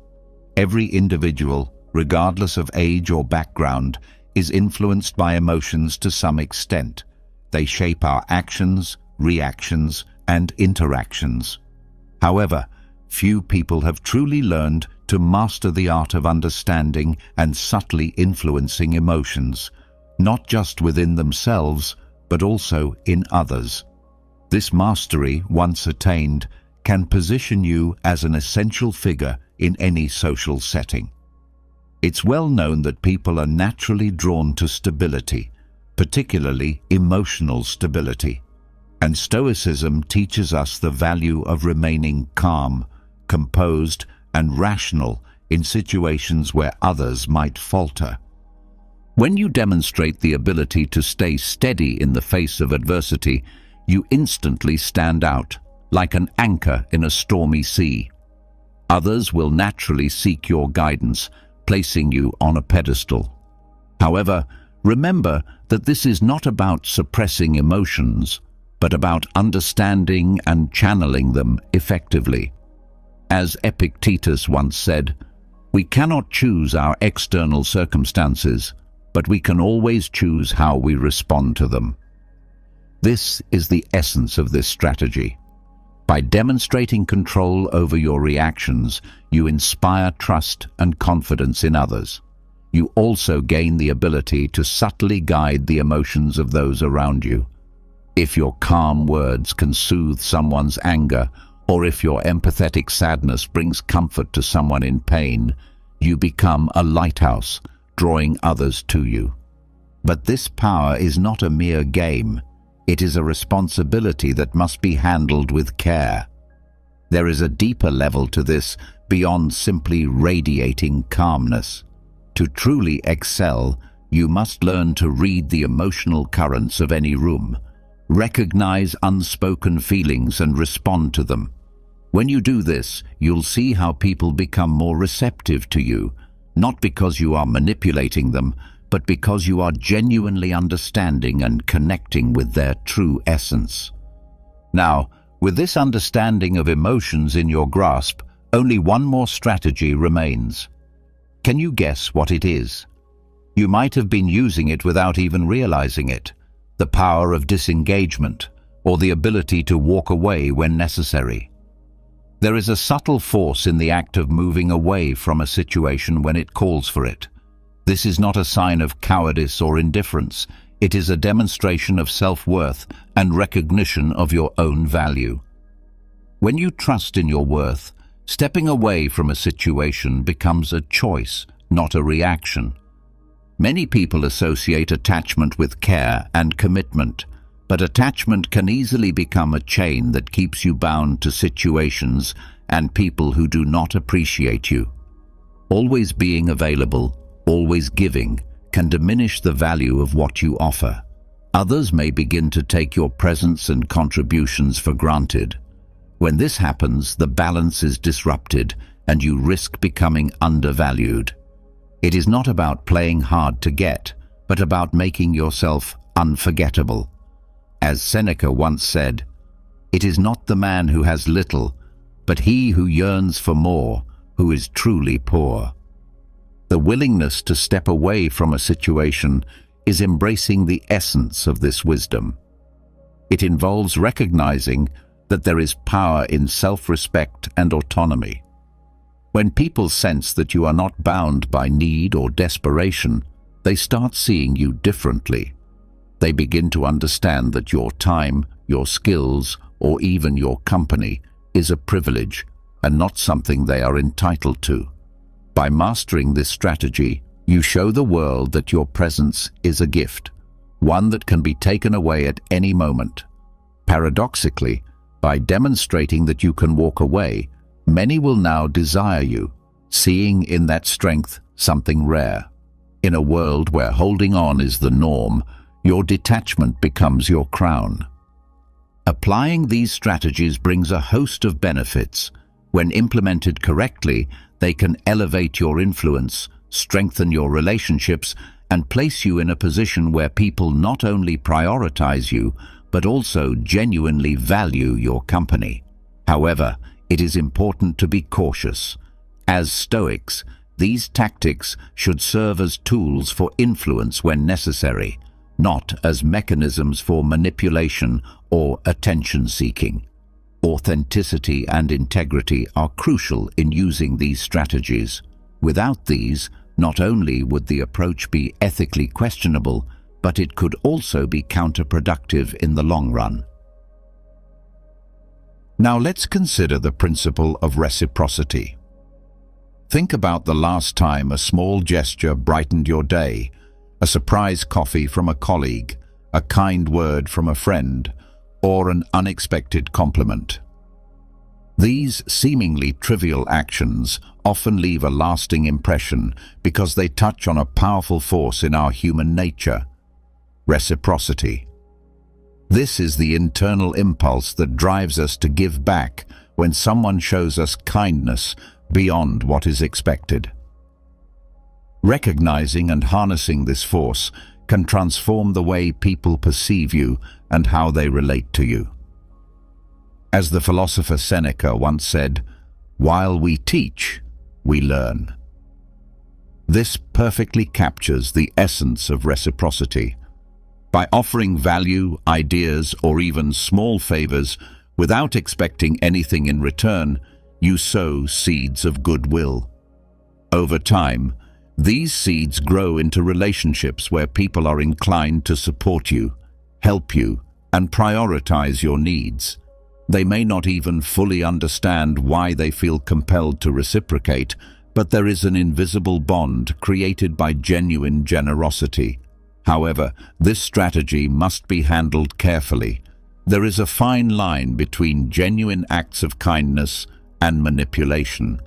Every individual, regardless of age or background, is influenced by emotions to some extent. They shape our actions, reactions, and interactions. However, few people have truly learned to master the art of understanding and subtly influencing emotions, not just within themselves, but also in others. This mastery, once attained, can position you as an essential figure in any social setting. It's well known that people are naturally drawn to stability, particularly emotional stability. And Stoicism teaches us the value of remaining calm, composed, and rational in situations where others might falter. When you demonstrate the ability to stay steady in the face of adversity, you instantly stand out, like an anchor in a stormy sea. Others will naturally seek your guidance, placing you on a pedestal. However, remember that this is not about suppressing emotions, but about understanding and channeling them effectively. As Epictetus once said, "We cannot choose our external circumstances, but we can always choose how we respond to them." This is the essence of this strategy. By demonstrating control over your reactions, you inspire trust and confidence in others. You also gain the ability to subtly guide the emotions of those around you. If your calm words can soothe someone's anger, or if your empathetic sadness brings comfort to someone in pain, you become a lighthouse, drawing others to you. But this power is not a mere game. It is a responsibility that must be handled with care. There is a deeper level to this beyond simply radiating calmness. To truly excel, you must learn to read the emotional currents of any room, recognize unspoken feelings and respond to them. When you do this, you'll see how people become more receptive to you, not because you are manipulating them, but because you are genuinely understanding and connecting with their true essence. Now, with this understanding of emotions in your grasp, only one more strategy remains. Can you guess what it is? You might have been using it without even realizing it. The power of disengagement, or the ability to walk away when necessary. There is a subtle force in the act of moving away from a situation when it calls for it. This is not a sign of cowardice or indifference. It is a demonstration of self-worth and recognition of your own value. When you trust in your worth, stepping away from a situation becomes a choice, not a reaction. Many people associate attachment with care and commitment, but attachment can easily become a chain that keeps you bound to situations and people who do not appreciate you. Always being available, always giving, can diminish the value of what you offer. Others may begin to take your presence and contributions for granted. When this happens, the balance is disrupted and you risk becoming undervalued. It is not about playing hard to get, but about making yourself unforgettable. As Seneca once said, "It is not the man who has little, but he who yearns for more, who is truly poor." The willingness to step away from a situation is embracing the essence of this wisdom. It involves recognizing that there is power in self-respect and autonomy. When people sense that you are not bound by need or desperation, they start seeing you differently. They begin to understand that your time, your skills, or even your company is a privilege and not something they are entitled to. By mastering this strategy, you show the world that your presence is a gift, one that can be taken away at any moment. Paradoxically, By demonstrating that you can walk away, many will now desire you, seeing in that strength something rare. In a world where holding on is the norm, your detachment becomes your crown. Applying these strategies brings a host of benefits. When implemented correctly, they can elevate your influence, strengthen your relationships, and place you in a position where people not only prioritize you, but also genuinely value your company. However, it is important to be cautious. As Stoics, these tactics should serve as tools for influence when necessary, not as mechanisms for manipulation or attention-seeking. Authenticity and integrity are crucial in using these strategies. Without these, not only would the approach be ethically questionable, but it could also be counterproductive in the long run. Now let's consider the principle of reciprocity. Think about the last time a small gesture brightened your day, a surprise coffee from a colleague, a kind word from a friend, or an unexpected compliment. These seemingly trivial actions often leave a lasting impression because they touch on a powerful force in our human nature: reciprocity. This is the internal impulse that drives us to give back when someone shows us kindness beyond what is expected. Recognizing and harnessing this force can transform the way people perceive you and how they relate to you. As the philosopher Seneca once said, "While we teach, we learn." This perfectly captures the essence of reciprocity. By offering value, ideas, or even small favors without expecting anything in return, you sow seeds of goodwill. Over time, these seeds grow into relationships where people are inclined to support you, help you, and prioritize your needs. They may not even fully understand why they feel compelled to reciprocate, but there is an invisible bond created by genuine generosity. However, this strategy must be handled carefully. There is a fine line between genuine acts of kindness and manipulation.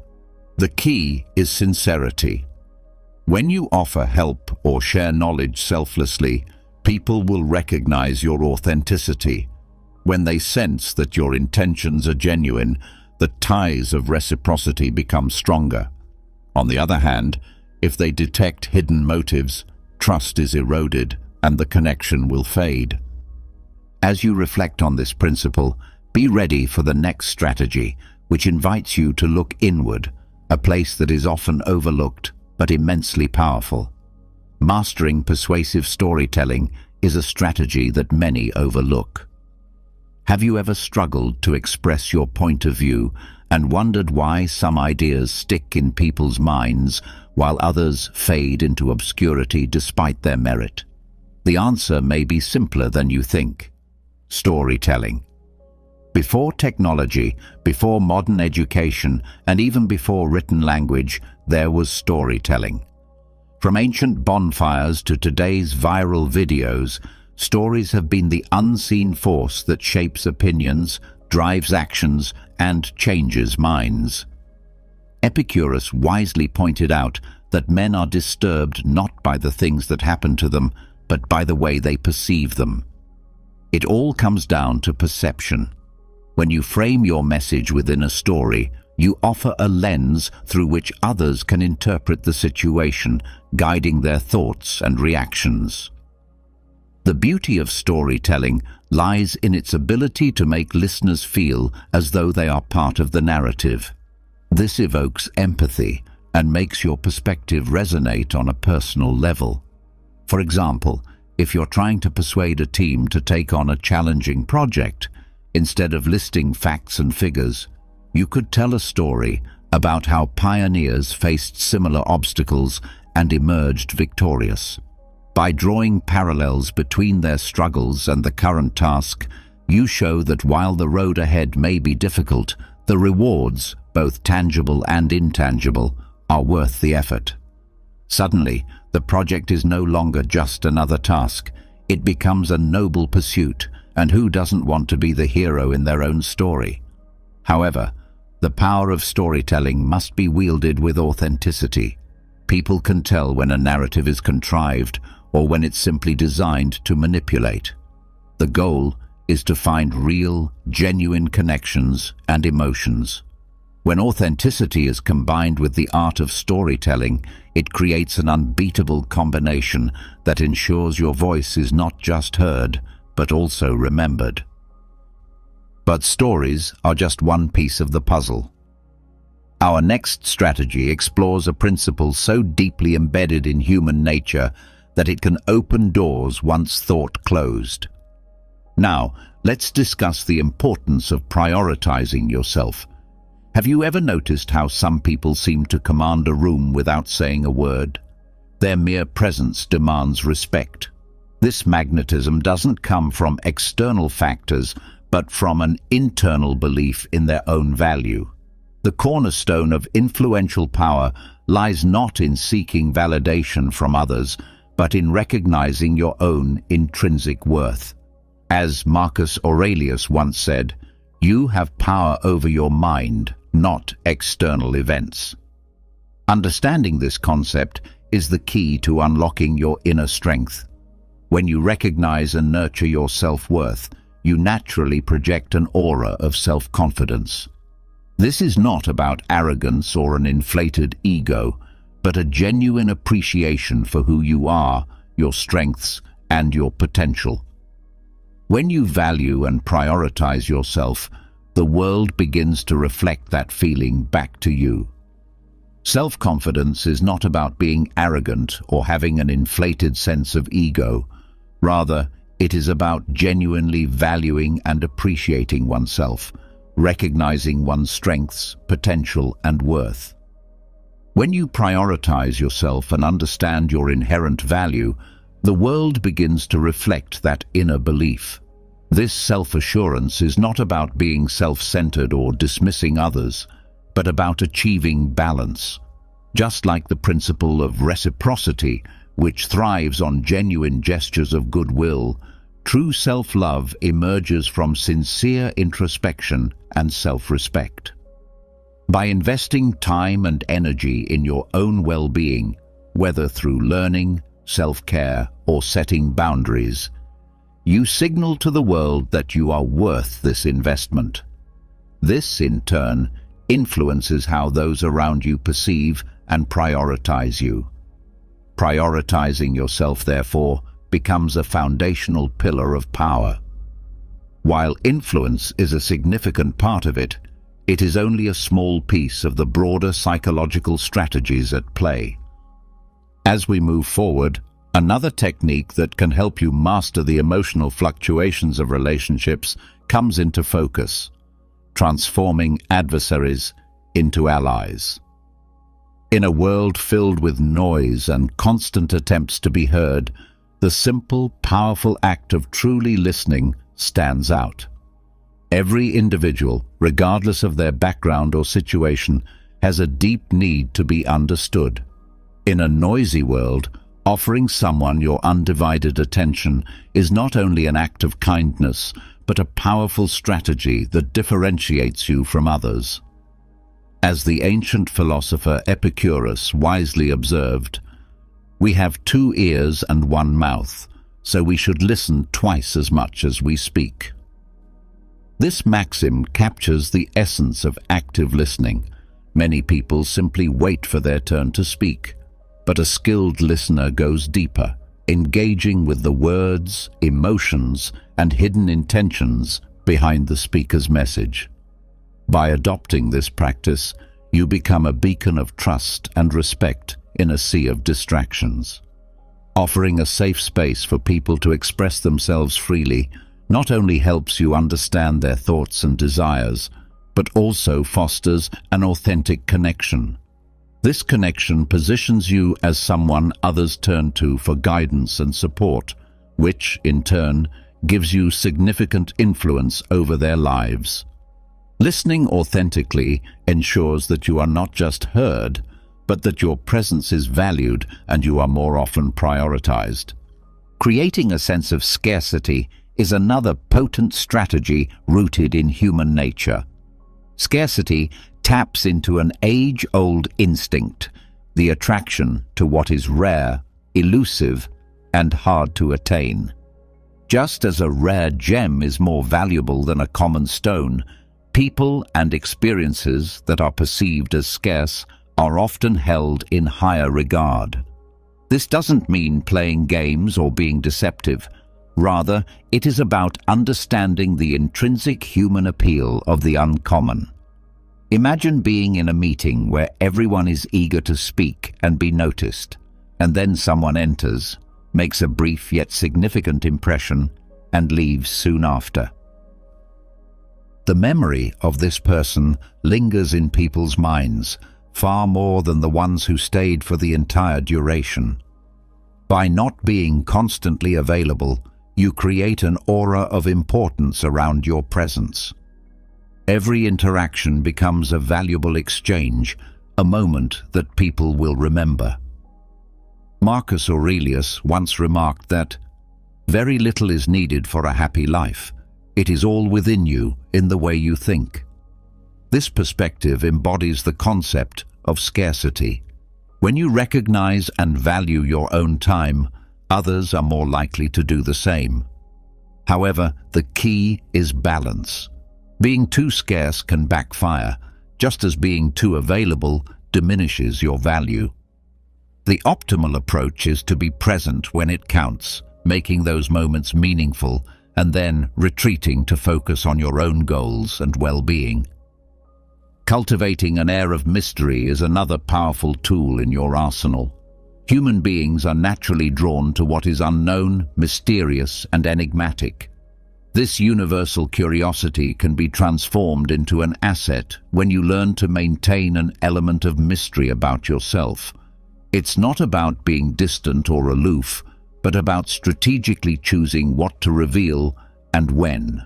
The key is sincerity. When you offer help or share knowledge selflessly, people will recognize your authenticity. When they sense that your intentions are genuine, the ties of reciprocity become stronger. On the other hand, if they detect hidden motives, trust is eroded and the connection will fade. As you reflect on this principle, be ready for the next strategy, which invites you to look inward, a place that is often overlooked but immensely powerful. Mastering persuasive storytelling is a strategy that many overlook. Have you ever struggled to express your point of view and wondered why some ideas stick in people's minds while others fade into obscurity despite their merit? The answer may be simpler than you think: storytelling. Before technology, before modern education, and even before written language, there was storytelling. From ancient bonfires to today's viral videos, stories have been the unseen force that shapes opinions, drives actions, and changes minds. Epicurus wisely pointed out that men are disturbed not by the things that happen to them, but by the way they perceive them. It all comes down to perception. When you frame your message within a story, you offer a lens through which others can interpret the situation, guiding their thoughts and reactions. The beauty of storytelling lies in its ability to make listeners feel as though they are part of the narrative. This evokes empathy and makes your perspective resonate on a personal level. For example, if you're trying to persuade a team to take on a challenging project, instead of listing facts and figures, you could tell a story about how pioneers faced similar obstacles and emerged victorious. By drawing parallels between their struggles and the current task, you show that while the road ahead may be difficult, the rewards, both tangible and intangible, are worth the effort. Suddenly, the project is no longer just another task. It becomes a noble pursuit, and who doesn't want to be the hero in their own story? However, the power of storytelling must be wielded with authenticity. People can tell when a narrative is contrived or when it's simply designed to manipulate. The goal is to find real, genuine connections and emotions. When authenticity is combined with the art of storytelling, it creates an unbeatable combination that ensures your voice is not just heard, but also remembered. But stories are just one piece of the puzzle. Our next strategy explores a principle so deeply embedded in human nature that it can open doors once thought closed. Now, let's discuss the importance of prioritizing yourself. Have you ever noticed how some people seem to command a room without saying a word? Their mere presence demands respect. This magnetism doesn't come from external factors, but from an internal belief in their own value. The cornerstone of influential power lies not in seeking validation from others, but in recognizing your own intrinsic worth. As Marcus Aurelius once said, "You have power over your mind, not external events." Understanding this concept is the key to unlocking your inner strength. When you recognize and nurture your self-worth, you naturally project an aura of self-confidence. This is not about arrogance or an inflated ego, but a genuine appreciation for who you are, your strengths, and your potential. When you value and prioritize yourself, the world begins to reflect that feeling back to you. Self-confidence is not about being arrogant or having an inflated sense of ego. Rather, it is about genuinely valuing and appreciating oneself, recognizing one's strengths, potential, and worth. When you prioritize yourself and understand your inherent value, the world begins to reflect that inner belief. This self-assurance is not about being self-centered or dismissing others, but about achieving balance. Just like the principle of reciprocity, which thrives on genuine gestures of goodwill, true self-love emerges from sincere introspection and self-respect. By investing time and energy in your own well-being, whether through learning, self-care, or setting boundaries, you signal to the world that you are worth this investment. This, in turn, influences how those around you perceive and prioritize you. Prioritizing yourself, therefore, becomes a foundational pillar of power. While influence is a significant part of it, it is only a small piece of the broader psychological strategies at play. As we move forward, another technique that can help you master the emotional fluctuations of relationships comes into focus: transforming adversaries into allies. In a world filled with noise and constant attempts to be heard, the simple, powerful act of truly listening stands out. Every individual, regardless of their background or situation, has a deep need to be understood. In a noisy world, offering someone your undivided attention is not only an act of kindness, but a powerful strategy that differentiates you from others. As the ancient philosopher Epicurus wisely observed, "We have 2 ears and 1 mouth, so we should listen twice as much as we speak." This maxim captures the essence of active listening. Many people simply wait for their turn to speak, but a skilled listener goes deeper, engaging with the words, emotions, and hidden intentions behind the speaker's message. By adopting this practice, you become a beacon of trust and respect in a sea of distractions. Offering a safe space for people to express themselves freely not only helps you understand their thoughts and desires, but also fosters an authentic connection. This connection positions you as someone others turn to for guidance and support, which, in turn, gives you significant influence over their lives. Listening authentically ensures that you are not just heard, but that your presence is valued and you are more often prioritized. Creating a sense of scarcity is another potent strategy rooted in human nature. Scarcity taps into an age-old instinct, the attraction to what is rare, elusive, and hard to attain. Just as a rare gem is more valuable than a common stone, people and experiences that are perceived as scarce are often held in higher regard. This doesn't mean playing games or being deceptive. Rather, it is about understanding the intrinsic human appeal of the uncommon. Imagine being in a meeting where everyone is eager to speak and be noticed, and then someone enters, makes a brief yet significant impression, and leaves soon after. The memory of this person lingers in people's minds, far more than the ones who stayed for the entire duration. By not being constantly available, you create an aura of importance around your presence. Every interaction becomes a valuable exchange, a moment that people will remember. Marcus Aurelius once remarked that, "Very little is needed for a happy life. It is all within you, in the way you think." This perspective embodies the concept of scarcity. When you recognize and value your own time, others are more likely to do the same. However, the key is balance. Being too scarce can backfire, just as being too available diminishes your value. The optimal approach is to be present when it counts, making those moments meaningful, and then retreating to focus on your own goals and well-being. Cultivating an air of mystery is another powerful tool in your arsenal. Human beings are naturally drawn to what is unknown, mysterious, and enigmatic. This universal curiosity can be transformed into an asset when you learn to maintain an element of mystery about yourself. It's not about being distant or aloof, but about strategically choosing what to reveal and when.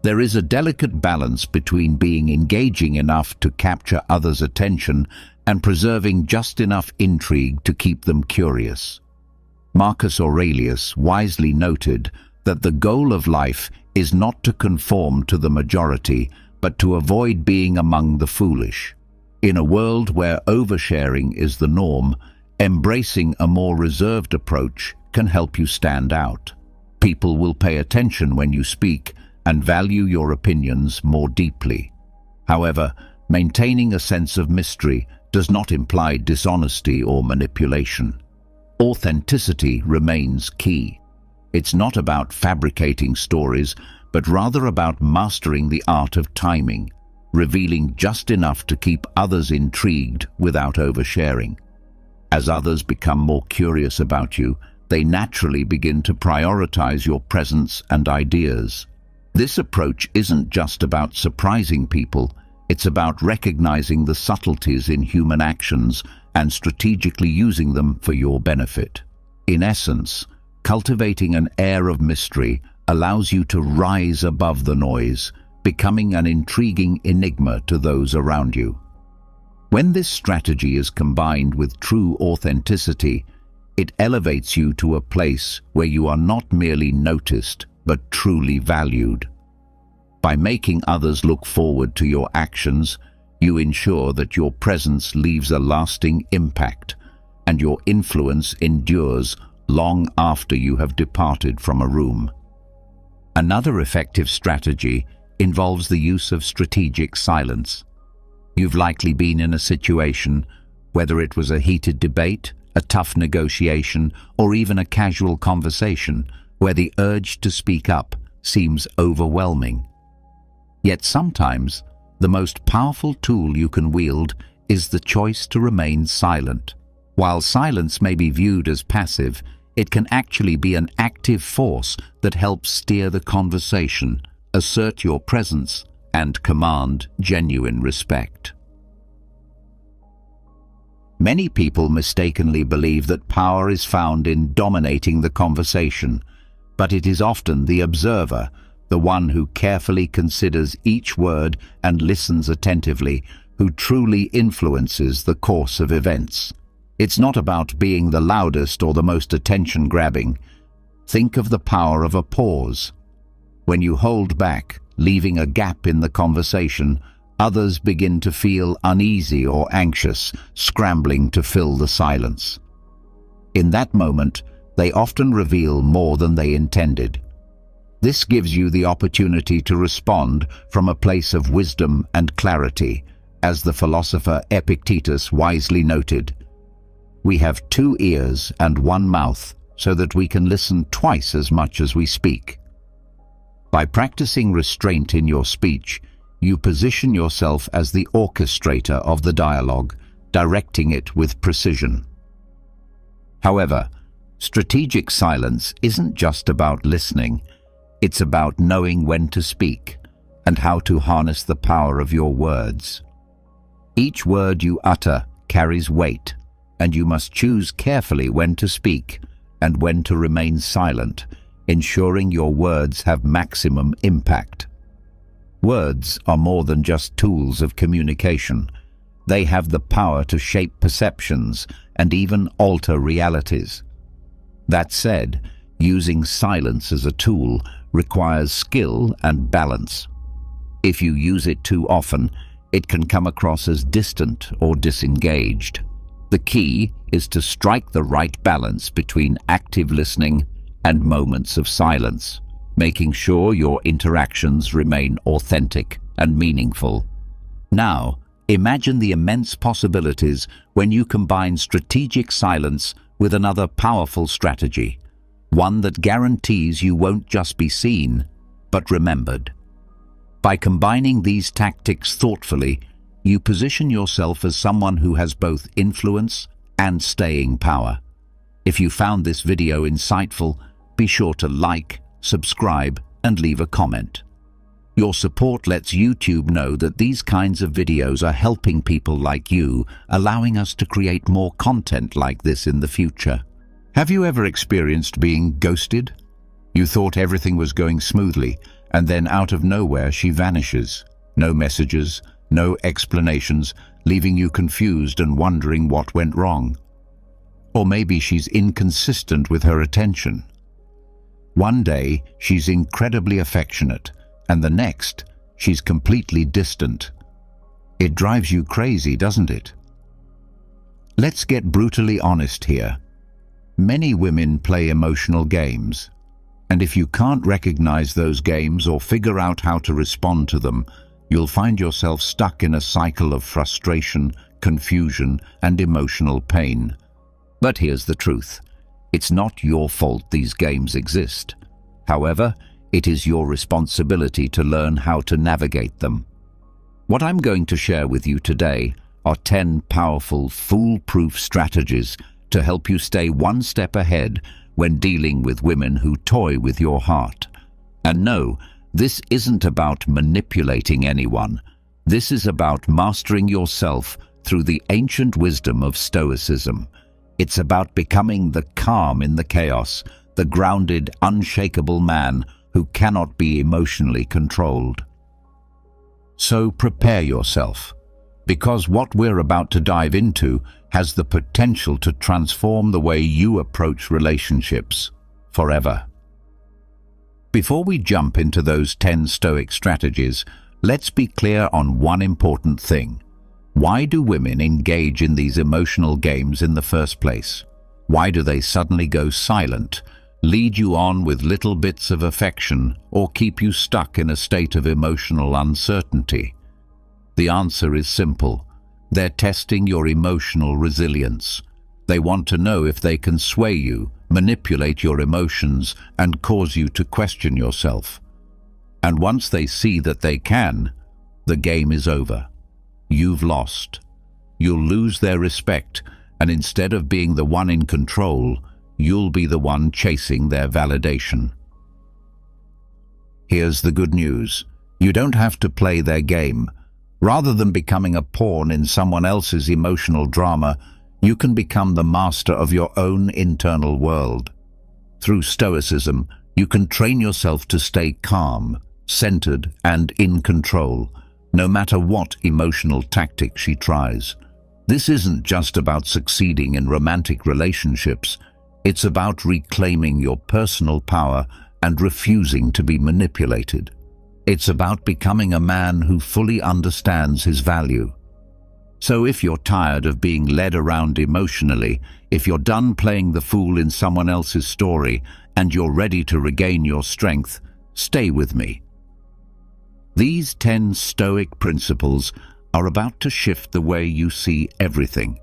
There is a delicate balance between being engaging enough to capture others' attention and preserving just enough intrigue to keep them curious. Marcus Aurelius wisely noted that the goal of life is not to conform to the majority, but to avoid being among the foolish. In a world where oversharing is the norm, embracing a more reserved approach can help you stand out. People will pay attention when you speak and value your opinions more deeply. However, maintaining a sense of mystery does not imply dishonesty or manipulation. Authenticity remains key. It's not about fabricating stories, but rather about mastering the art of timing, revealing just enough to keep others intrigued without oversharing. As others become more curious about you, they naturally begin to prioritize your presence and ideas. This approach isn't just about surprising people, it's about recognizing the subtleties in human actions and strategically using them for your benefit. In essence, cultivating an air of mystery allows you to rise above the noise, becoming an intriguing enigma to those around you. When this strategy is combined with true authenticity, it elevates you to a place where you are not merely noticed, but truly valued. By making others look forward to your actions, you ensure that your presence leaves a lasting impact, and your influence endures long after you have departed from a room. Another effective strategy involves the use of strategic silence. You've likely been in a situation, whether it was a heated debate, a tough negotiation, or even a casual conversation, where the urge to speak up seems overwhelming. Yet sometimes, the most powerful tool you can wield is the choice to remain silent. While silence may be viewed as passive, it can actually be an active force that helps steer the conversation, assert your presence, and command genuine respect. Many people mistakenly believe that power is found in dominating the conversation, but it is often the observer, the one who carefully considers each word and listens attentively, who truly influences the course of events. It's not about being the loudest or the most attention-grabbing, Think of the power of a pause. When you hold back, leaving a gap in the conversation, others begin to feel uneasy or anxious, scrambling to fill the silence. In that moment, they often reveal more than they intended. This gives you the opportunity to respond from a place of wisdom and clarity, as the philosopher Epictetus wisely noted. We have 2 ears and 1 mouth so that we can listen twice as much as we speak. By practicing restraint in your speech, you position yourself as the orchestrator of the dialogue, directing it with precision. However, strategic silence isn't just about listening. It's about knowing when to speak and how to harness the power of your words. Each word you utter carries weight, and you must choose carefully when to speak and when to remain silent, ensuring your words have maximum impact. Words are more than just tools of communication. They have the power to shape perceptions and even alter realities. That said, using silence as a tool requires skill and balance. If you use it too often, it can come across as distant or disengaged. The key is to strike the right balance between active listening and moments of silence, making sure your interactions remain authentic and meaningful. Now, imagine the immense possibilities when you combine strategic silence with another powerful strategy, one that guarantees you won't just be seen, but remembered. By combining these tactics thoughtfully, you position yourself as someone who has both influence and staying power. If you found this video insightful, be sure to like, subscribe, and leave a comment. Your support lets YouTube know that these kinds of videos are helping people like you, allowing us to create more content like this in the future. Have you ever experienced being ghosted? You thought everything was going smoothly, and then out of nowhere she vanishes. No messages, no explanations, leaving you confused and wondering what went wrong. Or maybe she's inconsistent with her attention. One day, she's incredibly affectionate, and the next, she's completely distant. It drives you crazy, doesn't it? Let's get brutally honest here. Many women play emotional games, and if you can't recognize those games or figure out how to respond to them, you'll find yourself stuck in a cycle of frustration, confusion, and emotional pain. But here's the truth. It's not your fault these games exist. However, it is your responsibility to learn how to navigate them. What I'm going to share with you today are 10 powerful, foolproof strategies to help you stay one step ahead when dealing with women who toy with your heart. And no, this isn't about manipulating anyone. This is about mastering yourself through the ancient wisdom of Stoicism. It's about becoming the calm in the chaos, the grounded, unshakable man who cannot be emotionally controlled. So prepare yourself, because what we're about to dive into has the potential to transform the way you approach relationships forever. Before we jump into those 10 Stoic strategies, let's be clear on one important thing. Why do women engage in these emotional games in the first place? Why do they suddenly go silent, lead you on with little bits of affection, or keep you stuck in a state of emotional uncertainty? The answer is simple. They're testing your emotional resilience. They want to know if they can sway you, manipulate your emotions, and cause you to question yourself. And once they see that they can, the game is over. You've lost. You'll lose their respect, and instead of being the one in control, you'll be the one chasing their validation. Here's the good news. You don't have to play their game. Rather than becoming a pawn in someone else's emotional drama, you can become the master of your own internal world. Through Stoicism, you can train yourself to stay calm, centered, and in control, no matter what emotional tactic she tries. This isn't just about succeeding in romantic relationships. It's about reclaiming your personal power and refusing to be manipulated. It's about becoming a man who fully understands his value. So if you're tired of being led around emotionally, if you're done playing the fool in someone else's story, and you're ready to regain your strength, stay with me. These 10 Stoic principles are about to shift the way you see everything.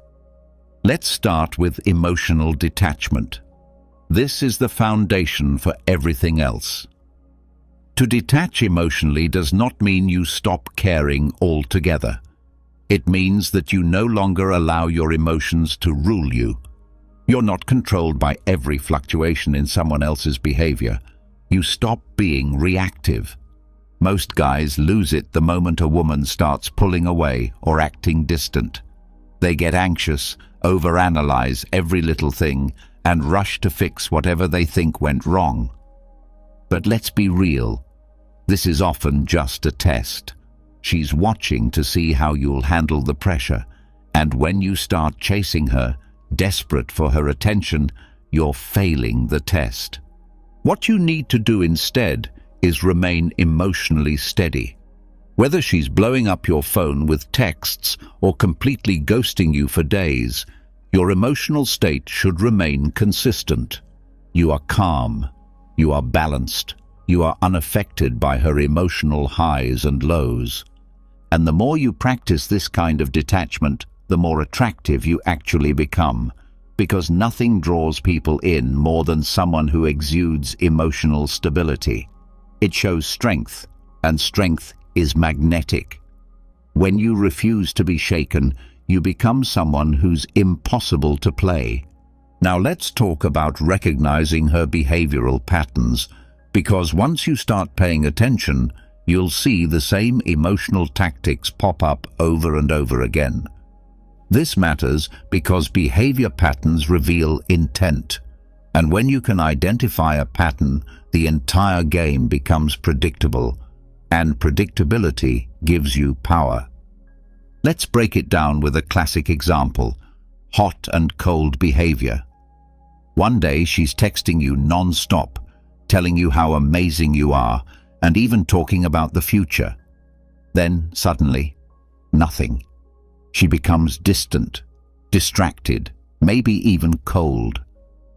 Let's start with emotional detachment. This is the foundation for everything else. To detach emotionally does not mean you stop caring altogether. It means that you no longer allow your emotions to rule you. You're not controlled by every fluctuation in someone else's behavior. You stop being reactive. Most guys lose it the moment a woman starts pulling away or acting distant. They get anxious, overanalyze every little thing, and rush to fix whatever they think went wrong. But let's be real. This is often just a test. She's watching to see how you'll handle the pressure, and when you start chasing her, desperate for her attention, you're failing the test. What you need to do instead is remain emotionally steady. Whether she's blowing up your phone with texts or completely ghosting you for days, your emotional state should remain consistent. You are calm. You are balanced. You are unaffected by her emotional highs and lows. And the more you practice this kind of detachment, the more attractive you actually become, because nothing draws people in more than someone who exudes emotional stability. It shows strength, and strength is magnetic. When you refuse to be shaken, you become someone who's impossible to play. Now let's talk about recognizing her behavioral patterns, because once you start paying attention, you'll see the same emotional tactics pop up over and over again. This matters because behavior patterns reveal intent, and when you can identify a pattern, the entire game becomes predictable, and predictability gives you power. Let's break it down with a classic example: hot and cold behavior. One day she's texting you non-stop, telling you how amazing you are, and even talking about the future. Then, suddenly, nothing. She becomes distant, distracted, maybe even cold.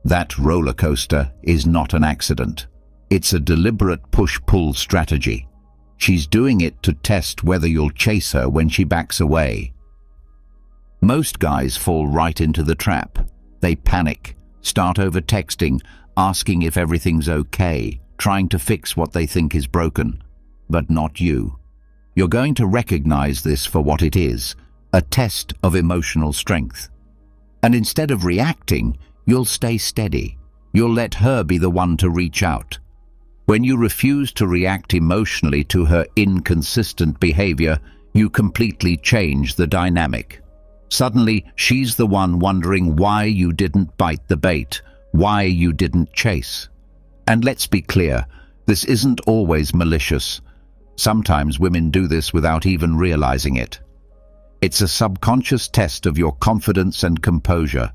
That roller coaster is not an accident. It's a deliberate push-pull strategy. She's doing it to test whether you'll chase her when she backs away. Most guys fall right into the trap. They panic, start over-texting, asking if everything's okay, trying to fix what they think is broken. But not you. You're going to recognize this for what it is, a test of emotional strength. And instead of reacting, you'll stay steady. You'll let her be the one to reach out. When you refuse to react emotionally to her inconsistent behavior, you completely change the dynamic. Suddenly, she's the one wondering why you didn't bite the bait, why you didn't chase. And let's be clear, this isn't always malicious. Sometimes women do this without even realizing it. It's a subconscious test of your confidence and composure,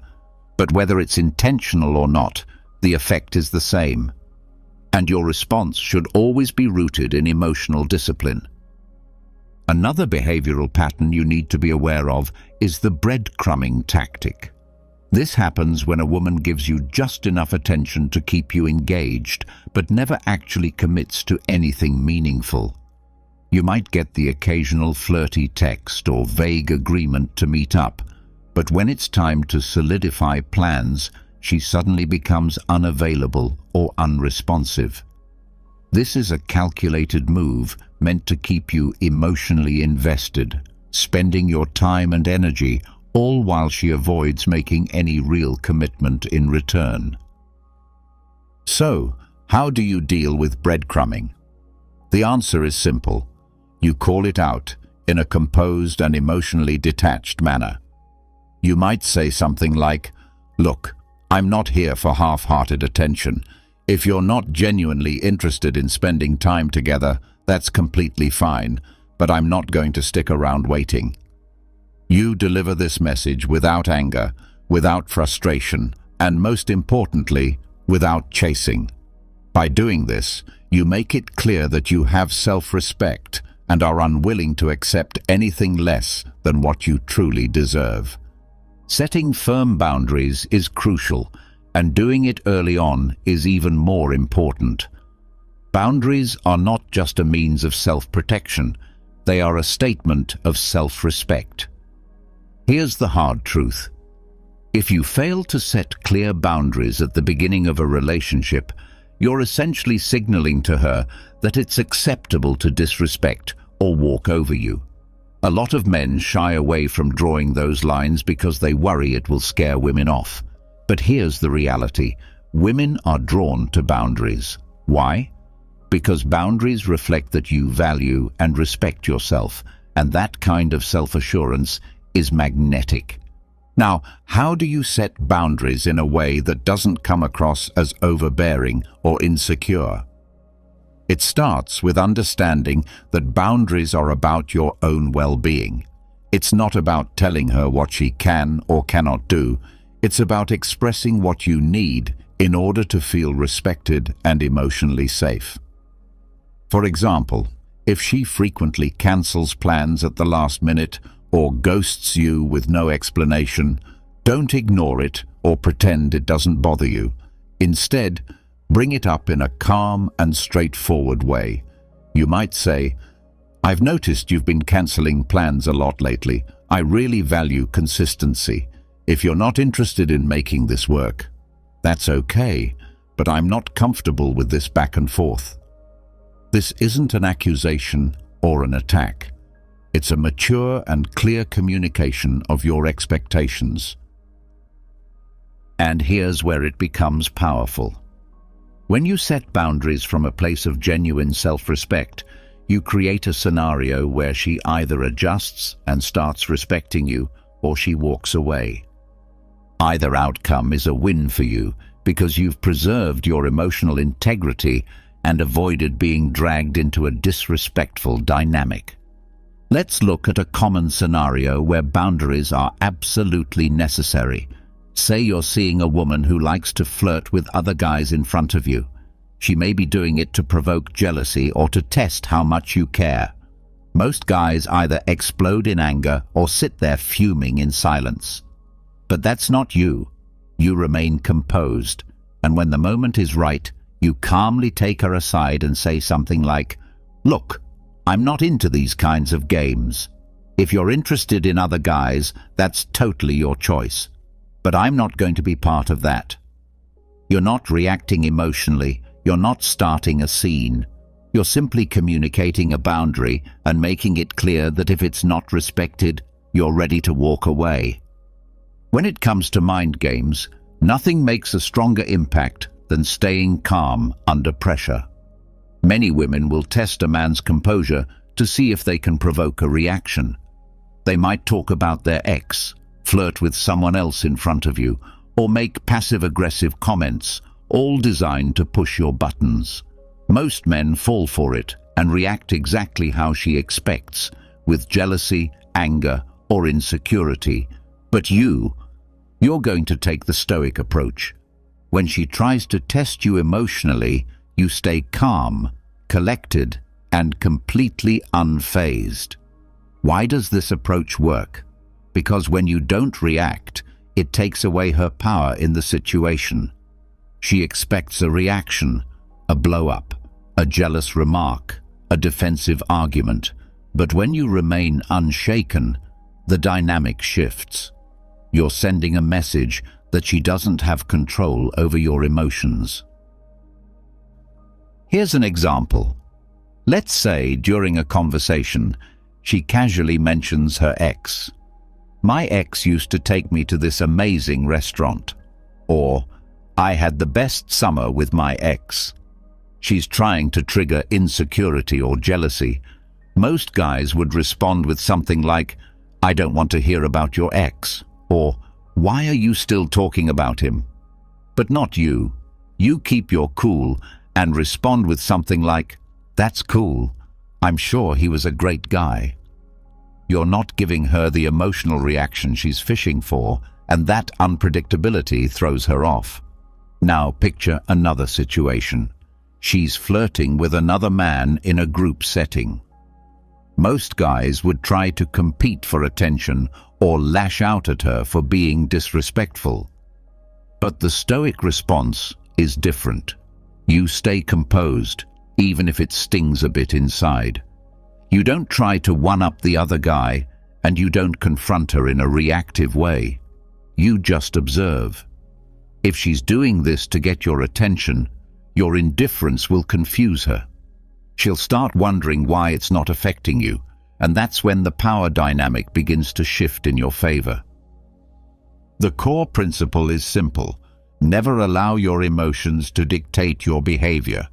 but whether it's intentional or not, the effect is the same. And your response should always be rooted in emotional discipline. Another behavioral pattern you need to be aware of is the breadcrumbing tactic. This happens when a woman gives you just enough attention to keep you engaged, but never actually commits to anything meaningful. You might get the occasional flirty text or vague agreement to meet up, but when it's time to solidify plans, she suddenly becomes unavailable or unresponsive. This is a calculated move meant to keep you emotionally invested, spending your time and energy, all while she avoids making any real commitment in return. So, how do you deal with breadcrumbing? The answer is simple. You call it out in a composed and emotionally detached manner. You might say something like, "Look, I'm not here for half-hearted attention. If you're not genuinely interested in spending time together, that's completely fine, but I'm not going to stick around waiting." You deliver this message without anger, without frustration, and most importantly, without chasing. By doing this, you make it clear that you have self-respect and are unwilling to accept anything less than what you truly deserve. Setting firm boundaries is crucial, and doing it early on is even more important. Boundaries are not just a means of self-protection, they are a statement of self-respect. Here's the hard truth. If you fail to set clear boundaries at the beginning of a relationship, you're essentially signaling to her that it's acceptable to disrespect or walk over you. A lot of men shy away from drawing those lines because they worry it will scare women off. But here's the reality. Women are drawn to boundaries. Why? Because boundaries reflect that you value and respect yourself, and that kind of self-assurance is magnetic. Now, how do you set boundaries in a way that doesn't come across as overbearing or insecure? It starts with understanding that boundaries are about your own well-being. It's not about telling her what she can or cannot do. It's about expressing what you need in order to feel respected and emotionally safe. For example, if she frequently cancels plans at the last minute or ghosts you with no explanation, don't ignore it or pretend it doesn't bother you. Instead, bring it up in a calm and straightforward way. You might say, "I've noticed you've been canceling plans a lot lately. I really value consistency. If you're not interested in making this work, that's okay, but I'm not comfortable with this back and forth." This isn't an accusation or an attack. It's a mature and clear communication of your expectations. And here's where it becomes powerful. When you set boundaries from a place of genuine self-respect, you create a scenario where she either adjusts and starts respecting you, or she walks away. Either outcome is a win for you because you've preserved your emotional integrity and avoided being dragged into a disrespectful dynamic. Let's look at a common scenario where boundaries are absolutely necessary. Say you're seeing a woman who likes to flirt with other guys in front of you. She may be doing it to provoke jealousy or to test how much you care. Most guys either explode in anger or sit there fuming in silence. But that's not you. You remain composed, and when the moment is right, you calmly take her aside and say something like, "Look, I'm not into these kinds of games. If you're interested in other guys, that's totally your choice. But I'm not going to be part of that." You're not reacting emotionally. You're not starting a scene. You're simply communicating a boundary and making it clear that if it's not respected, you're ready to walk away. When it comes to mind games, nothing makes a stronger impact than staying calm under pressure. Many women will test a man's composure to see if they can provoke a reaction. They might talk about their ex, flirt with someone else in front of you, or make passive-aggressive comments, all designed to push your buttons. Most men fall for it and react exactly how she expects, with jealousy, anger, or insecurity. But you're going to take the stoic approach. When she tries to test you emotionally, you stay calm, collected, and completely unfazed. Why does this approach work? Because when you don't react, it takes away her power in the situation. She expects a reaction, a blow-up, a jealous remark, a defensive argument. But when you remain unshaken, the dynamic shifts. You're sending a message that she doesn't have control over your emotions. Here's an example. Let's say during a conversation, she casually mentions her ex. "My ex used to take me to this amazing restaurant." Or, "I had the best summer with my ex." She's trying to trigger insecurity or jealousy. Most guys would respond with something like, "I don't want to hear about your ex," or "Why are you still talking about him?" But not you. You keep your cool and respond with something like, "That's cool. I'm sure he was a great guy." You're not giving her the emotional reaction she's fishing for, and that unpredictability throws her off. Now picture another situation. She's flirting with another man in a group setting. Most guys would try to compete for attention or lash out at her for being disrespectful. But the stoic response is different. You stay composed, even if it stings a bit inside. You don't try to one-up the other guy, and you don't confront her in a reactive way. You just observe. If she's doing this to get your attention, your indifference will confuse her. She'll start wondering why it's not affecting you, and that's when the power dynamic begins to shift in your favor. The core principle is simple. Never allow your emotions to dictate your behavior.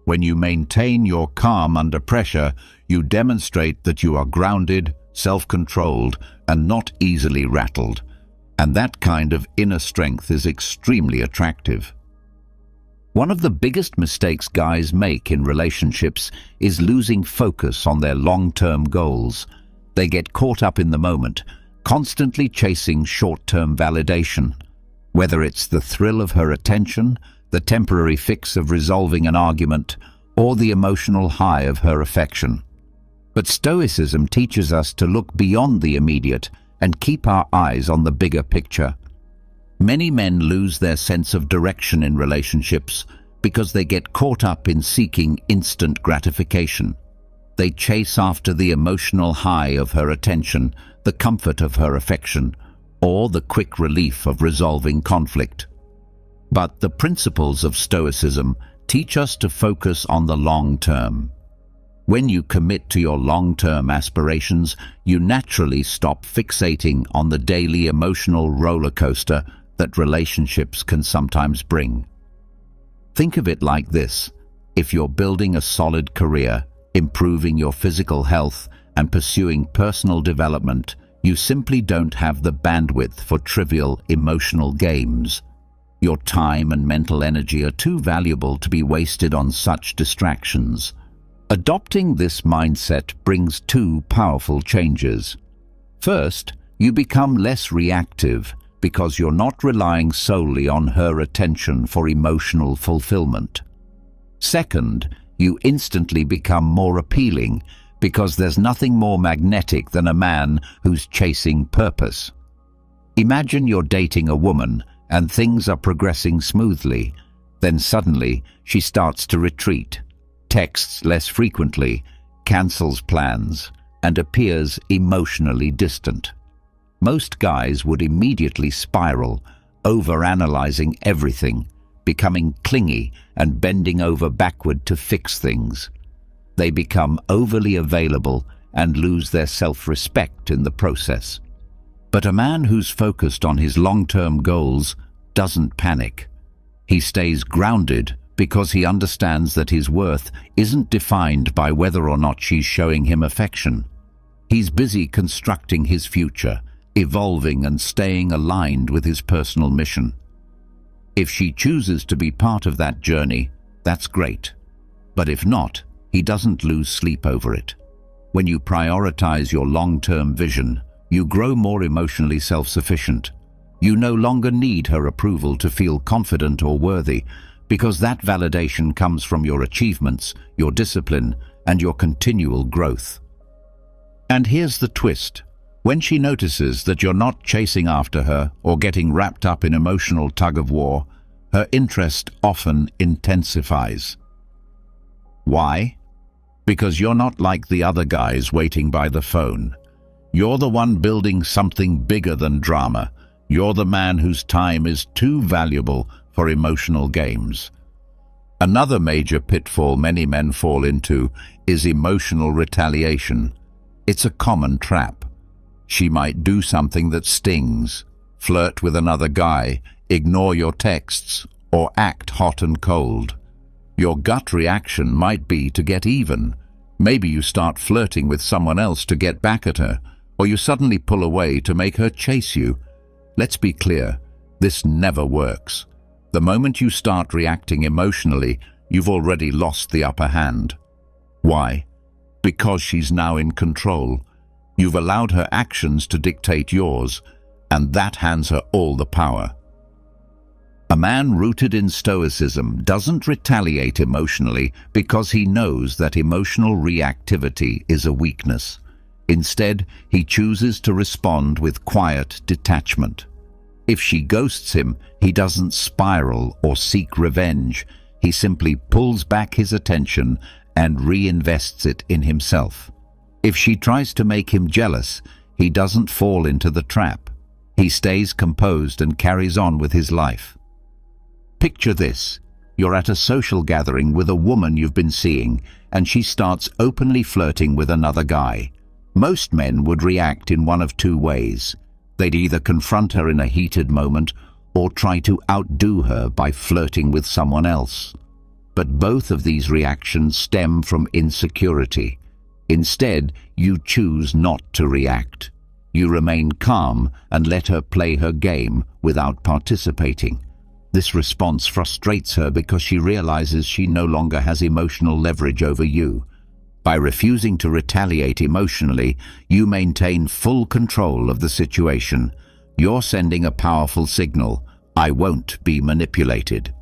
When you maintain your calm under pressure, you demonstrate that you are grounded, self-controlled, and not easily rattled. And that kind of inner strength is extremely attractive. One of the biggest mistakes guys make in relationships is losing focus on their long-term goals. They get caught up in the moment, constantly chasing short-term validation. Whether it's the thrill of her attention, the temporary fix of resolving an argument, or the emotional high of her affection. But Stoicism teaches us to look beyond the immediate and keep our eyes on the bigger picture. Many men lose their sense of direction in relationships because they get caught up in seeking instant gratification. They chase after the emotional high of her attention, the comfort of her affection, or the quick relief of resolving conflict. But the principles of Stoicism teach us to focus on the long term. When you commit to your long-term aspirations, you naturally stop fixating on the daily emotional roller coaster that relationships can sometimes bring. Think of it like this. If you're building a solid career, improving your physical health, and pursuing personal development, you simply don't have the bandwidth for trivial emotional games. Your time and mental energy are too valuable to be wasted on such distractions. Adopting this mindset brings two powerful changes. First, you become less reactive because you're not relying solely on her attention for emotional fulfillment. Second, you instantly become more appealing because there's nothing more magnetic than a man who's chasing purpose. Imagine you're dating a woman and things are progressing smoothly. Then suddenly she starts to retreat, texts less frequently, cancels plans, and appears emotionally distant. Most guys would immediately spiral, overanalyzing everything, becoming clingy and bending over backward to fix things. They become overly available and lose their self-respect in the process. But a man who's focused on his long-term goals doesn't panic. He stays grounded because he understands that his worth isn't defined by whether or not she's showing him affection. He's busy constructing his future, evolving and staying aligned with his personal mission. If she chooses to be part of that journey, that's great. But if not, he doesn't lose sleep over it. When you prioritize your long-term vision, you grow more emotionally self-sufficient. You no longer need her approval to feel confident or worthy, because that validation comes from your achievements, your discipline, and your continual growth. And here's the twist. When she notices that you're not chasing after her or getting wrapped up in emotional tug-of-war, her interest often intensifies. Why? Because you're not like the other guys waiting by the phone. You're the one building something bigger than drama. You're the man whose time is too valuable for emotional games. Another major pitfall many men fall into is emotional retaliation. It's a common trap. She might do something that stings, flirt with another guy, ignore your texts, or act hot and cold. Your gut reaction might be to get even. Maybe you start flirting with someone else to get back at her, or you suddenly pull away to make her chase you. Let's be clear, this never works. The moment you start reacting emotionally, you've already lost the upper hand. Why? Because she's now in control. You've allowed her actions to dictate yours, and that hands her all the power. A man rooted in stoicism doesn't retaliate emotionally because he knows that emotional reactivity is a weakness. Instead, he chooses to respond with quiet detachment. If she ghosts him, he doesn't spiral or seek revenge. He simply pulls back his attention and reinvests it in himself. If she tries to make him jealous, he doesn't fall into the trap. He stays composed and carries on with his life. Picture this. You're at a social gathering with a woman you've been seeing, and she starts openly flirting with another guy. Most men would react in one of two ways. They'd either confront her in a heated moment or try to outdo her by flirting with someone else. But both of these reactions stem from insecurity. Instead, you choose not to react. You remain calm and let her play her game without participating. This response frustrates her because she realizes she no longer has emotional leverage over you. By refusing to retaliate emotionally, you maintain full control of the situation. You're sending a powerful signal: I won't be manipulated.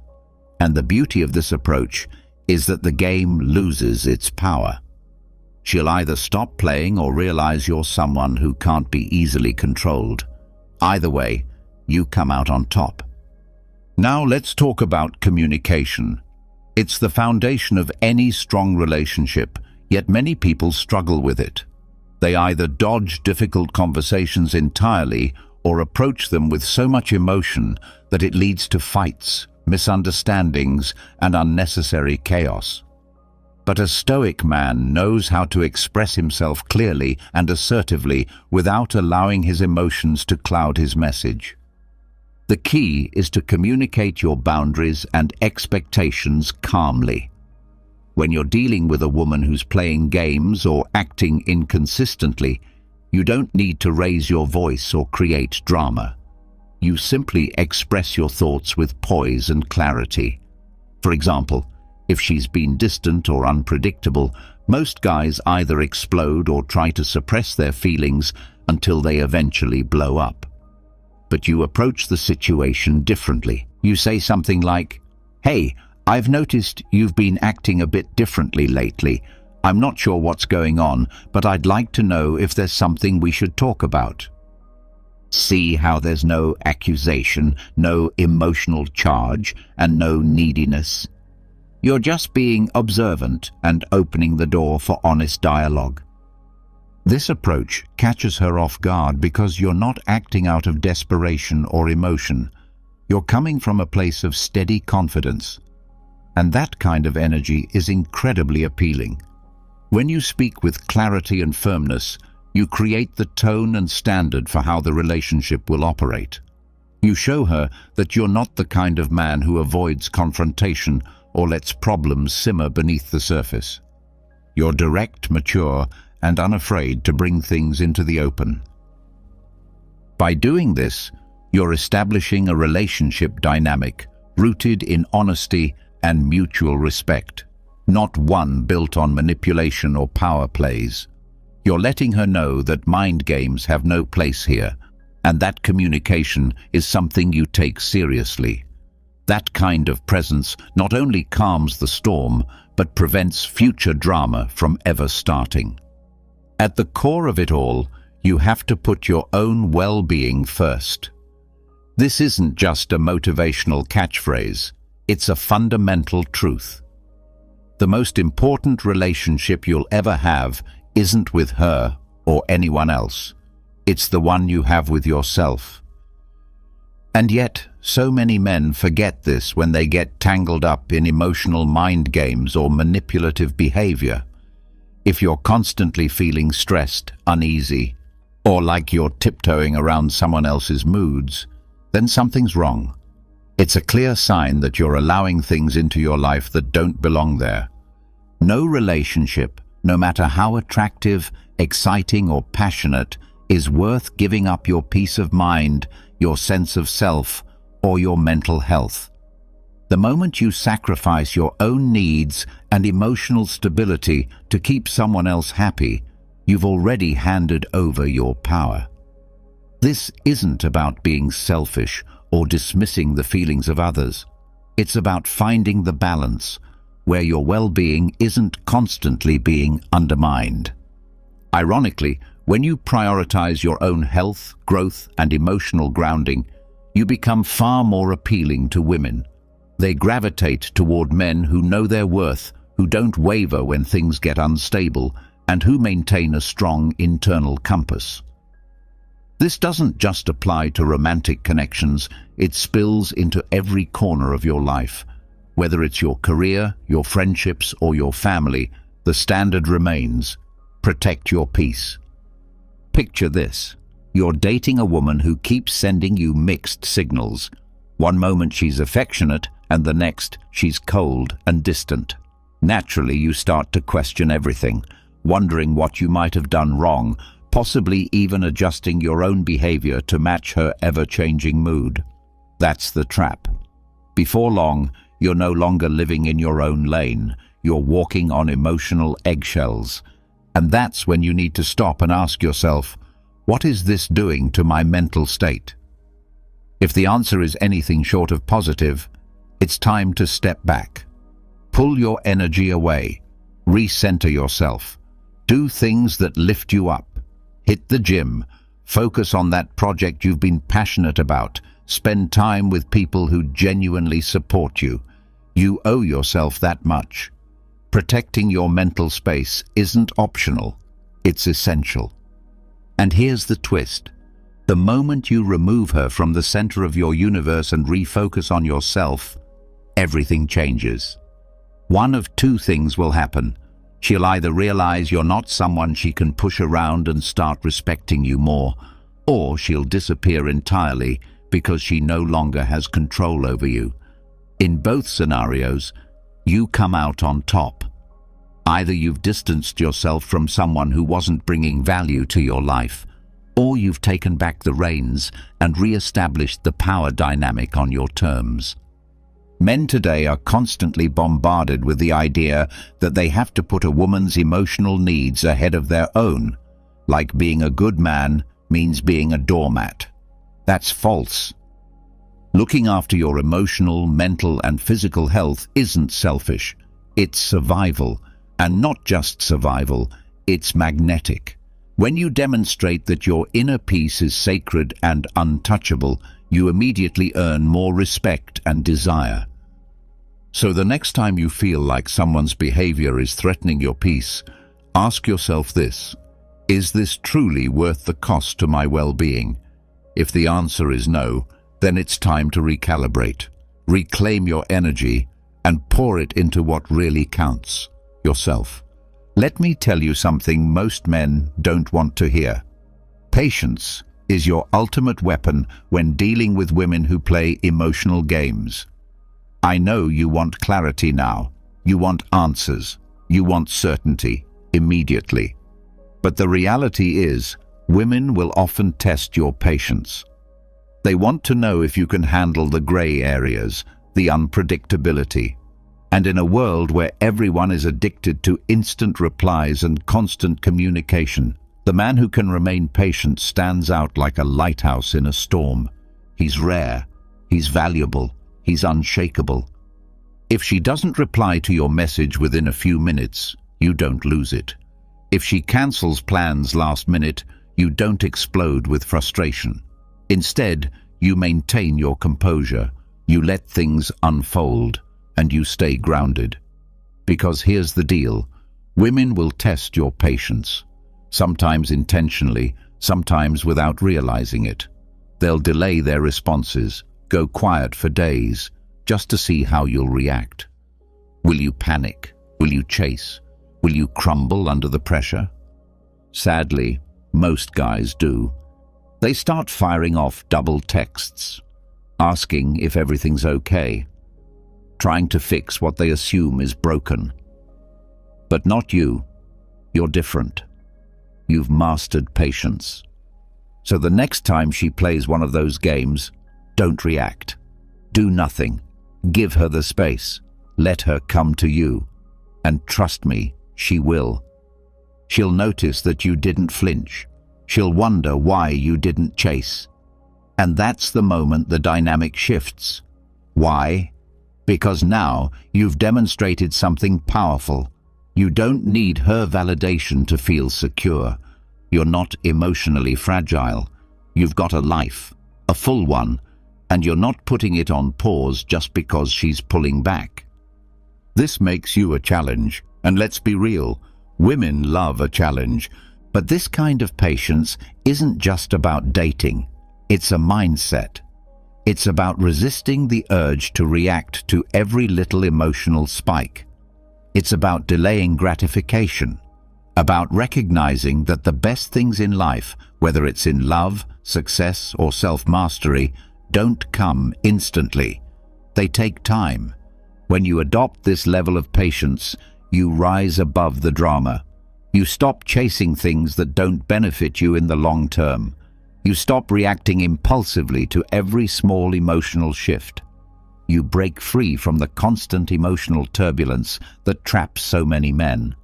And the beauty of this approach is that the game loses its power. She'll either stop playing or realize you're someone who can't be easily controlled. Either way, you come out on top. Now let's talk about communication. It's the foundation of any strong relationship, yet many people struggle with it. They either dodge difficult conversations entirely or approach them with so much emotion that it leads to fights, misunderstandings, and unnecessary chaos. But a stoic man knows how to express himself clearly and assertively without allowing his emotions to cloud his message. The key is to communicate your boundaries and expectations calmly. When you're dealing with a woman who's playing games or acting inconsistently, you don't need to raise your voice or create drama. You simply express your thoughts with poise and clarity. For example, if she's been distant or unpredictable, most guys either explode or try to suppress their feelings until they eventually blow up. But you approach the situation differently. You say something like, "Hey, I've noticed you've been acting a bit differently lately. I'm not sure what's going on, but I'd like to know if there's something we should talk about." See how there's no accusation, no emotional charge, and no neediness? You're just being observant and opening the door for honest dialogue. This approach catches her off guard because you're not acting out of desperation or emotion. You're coming from a place of steady confidence. And that kind of energy is incredibly appealing. When you speak with clarity and firmness, you create the tone and standard for how the relationship will operate. You show her that you're not the kind of man who avoids confrontation or lets problems simmer beneath the surface. You're direct, mature, and unafraid to bring things into the open. By doing this, you're establishing a relationship dynamic rooted in honesty and mutual respect, not one built on manipulation or power plays. You're letting her know that mind games have no place here, and that communication is something you take seriously. That kind of presence not only calms the storm, but prevents future drama from ever starting. At the core of it all, you have to put your own well-being first. This isn't just a motivational catchphrase, it's a fundamental truth. The most important relationship you'll ever have isn't with her or anyone else. It's the one you have with yourself. And yet, so many men forget this when they get tangled up in emotional mind games or manipulative behavior. If you're constantly feeling stressed, uneasy, or like you're tiptoeing around someone else's moods, then something's wrong. It's a clear sign that you're allowing things into your life that don't belong there. No relationship, no matter how attractive, exciting, or passionate, is worth giving up your peace of mind, your sense of self, or your mental health. The moment you sacrifice your own needs and emotional stability to keep someone else happy, you've already handed over your power. This isn't about being selfish or dismissing the feelings of others. It's about finding the balance where your well-being isn't constantly being undermined. Ironically, when you prioritize your own health, growth, and emotional grounding, you become far more appealing to women. They gravitate toward men who know their worth, who don't waver when things get unstable, and who maintain a strong internal compass. This doesn't just apply to romantic connections, it spills into every corner of your life. Whether it's your career, your friendships, or your family, the standard remains: protect your peace. Picture this. You're dating a woman who keeps sending you mixed signals. One moment she's affectionate, and the next she's cold and distant. Naturally, you start to question everything, wondering what you might have done wrong, possibly even adjusting your own behavior to match her ever-changing mood. That's the trap. Before long, you're no longer living in your own lane. You're walking on emotional eggshells. And that's when you need to stop and ask yourself, what is this doing to my mental state? If the answer is anything short of positive, it's time to step back. Pull your energy away. Recenter yourself. Do things that lift you up. Hit the gym. Focus on that project you've been passionate about. Spend time with people who genuinely support you. You owe yourself that much. Protecting your mental space isn't optional. It's essential. And here's the twist. The moment you remove her from the center of your universe and refocus on yourself, everything changes. One of two things will happen. She'll either realize you're not someone she can push around and start respecting you more, or she'll disappear entirely because she no longer has control over you. In both scenarios, you come out on top. Either you've distanced yourself from someone who wasn't bringing value to your life, or you've taken back the reins and re-established the power dynamic on your terms. Men today are constantly bombarded with the idea that they have to put a woman's emotional needs ahead of their own, like being a good man means being a doormat. That's false. Looking after your emotional, mental, and physical health isn't selfish. It's survival, and not just survival, it's magnetic. When you demonstrate that your inner peace is sacred and untouchable, you immediately earn more respect and desire. So the next time you feel like someone's behavior is threatening your peace, ask yourself this: is this truly worth the cost to my well-being? If the answer is no, then it's time to recalibrate. Reclaim your energy and pour it into what really counts: yourself. Let me tell you something most men don't want to hear. Patience is your ultimate weapon when dealing with women who play emotional games. I know you want clarity now. You want answers. You want certainty immediately. But the reality is, women will often test your patience. They want to know if you can handle the gray areas, the unpredictability. And in a world where everyone is addicted to instant replies and constant communication, the man who can remain patient stands out like a lighthouse in a storm. He's rare, he's valuable, he's unshakable. If she doesn't reply to your message within a few minutes, you don't lose it. If she cancels plans last minute, you don't explode with frustration. Instead, you maintain your composure, you let things unfold, and you stay grounded. Because here's the deal: women will test your patience. Sometimes intentionally, sometimes without realizing it. They'll delay their responses, go quiet for days, just to see how you'll react. Will you panic? Will you chase? Will you crumble under the pressure? Sadly, most guys do. They start firing off double texts, asking if everything's okay, trying to fix what they assume is broken. But not you. You're different. You've mastered patience. So the next time she plays one of those games, don't react. Do nothing. Give her the space. Let her come to you. And trust me, she will. She'll notice that you didn't flinch, She'll wonder why you didn't chase. And that's the moment the dynamic shifts. Why? Because now you've demonstrated something powerful. You don't need her validation to feel secure. You're not emotionally fragile. You've got a life, a full one, and you're not putting it on pause just because she's pulling back. This makes you a challenge, and let's be real, women love a challenge. But this kind of patience isn't just about dating. It's a mindset. It's about resisting the urge to react to every little emotional spike. It's about delaying gratification, about recognizing that the best things in life, whether it's in love, success, or self-mastery, don't come instantly. They take time. When you adopt this level of patience, you rise above the drama. You stop chasing things that don't benefit you in the long term. You stop reacting impulsively to every small emotional shift. You break free from the constant emotional turbulence that traps so many men.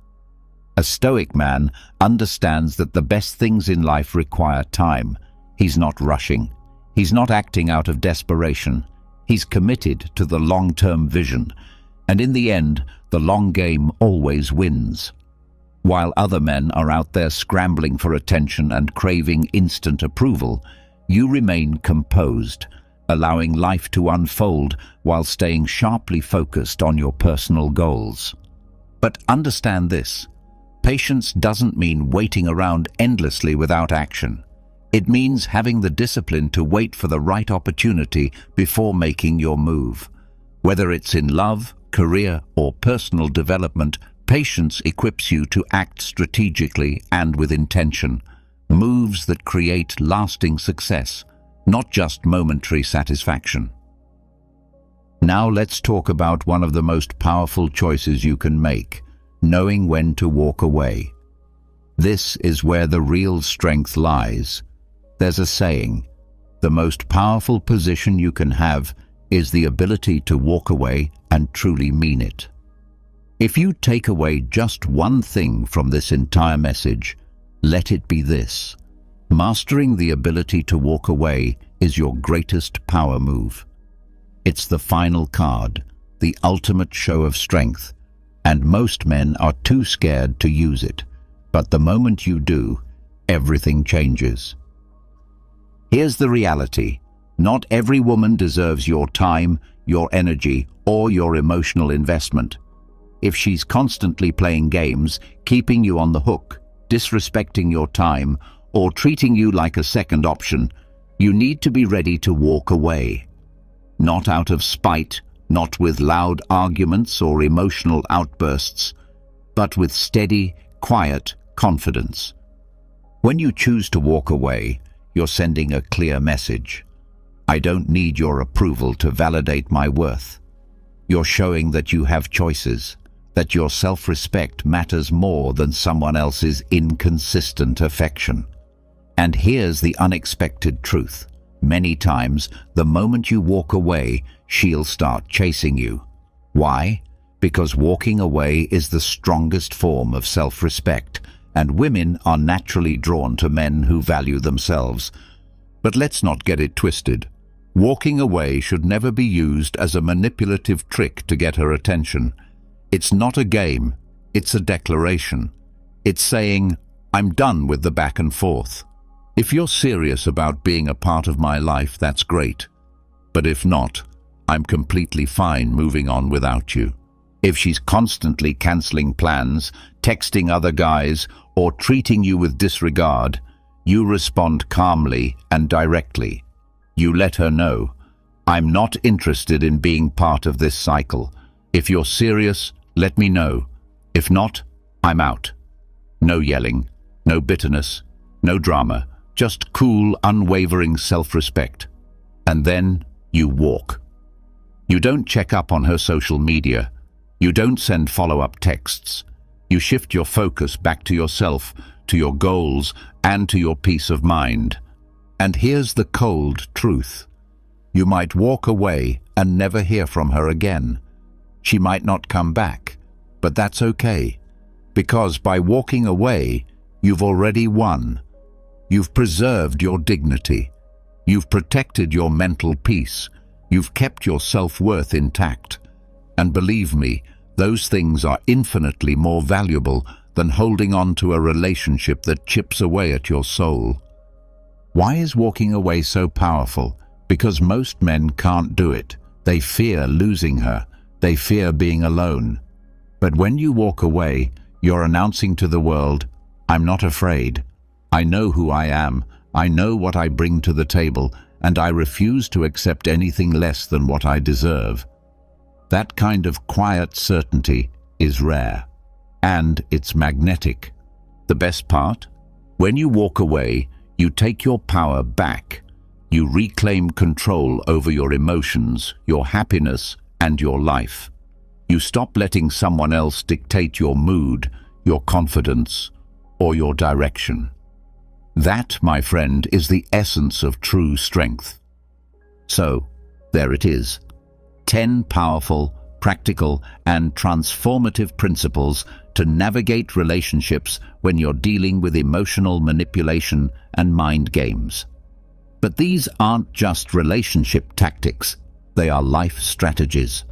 A stoic man understands that the best things in life require time. He's not rushing. He's not acting out of desperation. He's committed to the long-term vision. And in the end, the long game always wins. While other men are out there scrambling for attention and craving instant approval, you remain composed, allowing life to unfold while staying sharply focused on your personal goals. But understand this: patience doesn't mean waiting around endlessly without action. It means having the discipline to wait for the right opportunity before making your move. Whether it's in love, career, or personal development, patience equips you to act strategically and with intention, moves that create lasting success, not just momentary satisfaction. Now let's talk about one of the most powerful choices you can make: knowing when to walk away. This is where the real strength lies. There's a saying, the most powerful position you can have is the ability to walk away and truly mean it. If you take away just one thing from this entire message, let it be this: mastering the ability to walk away is your greatest power move. It's the final card, the ultimate show of strength, and most men are too scared to use it. But the moment you do, everything changes. Here's the reality: not every woman deserves your time, your energy, or your emotional investment. If she's constantly playing games, keeping you on the hook, disrespecting your time, or treating you like a second option, you need to be ready to walk away. Not out of spite, not with loud arguments or emotional outbursts, but with steady, quiet confidence. When you choose to walk away, you're sending a clear message. I don't need your approval to validate my worth. You're showing that you have choices, that your self-respect matters more than someone else's inconsistent affection. And here's the unexpected truth: many times, the moment you walk away, she'll start chasing you. Why? Because walking away is the strongest form of self-respect, and women are naturally drawn to men who value themselves. But let's not get it twisted. Walking away should never be used as a manipulative trick to get her attention. It's not a game, it's a declaration. It's saying, I'm done with the back and forth. If you're serious about being a part of my life, that's great. But if not, I'm completely fine moving on without you. If she's constantly canceling plans, texting other guys, or treating you with disregard, you respond calmly and directly. You let her know, I'm not interested in being part of this cycle. If you're serious, let me know. If not, I'm out. No yelling, no bitterness, no drama, just cool, unwavering self-respect. And then you walk. You don't check up on her social media. You don't send follow-up texts. You shift your focus back to yourself, to your goals, and to your peace of mind. And here's the cold truth. You might walk away and never hear from her again. She might not come back, but that's okay, because by walking away, you've already won. You've preserved your dignity. You've protected your mental peace. You've kept your self-worth intact. And believe me, those things are infinitely more valuable than holding on to a relationship that chips away at your soul. Why is walking away so powerful? Because most men can't do it. They fear losing her. They fear being alone. But when you walk away, you're announcing to the world, I'm not afraid. I know who I am. I know what I bring to the table, and I refuse to accept anything less than what I deserve. That kind of quiet certainty is rare, and it's magnetic. The best part? When you walk away, you take your power back. You reclaim control over your emotions, your happiness, and your life. You stop letting someone else dictate your mood, your confidence, or your direction. That, my friend, is the essence of true strength. So, there it is. 10 powerful, practical, and transformative principles to navigate relationships when you're dealing with emotional manipulation and mind games. But these aren't just relationship tactics, they are life strategies.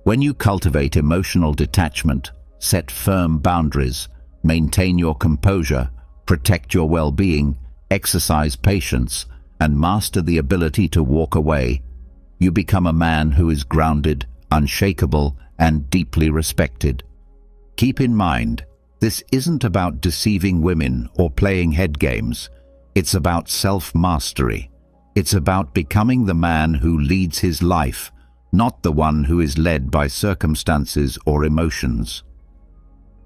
When you cultivate emotional detachment, set firm boundaries, maintain your composure, protect your well-being, exercise patience, and master the ability to walk away, you become a man who is grounded, unshakable, and deeply respected. Keep in mind, this isn't about deceiving women or playing head games. It's about self-mastery. It's about becoming the man who leads his life, not the one who is led by circumstances or emotions.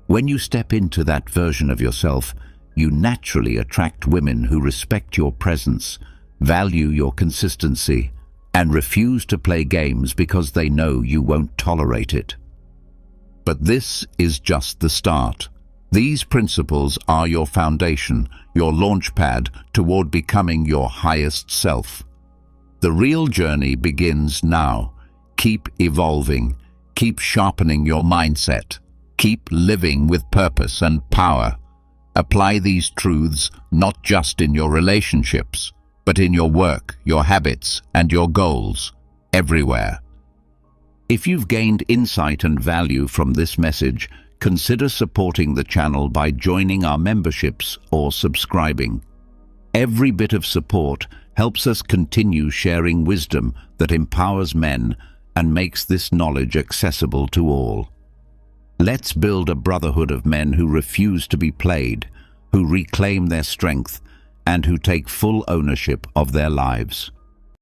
When you step into that version of yourself, you naturally attract women who respect your presence, value your consistency, and refuse to play games because they know you won't tolerate it. But this is just the start. These principles are your foundation, your launchpad toward becoming your highest self. The real journey begins now. Keep evolving, keep sharpening your mindset, keep living with purpose and power. Apply these truths not just in your relationships, but in your work, your habits, and your goals, everywhere. If you've gained insight and value from this message, consider supporting the channel by joining our memberships or subscribing. Every bit of support helps us continue sharing wisdom that empowers men and makes this knowledge accessible to all. Let's build a brotherhood of men who refuse to be played, who reclaim their strength, and who take full ownership of their lives.